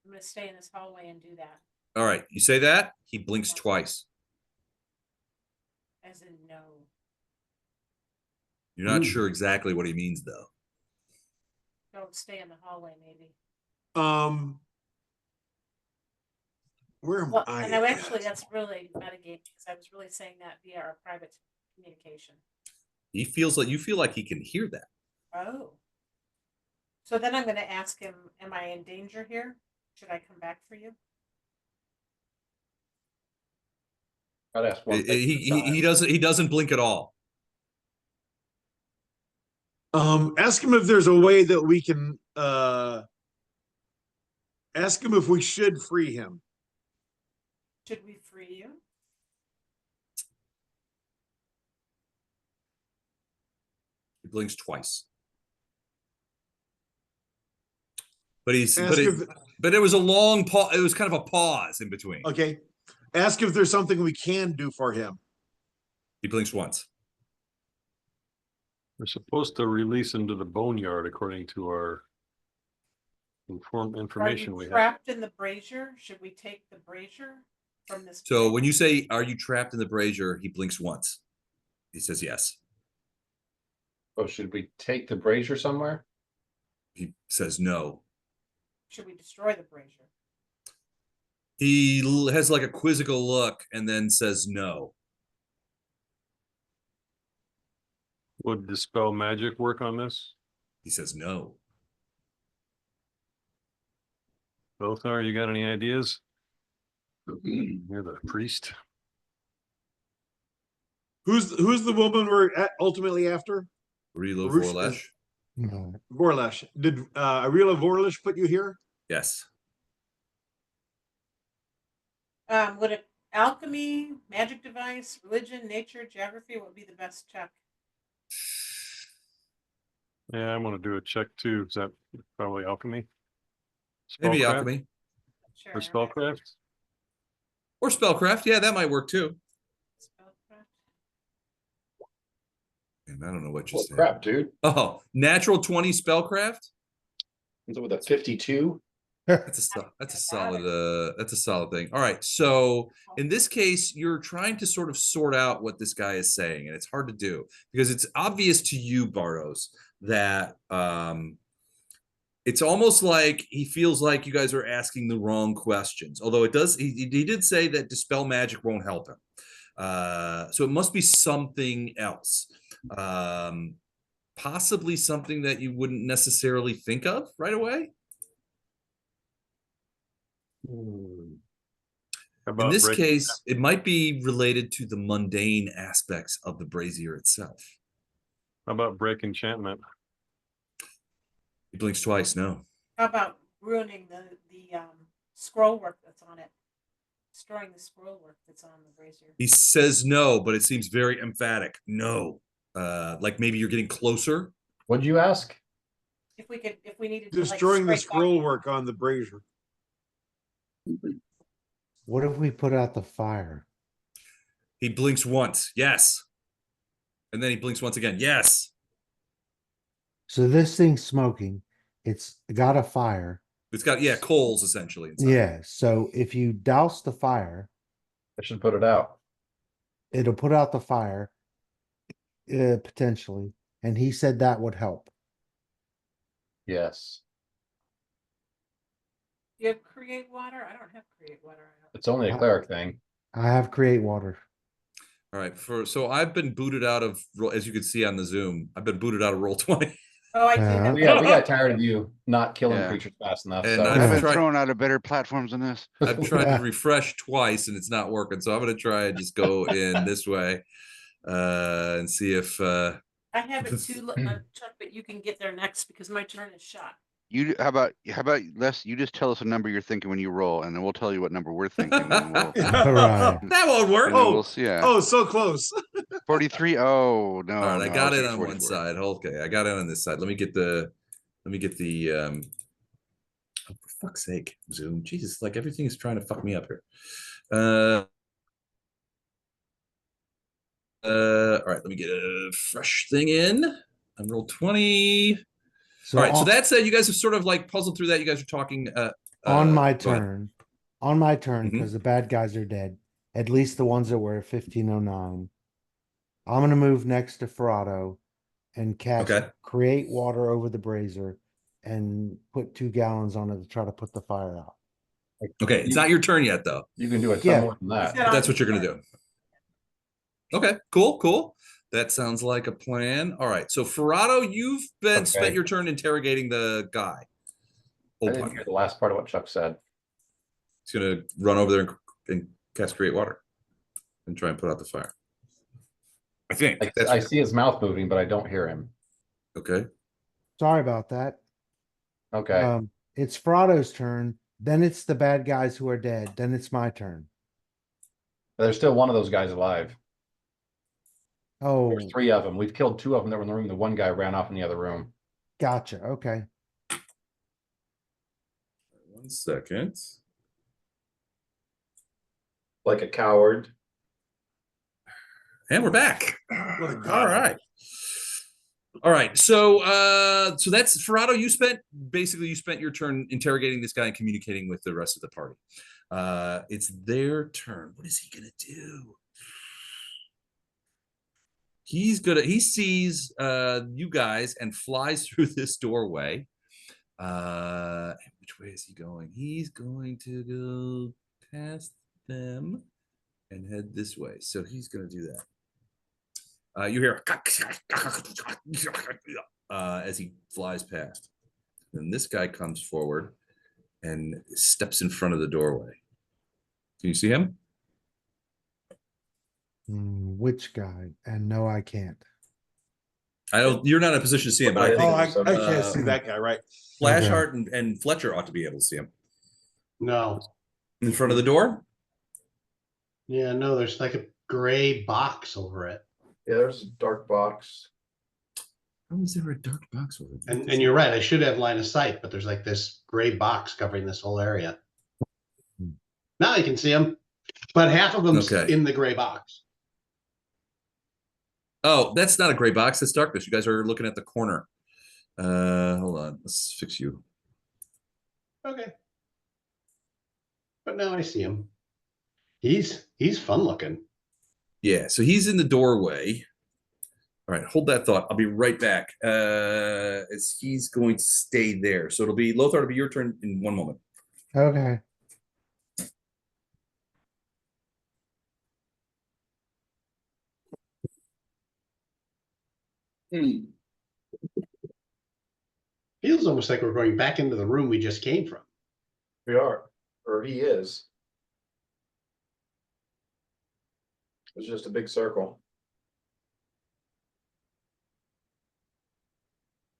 I'm gonna stay in this hallway and do that. All right, you say that, he blinks twice. As in no. You're not sure exactly what he means, though. Don't stay in the hallway, maybe. Where am Well, I? and actually, that's really metagame because I was really saying that via our private communication. He feels like you feel like he can hear that. Oh. So then I'm going to ask him, am I in danger here? Should I come back for you? I'd ask one thing He doesn't blink at all. Ask him if there's a way that we can ask him if we should free him. Should we free you? He blinks twice. But it was a long pause. It was kind of a pause in between. Okay. Ask if there's something we can do for him. He blinks once. We're supposed to release him to the boneyard according to our information we have. Trapped in the brazier? Should we take the brazier from this? So when you say, "Are you trapped in the brazier?" he blinks once. He says yes. Oh, should we take the brazier somewhere? He says no. Should we destroy the brazier? He has like a quizzical look and then says no. Would dispel magic work on this? He says no. Lothar, you got any ideas? You're the priest. Who's the woman we're ultimately after? Areelu Vorlesh. No. Vorlesh. Did Areelu Vorlesh put you here? Yes. Would it alchemy, magic device, religion, nature, geography? What would be the best check? Yeah, I want to do a check too. Is that probably alchemy? Maybe Spellcraft? alchemy. Sure. Or spellcraft? Or spellcraft. Yeah, that might work too. Spellcraft. And I don't know what you Well, said. crap, dude. Oh, natural 20 spellcraft. Is it with a 52? That's a solid thing. All right. So in this case, you're trying to sort of sort out what this guy is saying, and it's hard to do because it's obvious to you, Bardos, that it's almost like he feels like you guys are asking the wrong questions. Although he did say that dispel magic won't help him. So it must be something else. Possibly something that you wouldn't necessarily think of right away. In this case, it might be related to the mundane aspects of the brazier itself. How about break enchantment? He blinks twice. No. How about ruining the scroll work that's on it? Destroying the scroll work that's on the brazier. He says no, but it seems very emphatic. No. Like maybe you're getting closer. What'd you ask? If we needed Destroying to the scroll work on the brazier. What if we put out the fire? He blinks once. Yes. And then he blinks once again. Yes. So this thing's smoking. It's got a fire. It's got, coals essentially. Inside. Yeah. So if you douse the fire, I should put it out. it'll put out the fire, potentially. And he said that would help. Yes. You have create water? I don't have create water. It's only a cleric thing. I have create water. All right. So I've been booted out of, as you can see on the Zoom, I've been booted out of Roll20. Oh, I do Yeah. have. We got tired of you not killing Yeah. creatures fast enough. And So I've I've been tried- throwing out of better platforms than this. I've tried to refresh twice and it's not working. So I'm going to try and just go in this way and see if. I have it too, Chuck, but you can get there next because my turn is shot. How about Les? You just tell us a number you're thinking when you roll, and then we'll tell you what number we're thinking, and we'll. All right. That won't work. And then we'll see. Yeah. Oh, so close. 43. Oh no. All right, I no, got was it thinking on one 44. side. Okay, I got it on this side. Let me get the oh, for fuck's sake, Zoom. Jesus, like everything is trying to fuck me up here. All right, let me get a fresh thing in. I'm roll 20. So All right, so on, that said, you guys have sort of like puzzled through that. You guys are talking on my go ahead. turn, on my turn, Mhm. because the bad guys are dead, at least the ones that were at 1509. I'm gonna move next to Ferrado and cast Okay. create water over the brazier and put 2 gallons on it to try to put the fire out. Okay, it's not your turn yet though. you can do a ton Yeah. more than that. But that's what you're gonna do. Okay, cool. That sounds like a plan. All right, so Ferrado, you've been spent Okay. your turn interrogating the guy. I Old didn't partner. hear the last part of what Chuck said. He's gonna run over there and cast create water and try and put out the fire. I think. That's I see his mouth moving, but I don't hear him. okay. Sorry about that. Okay. It's Ferrado's turn, then it's the bad guys who are dead, then it's my turn. There's still one of those guys alive. Oh, There's 3 of them. We've killed 2 of them that were in the room. The one guy ran off in the other room. gotcha. Okay. 1 second. Like a coward. And we're back. What a All god. right. All right. So so that's Ferrado. You spent your turn interrogating this guy and communicating with the rest of the party. It's their turn. What is he gonna do? He sees you guys and flies through this doorway. Which way is he going? He's going to go past them and head this way. So he's going to do that. You hear as he flies past. Then this guy comes forward and steps in front of the doorway. Can you see him? Which guy? And no, I can't. You're not in a position to see him, but I Oh, think I can't see that guy, right? Flashheart and Fletcher ought to be able to see him. No. In front of the door? Yeah, no, there's like a gray box over it. Yeah, there's a dark box. How is there a dark box over there? And you're right, I should have line of sight, but there's like this gray box covering this whole area. Now I can see them, but half of them's Okay. in the gray box. Oh, that's not a gray box. That's darkness. You guys are looking at the corner. Hold on. Let's fix you. Okay. But now I see him. He's fun looking. Yeah, so he's in the doorway. All right, hold that thought. I'll be right back. As he's going to stay there. So it'll be Lothar, it'll be your turn in 1 moment. Okay. Feels almost like we're going back into the room we just came from. We are. Or he is. It's just a big circle.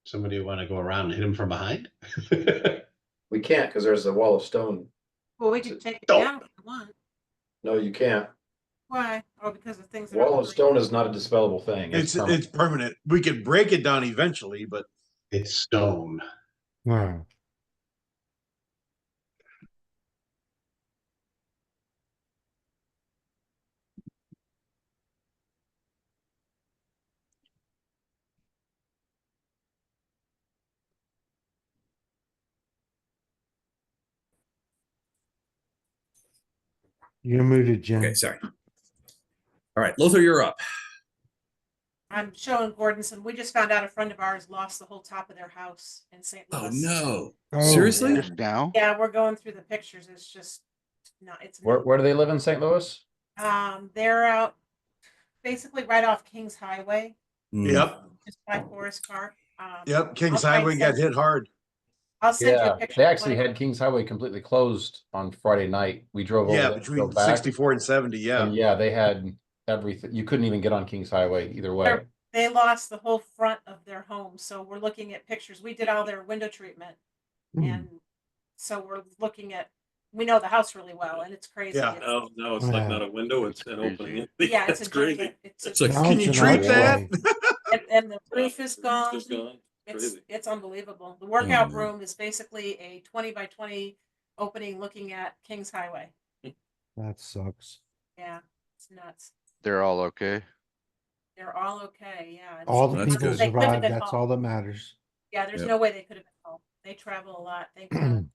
Somebody want to go around and hit him from behind? We can't because there's a wall of stone. Well, we can take it Don't. down if you want. No, you can't. Why? Oh, because of things that Wall are of stone is not a dispellable thing. It's permanent. We can break it down eventually, but It's stone. Wow. You're muted, Jen. Okay, sorry. All right, Lothar, you're up. I'm showing Gordonson. We just found out a friend of ours lost the whole top of their house in St. Oh Louis. no. Oh, Seriously? Just now? Yeah, we're going through the pictures. It's just not. It's Where do they live in St. Louis? they're out basically right off Kings Highway, Mm. yep. just by Forest Park. Yep, Kings I'll try and Highway got send- hit hard. I'll send you a Yeah, picture. they of actually what had Kings Highway completely closed on Friday night. We drove over Yeah, there, between drove back, 64 and 70. Yeah. and yeah, they had everything. You couldn't even get on Kings Highway either way. They lost the whole front of their home, so we're looking at pictures. We did all their window treatment, and so we're looking at. We know the house really well, and it's crazy. Yeah. It's, No, it's like not a window, it's an Crazy. opening. yeah, it's That's a crazy. giant. It's It's like, Now Can it's you an treat that? archway. and the roof is gone. It's gone. Crazy. It's unbelievable. The workout man. room is basically a 20 by 20 opening looking at Kings Highway. That sucks. Yeah, it's nuts. They're all okay. They're all okay. Yeah. All the That's people good. They couldn't have survived. been That's home. all that matters. Yeah, there's Yep. no way they could have been home. They travel a lot. Thank God.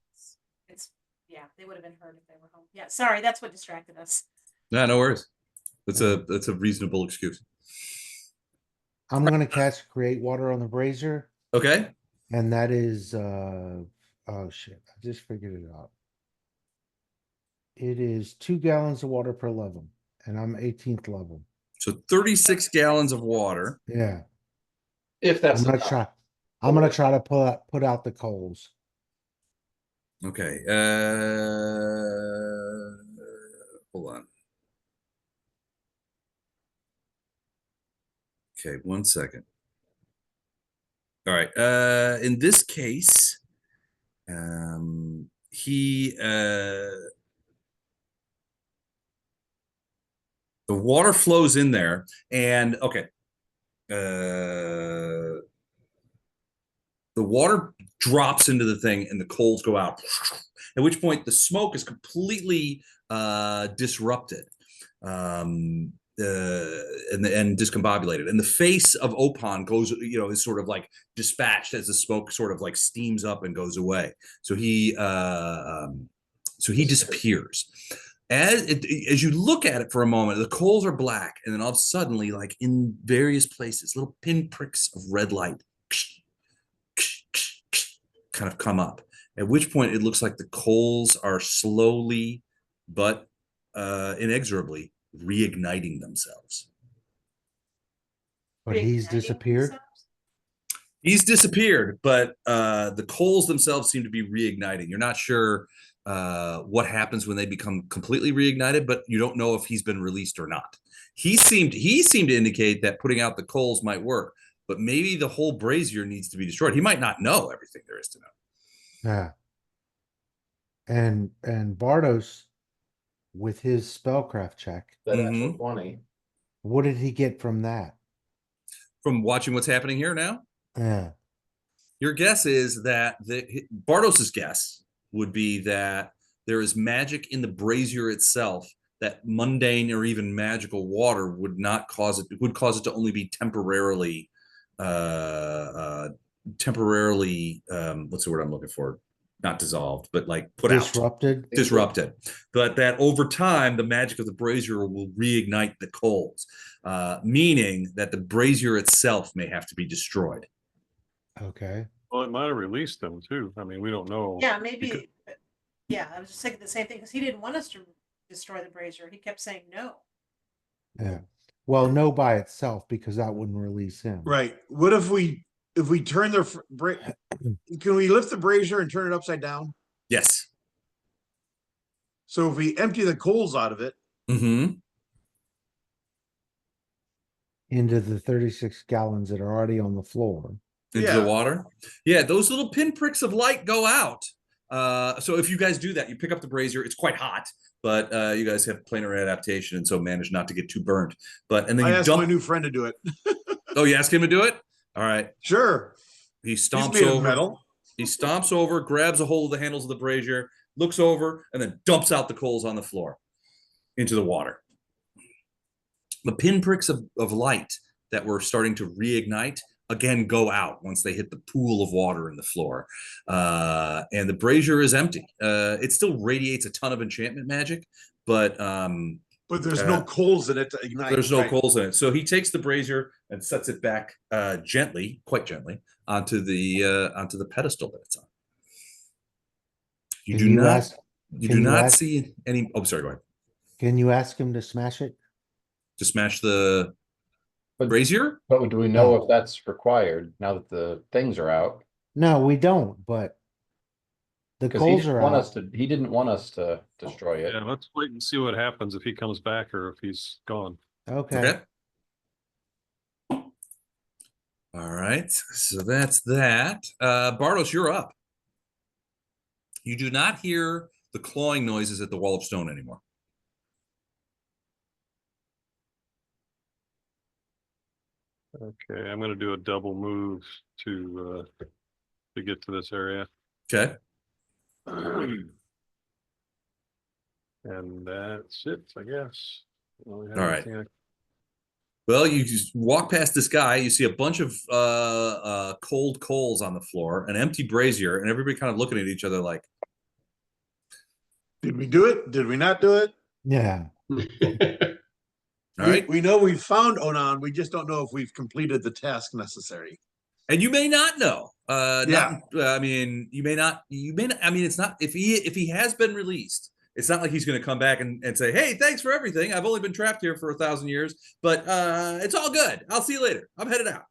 It's yeah, they would have been hurt if they were home. Yeah, sorry, that's what distracted us. No, no worries. That's a reasonable excuse. I'm gonna cast Create Water on the Brazier, Okay. and that is oh shit, I just figured it out. It is 2 gallons of water per level, and I'm 18th level. So 36 gallons of water. Yeah. If that's I'm gonna enough. try. I'm gonna try to put out the coals. Okay. Hold on. Okay, 1 second. All right. In this case, he the water flows in there, and okay. The water drops into the thing and the coals go out, at which point the smoke is completely disrupted and discombobulated, and the face of Opon goes, is sort of like dispatched as the smoke sort of like steams up and goes away. So he disappears. As you look at it for a moment, the coals are black, and then all of a sudden, like in various places, little pinpricks of red light kind of come up, at which point it looks like the coals are slowly but inexorably reigniting themselves. But he's Reigniting disappeared. themselves? He's disappeared, but the coals themselves seem to be reigniting. You're not sure what happens when they become completely reignited, but you don't know if he's been released or not. He seemed to indicate that putting out the coals might work, but maybe the whole brazier needs to be destroyed. He might not know everything there is to know. Yeah. And Bardos, with his spellcraft check, That actual 20. what did he get from that? From watching what's happening here now, Yeah. your guess is that Bardos's guess would be that there is magic in the brazier itself, that mundane or even magical water would not cause it. It would cause it to only be temporarily what's the word I'm looking for? Not dissolved, but like put Disrupted. out. Disrupted. But that over time, the magic of the brazier will reignite the coals, meaning that the brazier itself may have to be destroyed. Okay. Well, it might have released them too. I mean, we don't know. Yeah, maybe. Yeah, I was just thinking the same thing because he didn't want us to destroy the brazier. He kept saying no. Yeah. Well, no by itself, because that wouldn't release him. Right. What if we turn can we lift the brazier and turn it upside down? Yes. So if we empty the coals out of it, Mm-hmm. Into the 36 gallons that are already on the floor. Into Yeah. the water. Yeah, those little pinpricks of light go out. So if you guys do that, you pick up the brazier. It's quite hot, but you guys have planar adaptation, and so manage not to get too burnt. And then I you asked dump. my new friend to do it. Oh, you ask him to do it? All right. Sure. He He's stomps made of over. metal. He stomps over, grabs a hold of the handles of the brazier, looks over, and then dumps out the coals on the floor into the water. The pinpricks of light that were starting to reignite again go out once they hit the pool of water in the floor. And the brazier is empty. It still radiates a ton of enchantment magic, but there's no coals in it to ignite. There's no right. coals in it. So he takes the brazier and sets it back gently, quite gently, onto the pedestal that it's on. You do not see any. Oh, sorry. Go ahead. Can you ask him to smash it? To smash the Brazier? But do we know No. if that's required now that the things are out? No, we don't, but the Because he coals didn't are want out. us to, he didn't want us to destroy it. Yeah, let's wait and see what happens if he comes back or if he's gone. Okay. All right. So that's that. Bartos, you're up. You do not hear the clawing noises at the wall of stone anymore. Okay, I'm gonna do a double move to get to this area. Okay. And that's it, I guess. All right. Well, you just walk past this guy, you see a bunch of cold coals on the floor, an empty brazier, and everybody kind of looking at each other like, Did we do it? Did we not do it? Yeah. all right. We know we've found Onan. We just don't know if we've completed the task necessary. And you may not know. Yeah. I mean, you may not, I mean, it's not, if he has been released, it's not like he's going to come back and say, hey, thanks for everything. I've only been trapped here for 1,000 years, but it's all good. I'll see you later. I'm headed out.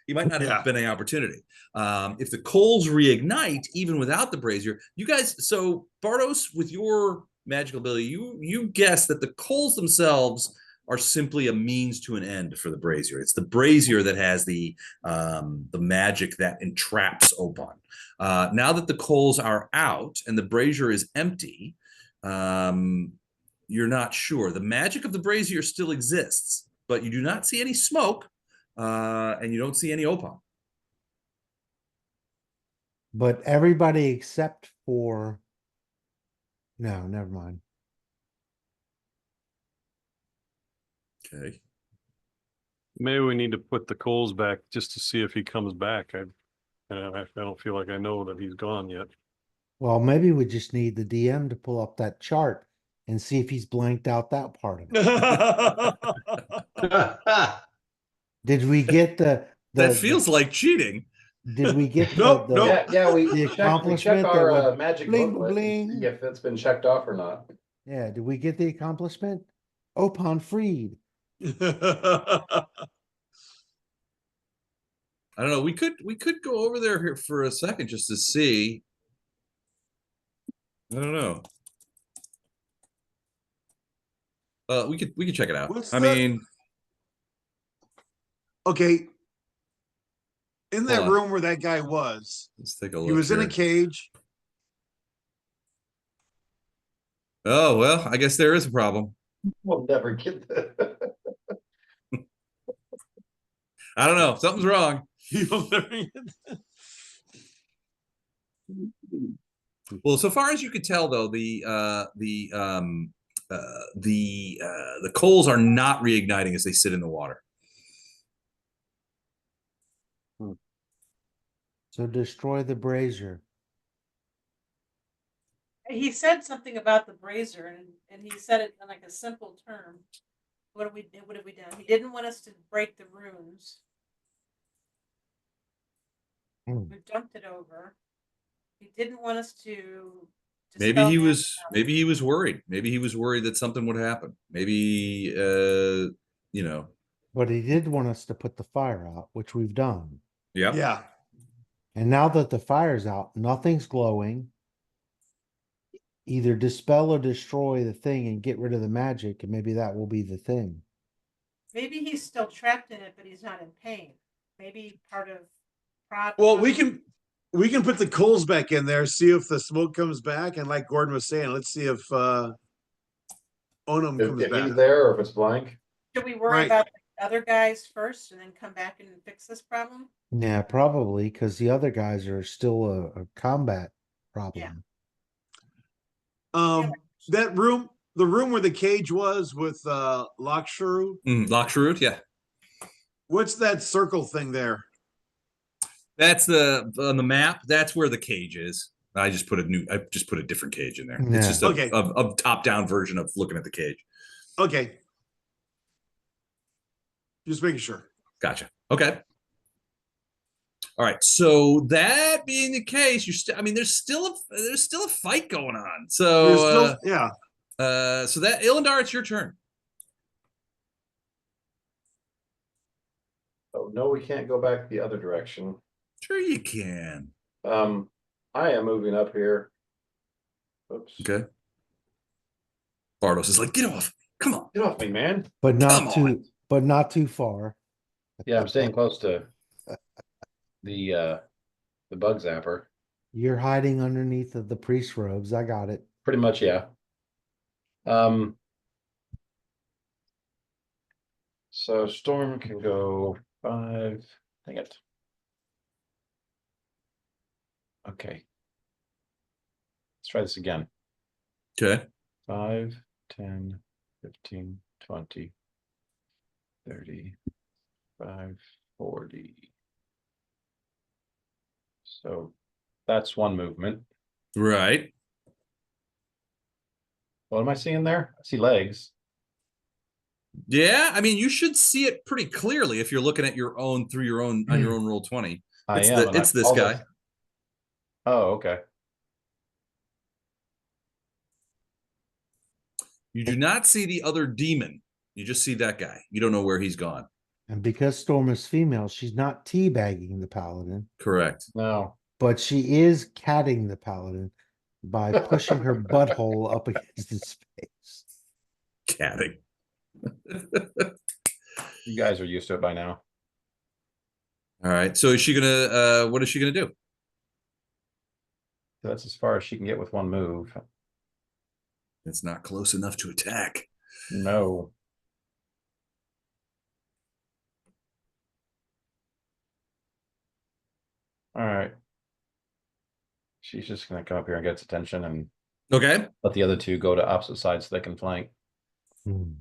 He might not have been an opportunity. If the coals reignite, even without the brazier, you guys, so Bartos, with your magical ability, you guess that the coals themselves are simply a means to an end for the brazier. It's the brazier that has the magic that entraps Opon. Now that the coals are out and the brazier is empty, you're not sure. The magic of the brazier still exists, but you do not see any smoke, and you don't see any Opon. But everybody except for, no, never mind. Okay. Maybe we need to put the coals back just to see if he comes back. I don't feel like I know that he's gone yet. Well, maybe we just need the DM to pull up that chart and see if he's blanked out that part of it. Did we get the that feels like cheating. Did we get Nope, the nope. Yeah, we the check accomplishment that our would magic bling, booklet and bling? see if it's been checked off or not. Yeah, did we get the accomplishment? Opon freed. I don't know. We could go over there here for a second just to see. I don't know. We could check it out. I mean, okay. In that room where that guy was, let's take a look. He was in a cage. Oh well, I guess there is a problem. We'll never get that. I don't know. Something's wrong. You'll never get that. Well, so far as you could tell, though, the coals are not reigniting as they sit in the water. So destroy the brazier. He said something about the brazier, and he said it in like a simple term. What have we done? He didn't want us to break the runes. We dumped it over. He didn't want us to. Maybe he was worried. Maybe he was worried that something would happen. Maybe you know. But he did want us to put the fire out, which we've done. Yeah. Yeah. And now that the fire's out, nothing's glowing. Either dispel or destroy the thing and get rid of the magic, and maybe that will be the thing. Maybe he's still trapped in it, but he's not in pain. Maybe part of problem. Well, we can put the coals back in there, see if the smoke comes back, and like Gordon was saying, let's see if Onum comes If back. he's there or if it's blank. Should we worry about the other guys first and then come back and fix this problem? Yeah, probably, because the other guys are still a combat problem. That room, the room where the cage was with Lakshuru. Lakshuru, yeah. What's that circle thing there? That's on the map. That's where the cage is. I just put a different cage in there. Yeah. It's just a top-down version of looking at the cage. Okay. Just making sure. Gotcha. Okay. All right. So that being the case, there's still a fight going on. So so that Ilindar, it's your turn. no, we can't go back the other direction. Sure you can. I am moving up here. Oops. Okay. Bartos is like, get off. Come on. Get off me, man. But Come not too far. Yeah, I'm staying close to the bug zapper. You're hiding underneath of the priest robes. I got it. Pretty much, yeah. So Storm can go 5. Dang it. Okay. Let's try this again. Okay. 5, 10, 15, 20, 30, 5, 40. So that's one movement. Right. What am I seeing there? I see legs. Yeah, I mean, you should see it pretty clearly if you're looking at your own through your own on your own roll 20. It's this guy. Oh, okay. You do not see the other demon. You just see that guy. You don't know where he's gone. And because Storm is female, she's not teabagging the paladin, Correct. No. but she is catting the paladin by pushing her butthole up against his face. Catting. You guys are used to it by now. All right. So is she gonna what is she gonna do? So that's as far as she can get with one move. It's not close enough to attack. No. All right. She's just gonna come up here and get its attention and Okay. let the other two go to opposite sides so they can flank. Hmm.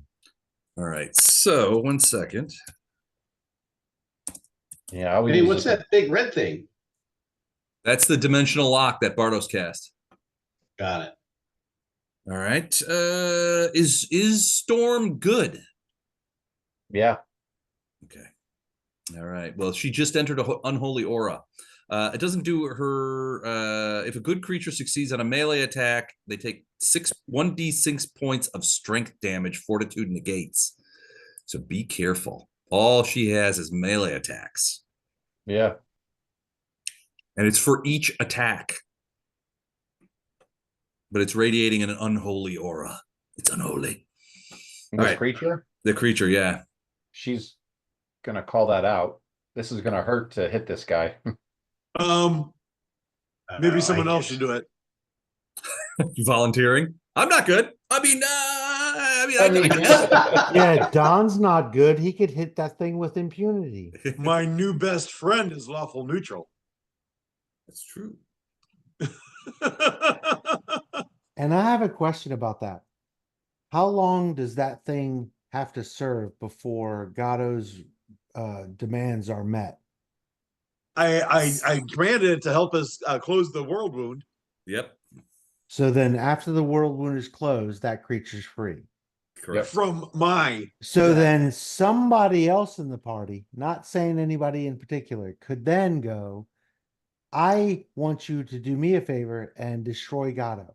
All right. So 1 second. Yeah, Hey, what's that big red thing? That's the dimensional lock that Bartos cast. Got it. All right. Is Storm good? Yeah. Okay. All right. Well, she just entered an unholy aura. It doesn't do her. If a good creature succeeds on a melee attack, they take 1d6 points of strength damage. Fortitude negates. So be careful. All she has is melee attacks, Yeah. and it's for each attack. But it's radiating an unholy aura. It's unholy. And All this right. creature, The creature, yeah. she's gonna call that out. This is gonna hurt to hit this guy. Maybe someone else should do it. Volunteering. I'm not good. I mean, Yeah, Don's not good. He could hit that thing with impunity. My new best friend is lawful neutral. That's true. And I have a question about that. How long does that thing have to serve before Gatto's demands are met? I granted it to help us close the world wound. Yep. So then after the world wound is closed, that creature's free. Correct. From my. So then somebody else in the party, not saying anybody in particular, could then go, I want you to do me a favor and destroy Gatto.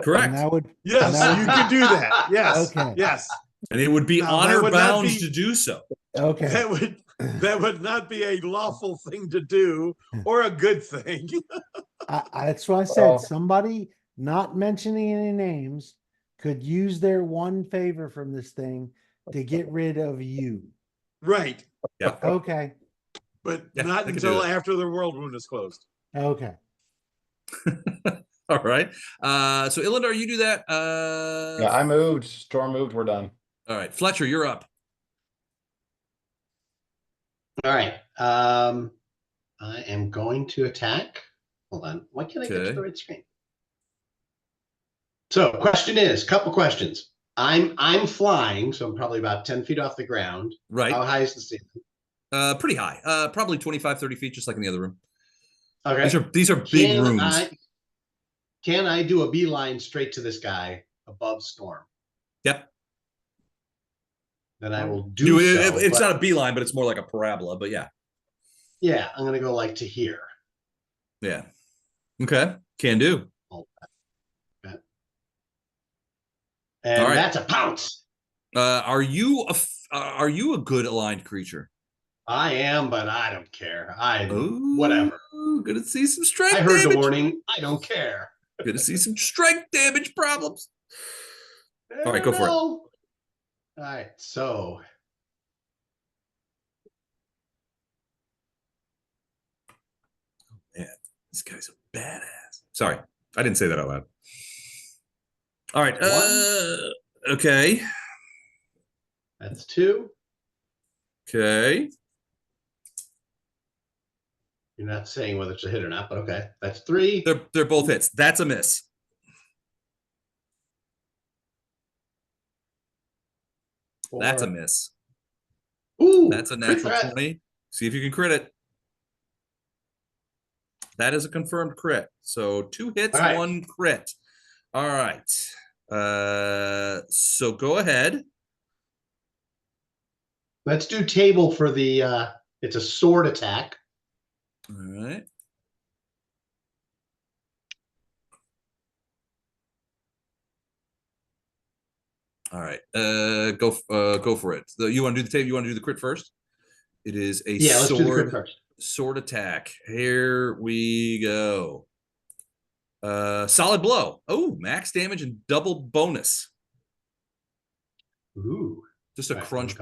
Correct. And that would Yes, you could do that. Yes. Okay. Yes. And it would be Now, that honor would not bound be- to do so. okay. That would not be a lawful thing to do or a good thing. That's what I said. Oh. Somebody not mentioning any names could use their one favor from this thing to get rid of you. Right. Yeah. Okay. But Yeah, not I could until do that. after the world wound is closed. Okay. All right. So Illindar, you do that. Yeah, I moved. Storm moved. We're done. All right. Fletcher, you're up. All right. I am going to attack. Hold on. Why can't I get to Okay. the right screen? So, couple questions. I'm flying, so I'm probably about 10 feet off the ground. Right. How high is the ceiling? Pretty high. Probably 25, 30 feet, just like in the other room. Okay. These are big rooms. Can I do a beeline straight to this guy above Storm? Yep. Then I will do so. It's not a beeline, but it's more like a parabola. But yeah. Yeah, I'm gonna go like to here. Yeah. Okay. Can do. And All right. that's a pounce. Are you a good aligned creature? I am, but I don't care. Ooh, whatever. Gonna see some strength I heard damage. the warning. I don't care. Gonna see some strength damage problems. All right, go for it. All right, so Man, this guy's a badass. Sorry, I didn't say that out loud. All right. Okay. that's 2. Okay. You're not saying whether it's a hit or not, but okay. That's 3. They're both hits. That's a miss. That's a miss. Ooh, That's a natural 20. See if you can crit it. That is a confirmed crit. So 2 hits, right. 1 crit. All right. So go ahead. Let's do table for the it's a sword attack. All right. All right. Go for it. You want to do the table? You want to do the crit first? It is a let's do the crit first. Sword attack. Here we go. Solid blow. Oh, max damage and double bonus. Ooh. Just a crunch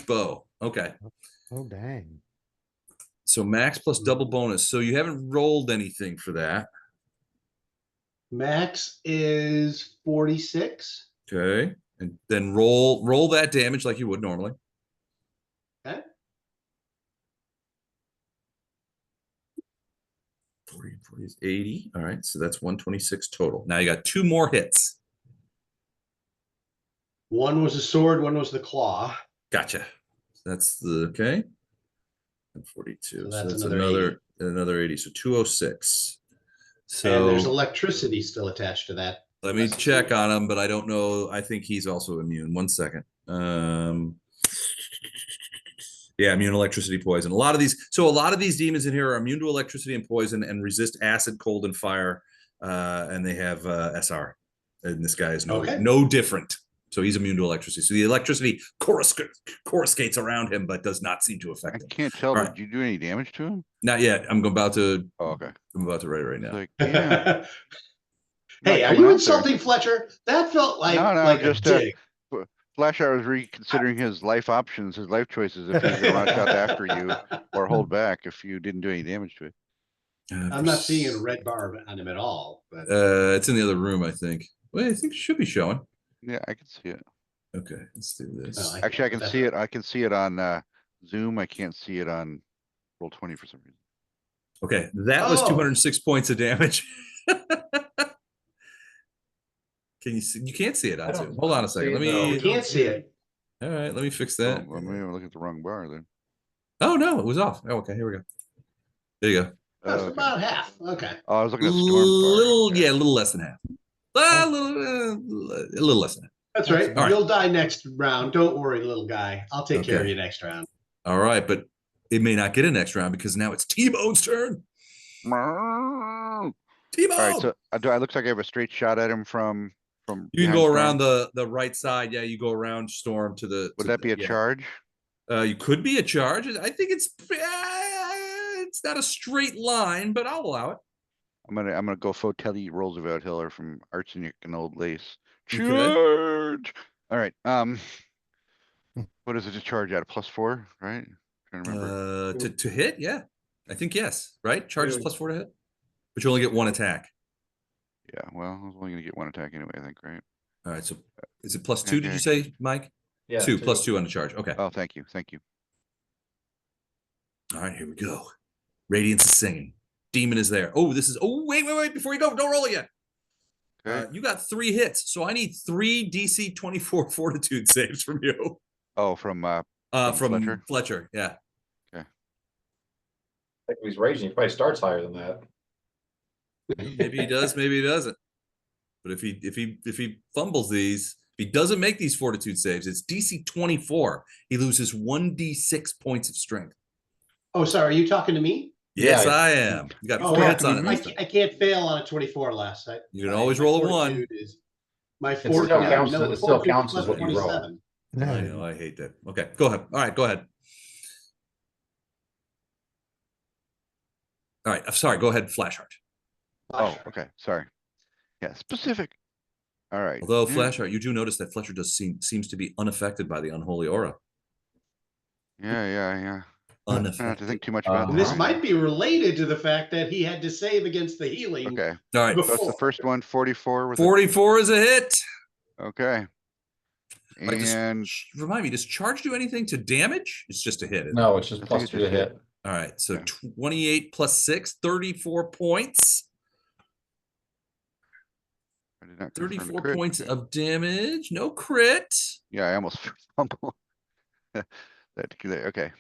bow. Okay. Oh, dang. So max plus double bonus. So you haven't rolled anything for that. Max is 46. Okay. And then roll that damage like you would normally. Okay. 40 is 80. All right. So that's 126 total. Now you got 2 more hits. One was the sword, one was the claw. Gotcha. That's the okay. And 42. So So that's that's another 80. So 206. So and there's electricity still attached to that. let me check on him, but I don't know. I think he's also immune. 1 second. Yeah, immune electricity, poison. A lot of these demons in here are immune to electricity and poison and resist acid, cold, and fire. And they have SR. And this guy is no different. So he's immune to electricity. So the electricity coruscates around him, but does not seem to affect him. I can't tell. Did you do any damage to him? Not yet. I'm about to. Oh, okay. I'm about to write it right now. Like, yeah. Hey, are you insulting Fletcher? That felt like like just a dig. Fletcher was reconsidering his life options, his life choices. If he was going to rush out after you or hold back if you didn't do any damage to it. I'm not seeing a red bar on him at all. But it's in the other room, I think. Well, I think it should be showing. Yeah, I can see it. Okay, let's do this. Actually, I can see it. I can see it on Zoom. I can't see it on Roll20 for some reason. Okay, that was 206 points of damage. Can you see? You can't see it on Zoom. Hold on a second. Let me. You can't see it. All right, let me fix that. Well, maybe I'm looking at the wrong bar then. Oh no, it was off. Oh, okay, here we go. There you go. That's about half. Okay. Oh, I was looking at Storm. Yeah, a little less than half. A little less than half. That's right. You'll die next round. Don't worry, little guy. I'll take care of you next round. All right, but it may not get a next round because now it's T-Bone's turn. T-Bone. All right, so it looks like I have a straight shot at him from. You can go around the right side. Yeah, you go around Storm to the. Would that be a charge? You could be a charge. I think it's not a straight line, but I'll allow it. I'm gonna go Fotelli Roosevelt Hiller from Arsenic and Old Lace. Charge. Okay. All right. What is it to charge at? +4, right? Trying to remember. To hit, yeah. I think yes, right? Charge is +4 to hit, but you only get 1 attack. Yeah, well, I was only gonna get 1 attack anyway, I think, right? All right, so is it +2? Did you say, Mike? Yeah, 2 +2 on the charge. Okay. Oh, thank you. All right, here we go. Radiance is singing. Demon is there. Oh, this is. Oh, wait! Before you go, don't roll it yet. Okay. You got 3 hits, so I need 3 DC 24 Fortitude saves from you. Oh, from Fletcher. Yeah. Okay. I think if he's raging, he probably starts higher than that. Maybe he does, maybe he doesn't. But if he fumbles these, if he doesn't make these Fortitude saves, it's DC 24. He loses 1d6 points of strength. Oh, sorry. Are you talking to me? Yes, I am. You got 4 hits on it. I can't fail on a 24 last night. You can always roll a 1. My It still counts as what you roll. I know, I hate that. Okay, go ahead. All right, go ahead. All right. Sorry. Go ahead. Flash art. Oh, okay. Sorry. Yeah, specific. All right. Although yeah. flash art, you do notice that Fletcher seems to be unaffected by the unholy aura. Yeah. I don't have to Unaffected. think too much about And this that. might be related to the fact that he had to save against the healing. Okay. All right. So it's the before. first one, 44 with 44 is a hit. okay. All right, And remind me, does charge do anything to damage? It's just a hit. isn't it? No, it's just I think plus it's 2 to just hit. hit. All right. So Yeah. 28 plus 6, 34 points. I did not confirm the 34 crit. points Okay. of damage. No crit. Yeah, I almost fumbled. Okay.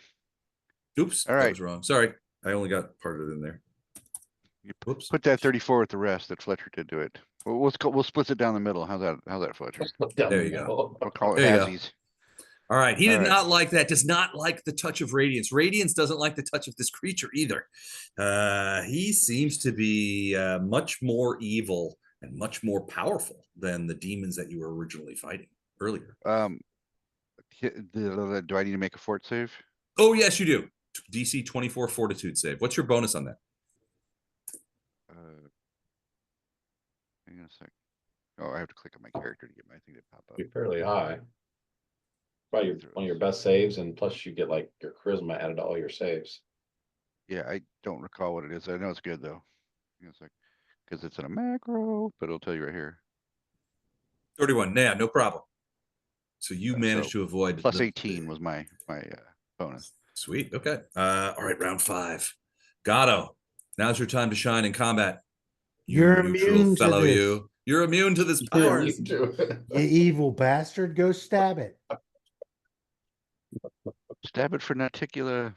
Oops. All That right. was wrong. Sorry. I only got part of it in there. You Whoops. put that 34 with the rest that Fletcher did do it. We'll split it down the middle. How's that, Fletcher? There you go. We'll call it There you go. halvesies. All right. He All did right. not like that. Does not like the touch of Radiance. Radiance doesn't like the touch of this creature either. He seems to be much more evil and much more powerful than the demons that you were originally fighting earlier. Do I need to make a fort save? Oh, yes, you do. DC 24 fortitude save. What's your bonus on that? Hang on a sec. Oh, I have to click on my character to get my thing to pop up. Be fairly high. Probably one of your best saves, and plus you get like your charisma added to all your saves. Yeah, I don't recall what it is. I know it's good though. Hang on a sec. Because it's in a macro, but it'll tell you right here. 31. Yeah, no problem. So you managed so to avoid Plus 18 was my bonus. Sweet. Okay. All right. Round 5. Gatto. Now's your time to shine in combat. You're neutral immune to fellow, this. You're immune to this power. You evil bastard, go stab it. Stab it for Naticula.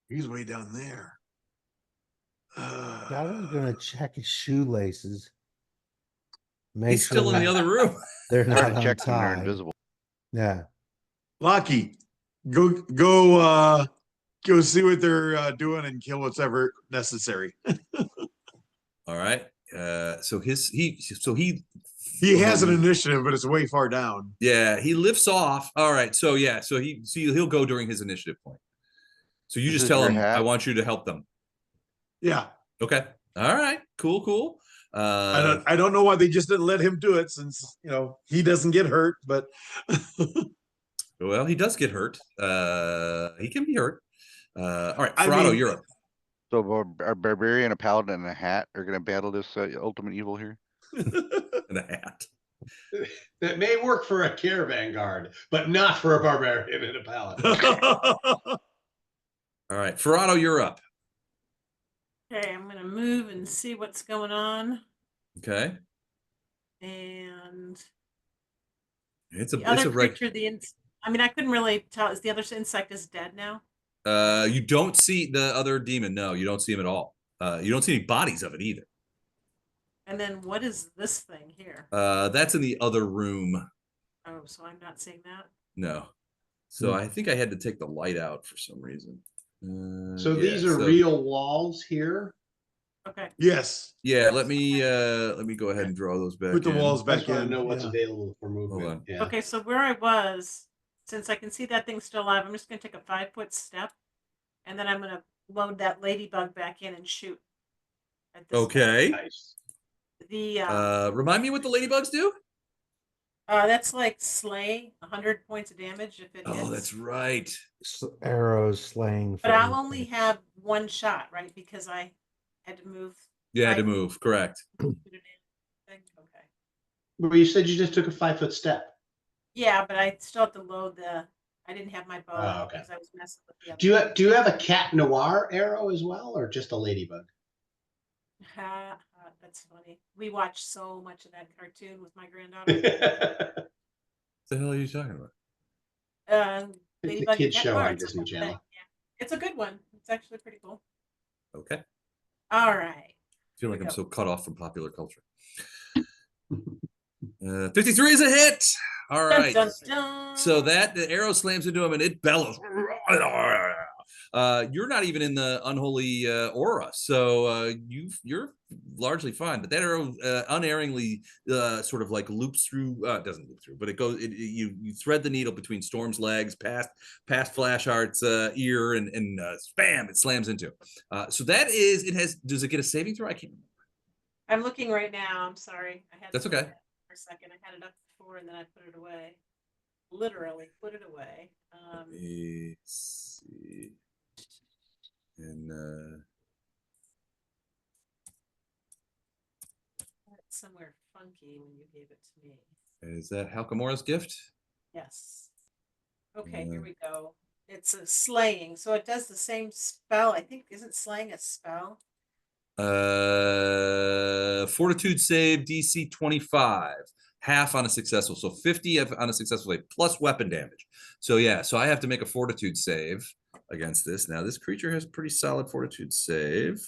He's way down there. Gatto's gonna check his shoelaces. Make He's still sure in the other room. they're not Check them, they're untied. invisible. Yeah. Lucky, go see what they're doing and kill what's ever necessary. All right. So he has an initiative, but it's way far down. Yeah, he lifts off. All right. So yeah, so he'll go during his initiative point. So you This just is tell your him, hat? I want you to help them. Yeah. Okay. All right. Cool. I don't know why they just didn't let him do it, since he doesn't get hurt, but well, he does get hurt. He can be hurt. All right, Frado, you're up. So a barbarian, a paladin, and a hat are going to battle this ultimate evil here. And a hat. That may work for a caravan guard, but not for a barbarian and a paladin. All right, Frado, you're up. Okay, I'm gonna move and see what's going on. Okay. And It's the a other reg. creature, I mean, I couldn't really tell. Is the other insect is dead now? You don't see the other demon. No, you don't see him at all. You don't see any bodies of it either. And then what is this thing here? That's in the other room. Oh, so I'm not seeing that. No. So I think I had to take the light out for some reason. So these are real walls here. Okay. Yes. Yeah, let me go ahead and draw those back. Put the in. walls I back just want to in. know what's Yeah. available for Hold movement. on. Yeah. Okay, so where I was, since I can see that thing's still alive, I'm just gonna take a 5-foot step, and then I'm gonna load that ladybug back in and shoot. At this Okay. Nice. The Remind me what the ladybugs do? that's like slay 100 points of damage if it hits. Oh, that's right. Arrows slaying. But I'll for only instance. have one shot, right? Because I had to move. You had to 5 feet move, correct. to do the thing. Okay. But you said you just took a 5-foot step. Yeah, but I still have to load the. I didn't have my bow Oh, okay. because I was messing with the other. Do you have a cat noir arrow as well, or just a ladybug? That's funny. We watched so much of that cartoon with my granddaughter. What the hell are you talking about? It's a Ladybug kid's and show Cat on Mars, Disney something like Channel. that. Yeah. It's a good one. It's actually pretty cool. Okay. All right. I feel like we I'm go. so cut off from popular culture. 53 is a hit. All right. Dun, dun, dun. So the arrow slams into him and it bellows. You're not even in the unholy aura, so you're largely fine. But that arrow unerringly sort of like loops through. Doesn't loop through, but it goes. You thread the needle between Storm's legs, past Flashheart's ear, and spam, it slams into. So that is. It has. Does it get a saving throw? I can't remember. I'm looking right now. I'm sorry. I had That's to look okay. at it for a second. I had it up before and then I put it away. Literally put it away. Let me see. And it's somewhere funky when you gave it to me. is that Halkamora's gift? Yes. Okay, here we go. It's a slaying, so it does the same spell. I think isn't slaying a spell? Fortitude save DC 25, half on a successful, so 50 on a successful save plus weapon damage. So yeah, so I have to make a fortitude save against this. Now this creature has pretty solid fortitude save.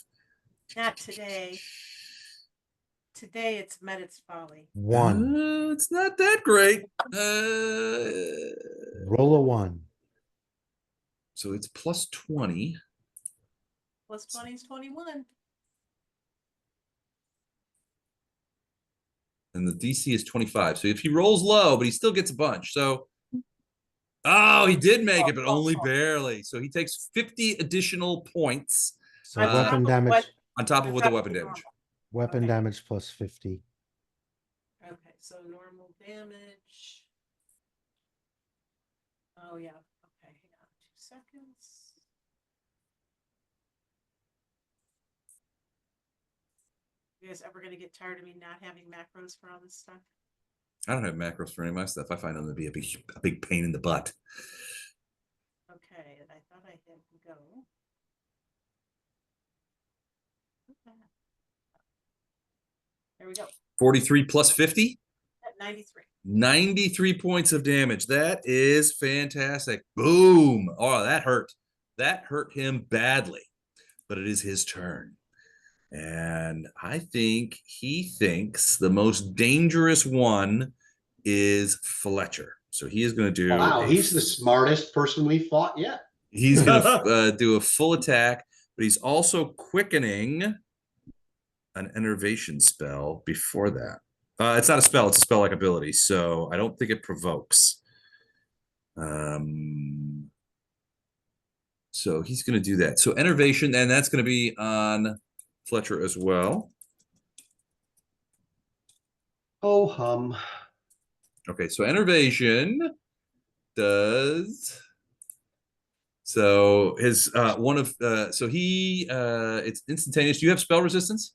Not today. Today it's met its folly. 1. It's not that great. Roll a 1. So it's plus 20. Plus 20 is 21. And the DC is 25. So if he rolls low, but he still gets a bunch. So, oh, he did make it, but only barely. So he takes 50 additional points. So weapon damage. On top of with the weapon damage. Normal. Weapon Okay. damage plus 50. Okay, so normal damage. Oh yeah. Okay, hang on 2 seconds. You guys ever gonna get tired of me not having macros for all this stuff? I don't have macros for any of my stuff. I find them to be a big pain in the butt. Okay, and I thought I had go. Okay. There we go. 43 plus 50? At 93. 93 points of damage. That is fantastic. Boom. Oh, that hurt. That hurt him badly. But it is his turn. And I think he thinks the most dangerous one is Fletcher. So he is going to do. Wow, he's the smartest person we fought yet. He's going to do a full attack, but he's also quickening an enervation spell before that. It's not a spell, it's a spell-like ability, so I don't think it provokes. So he's going to do that. So enervation, and that's going to be on Fletcher as well. Oh, hum. Okay, so enervation does. So his one of so he it's instantaneous. Do you have spell resistance?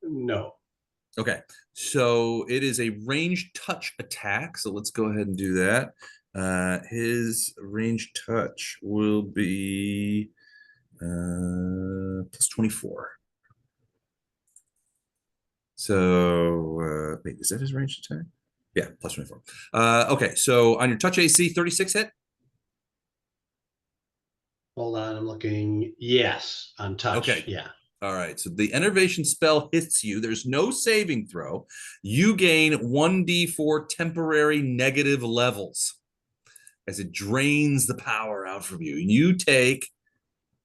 No. Okay, so it is a ranged touch attack. So let's go ahead and do that. His ranged touch will be plus 24. So wait, is that his ranged attack? Yeah, plus 24. Okay, so on your touch AC, 36 hit. Hold on, I'm looking. Yes, on touch. Okay. Yeah. All right, so the enervation spell hits you. There's no saving throw. You gain 1d4 temporary negative levels as it drains the power out from you. You take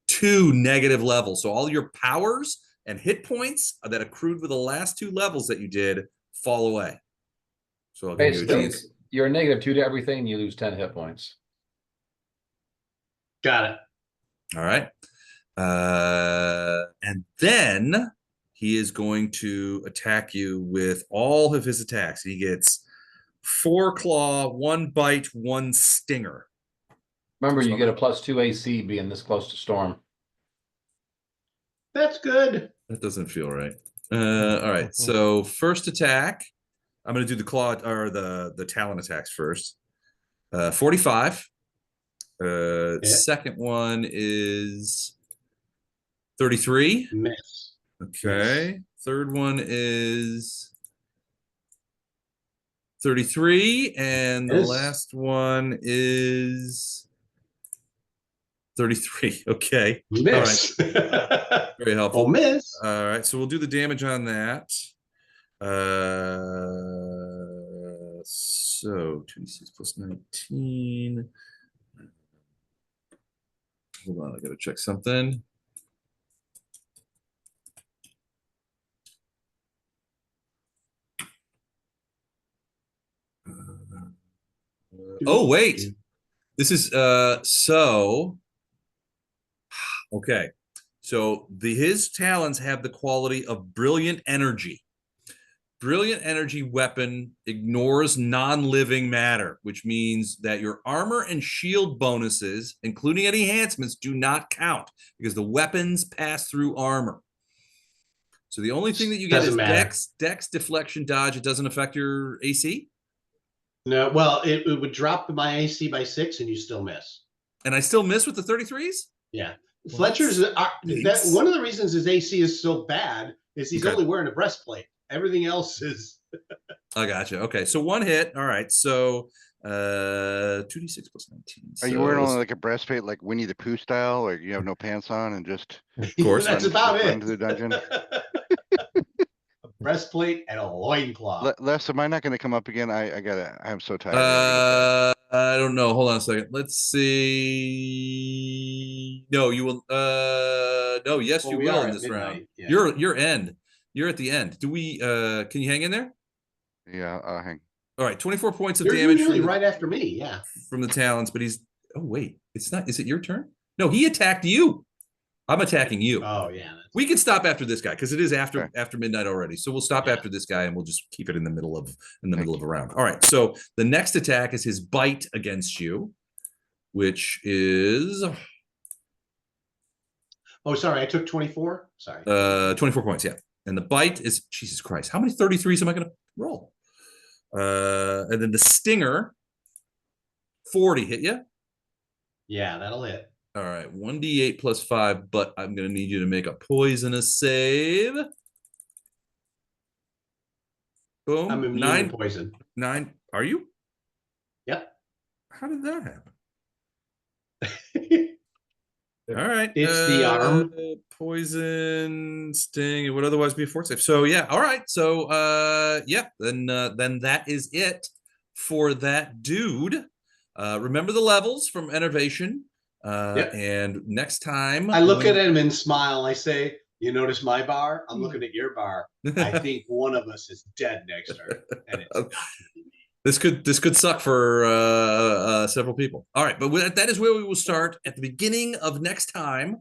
2 negative levels. So all your powers and hit points that accrued with the last 2 levels that you did fall away. So I'll give you a Basically, chance. you're a -2 to everything, and you lose 10 hit points. Got it. All right. And then he is going to attack you with all of his attacks. He gets 4 claw, 1 bite, 1 stinger. Remember, you get a +2 AC being this close to Storm. That's good. That doesn't feel right. All right. So first attack, I'm going to do the claw or the talon attacks first. 45. Second one is 33. Miss. Okay. Miss. Third one is 33. And the last one is 33. Okay. Miss. All right. Very helpful. Oh, miss. All right. So we'll do the damage on that. So 26 plus 19. Hold on, I gotta check something. Oh, wait. This is so okay. So his talents have the quality of brilliant energy. Brilliant energy weapon ignores non-living matter, which means that your armor and shield bonuses, including any enhancements, do not count because the weapons pass through armor. So the only thing that you get is dex, deflection, dodge. It doesn't affect your AC. No, well, it would drop my AC by 6 and you still miss. And I still miss with the 33s? Yeah. Well, Fletcher's that one of the reasons his AC is so bad is he's only wearing a breastplate. Everything else is I gotcha. Okay, so one hit. All right, so 2d6 plus 19. Are you wearing only like a breastplate, like Winnie the Pooh style, or you have no pants on and just? Of course, that's about it. Run to the dungeon. A breastplate and a loincloth. Les, am I not going to come up again? I'm so tired. I don't know. Hold on a second. Let's see. No, you will. No, yes, you will in this round. Yeah. Your end. You're at the end. Do we? Can you hang in there? Yeah, I'll hang. All right, 24 points of You're damage. usually right after me. Yeah. From the talons, but he's. Oh wait, it's not. Is it your turn? No, he attacked you. I'm attacking you. Oh yeah. We can stop after this guy because it is after midnight already. So we'll stop after this guy and we'll just keep it in the middle of a round. All right. So the next attack is his bite against you, which is Oh, sorry, I took 24. Sorry. 24 points, yeah. And the bite is Jesus Christ. How many 33s am I gonna roll? And then the stinger 40 hit you? Yeah, that'll hit. All right, 1d8 plus 5, but I'm going to need you to make a poisonous save. Boom. I'm immune to poison. 9. Are you? Yep. How did that happen? All right. It's the arm. Poison, sting, it would otherwise be a fort save. So, yeah. All right. So, then that is it for that dude. Remember the levels from Enervation. And next time I look at him and smile. I say, "You notice my bar? I'm looking at your bar. I think one of us is dead next turn." And this could suck for several people. All right, but that is where we will start at the beginning of next time,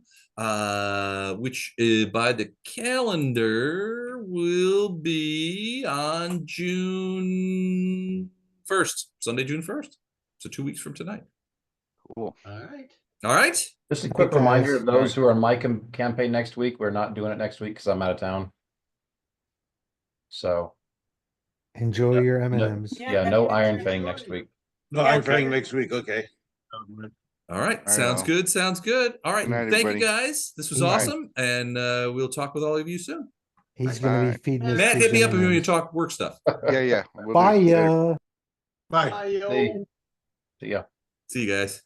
which by the calendar will be on June 1st, Sunday, June 1st. So 2 weeks from tonight. Cool. All right. All right. Just a quick reminder of those who are on my campaign next week. We're not doing it next week because I'm out of town. So enjoy your M&Ms. Yeah, no Iron Fang next week. No Iron Fang next week. Okay. All right. Sounds good. Sounds good. All right. Night, Thank everybody. you guys. This was awesome. And we'll talk with all of you soon. He's going to be feeding his Matt, hit me up if you want M&Ms. to talk work stuff. Yeah. Bye, ya. Bye. See ya. See you guys.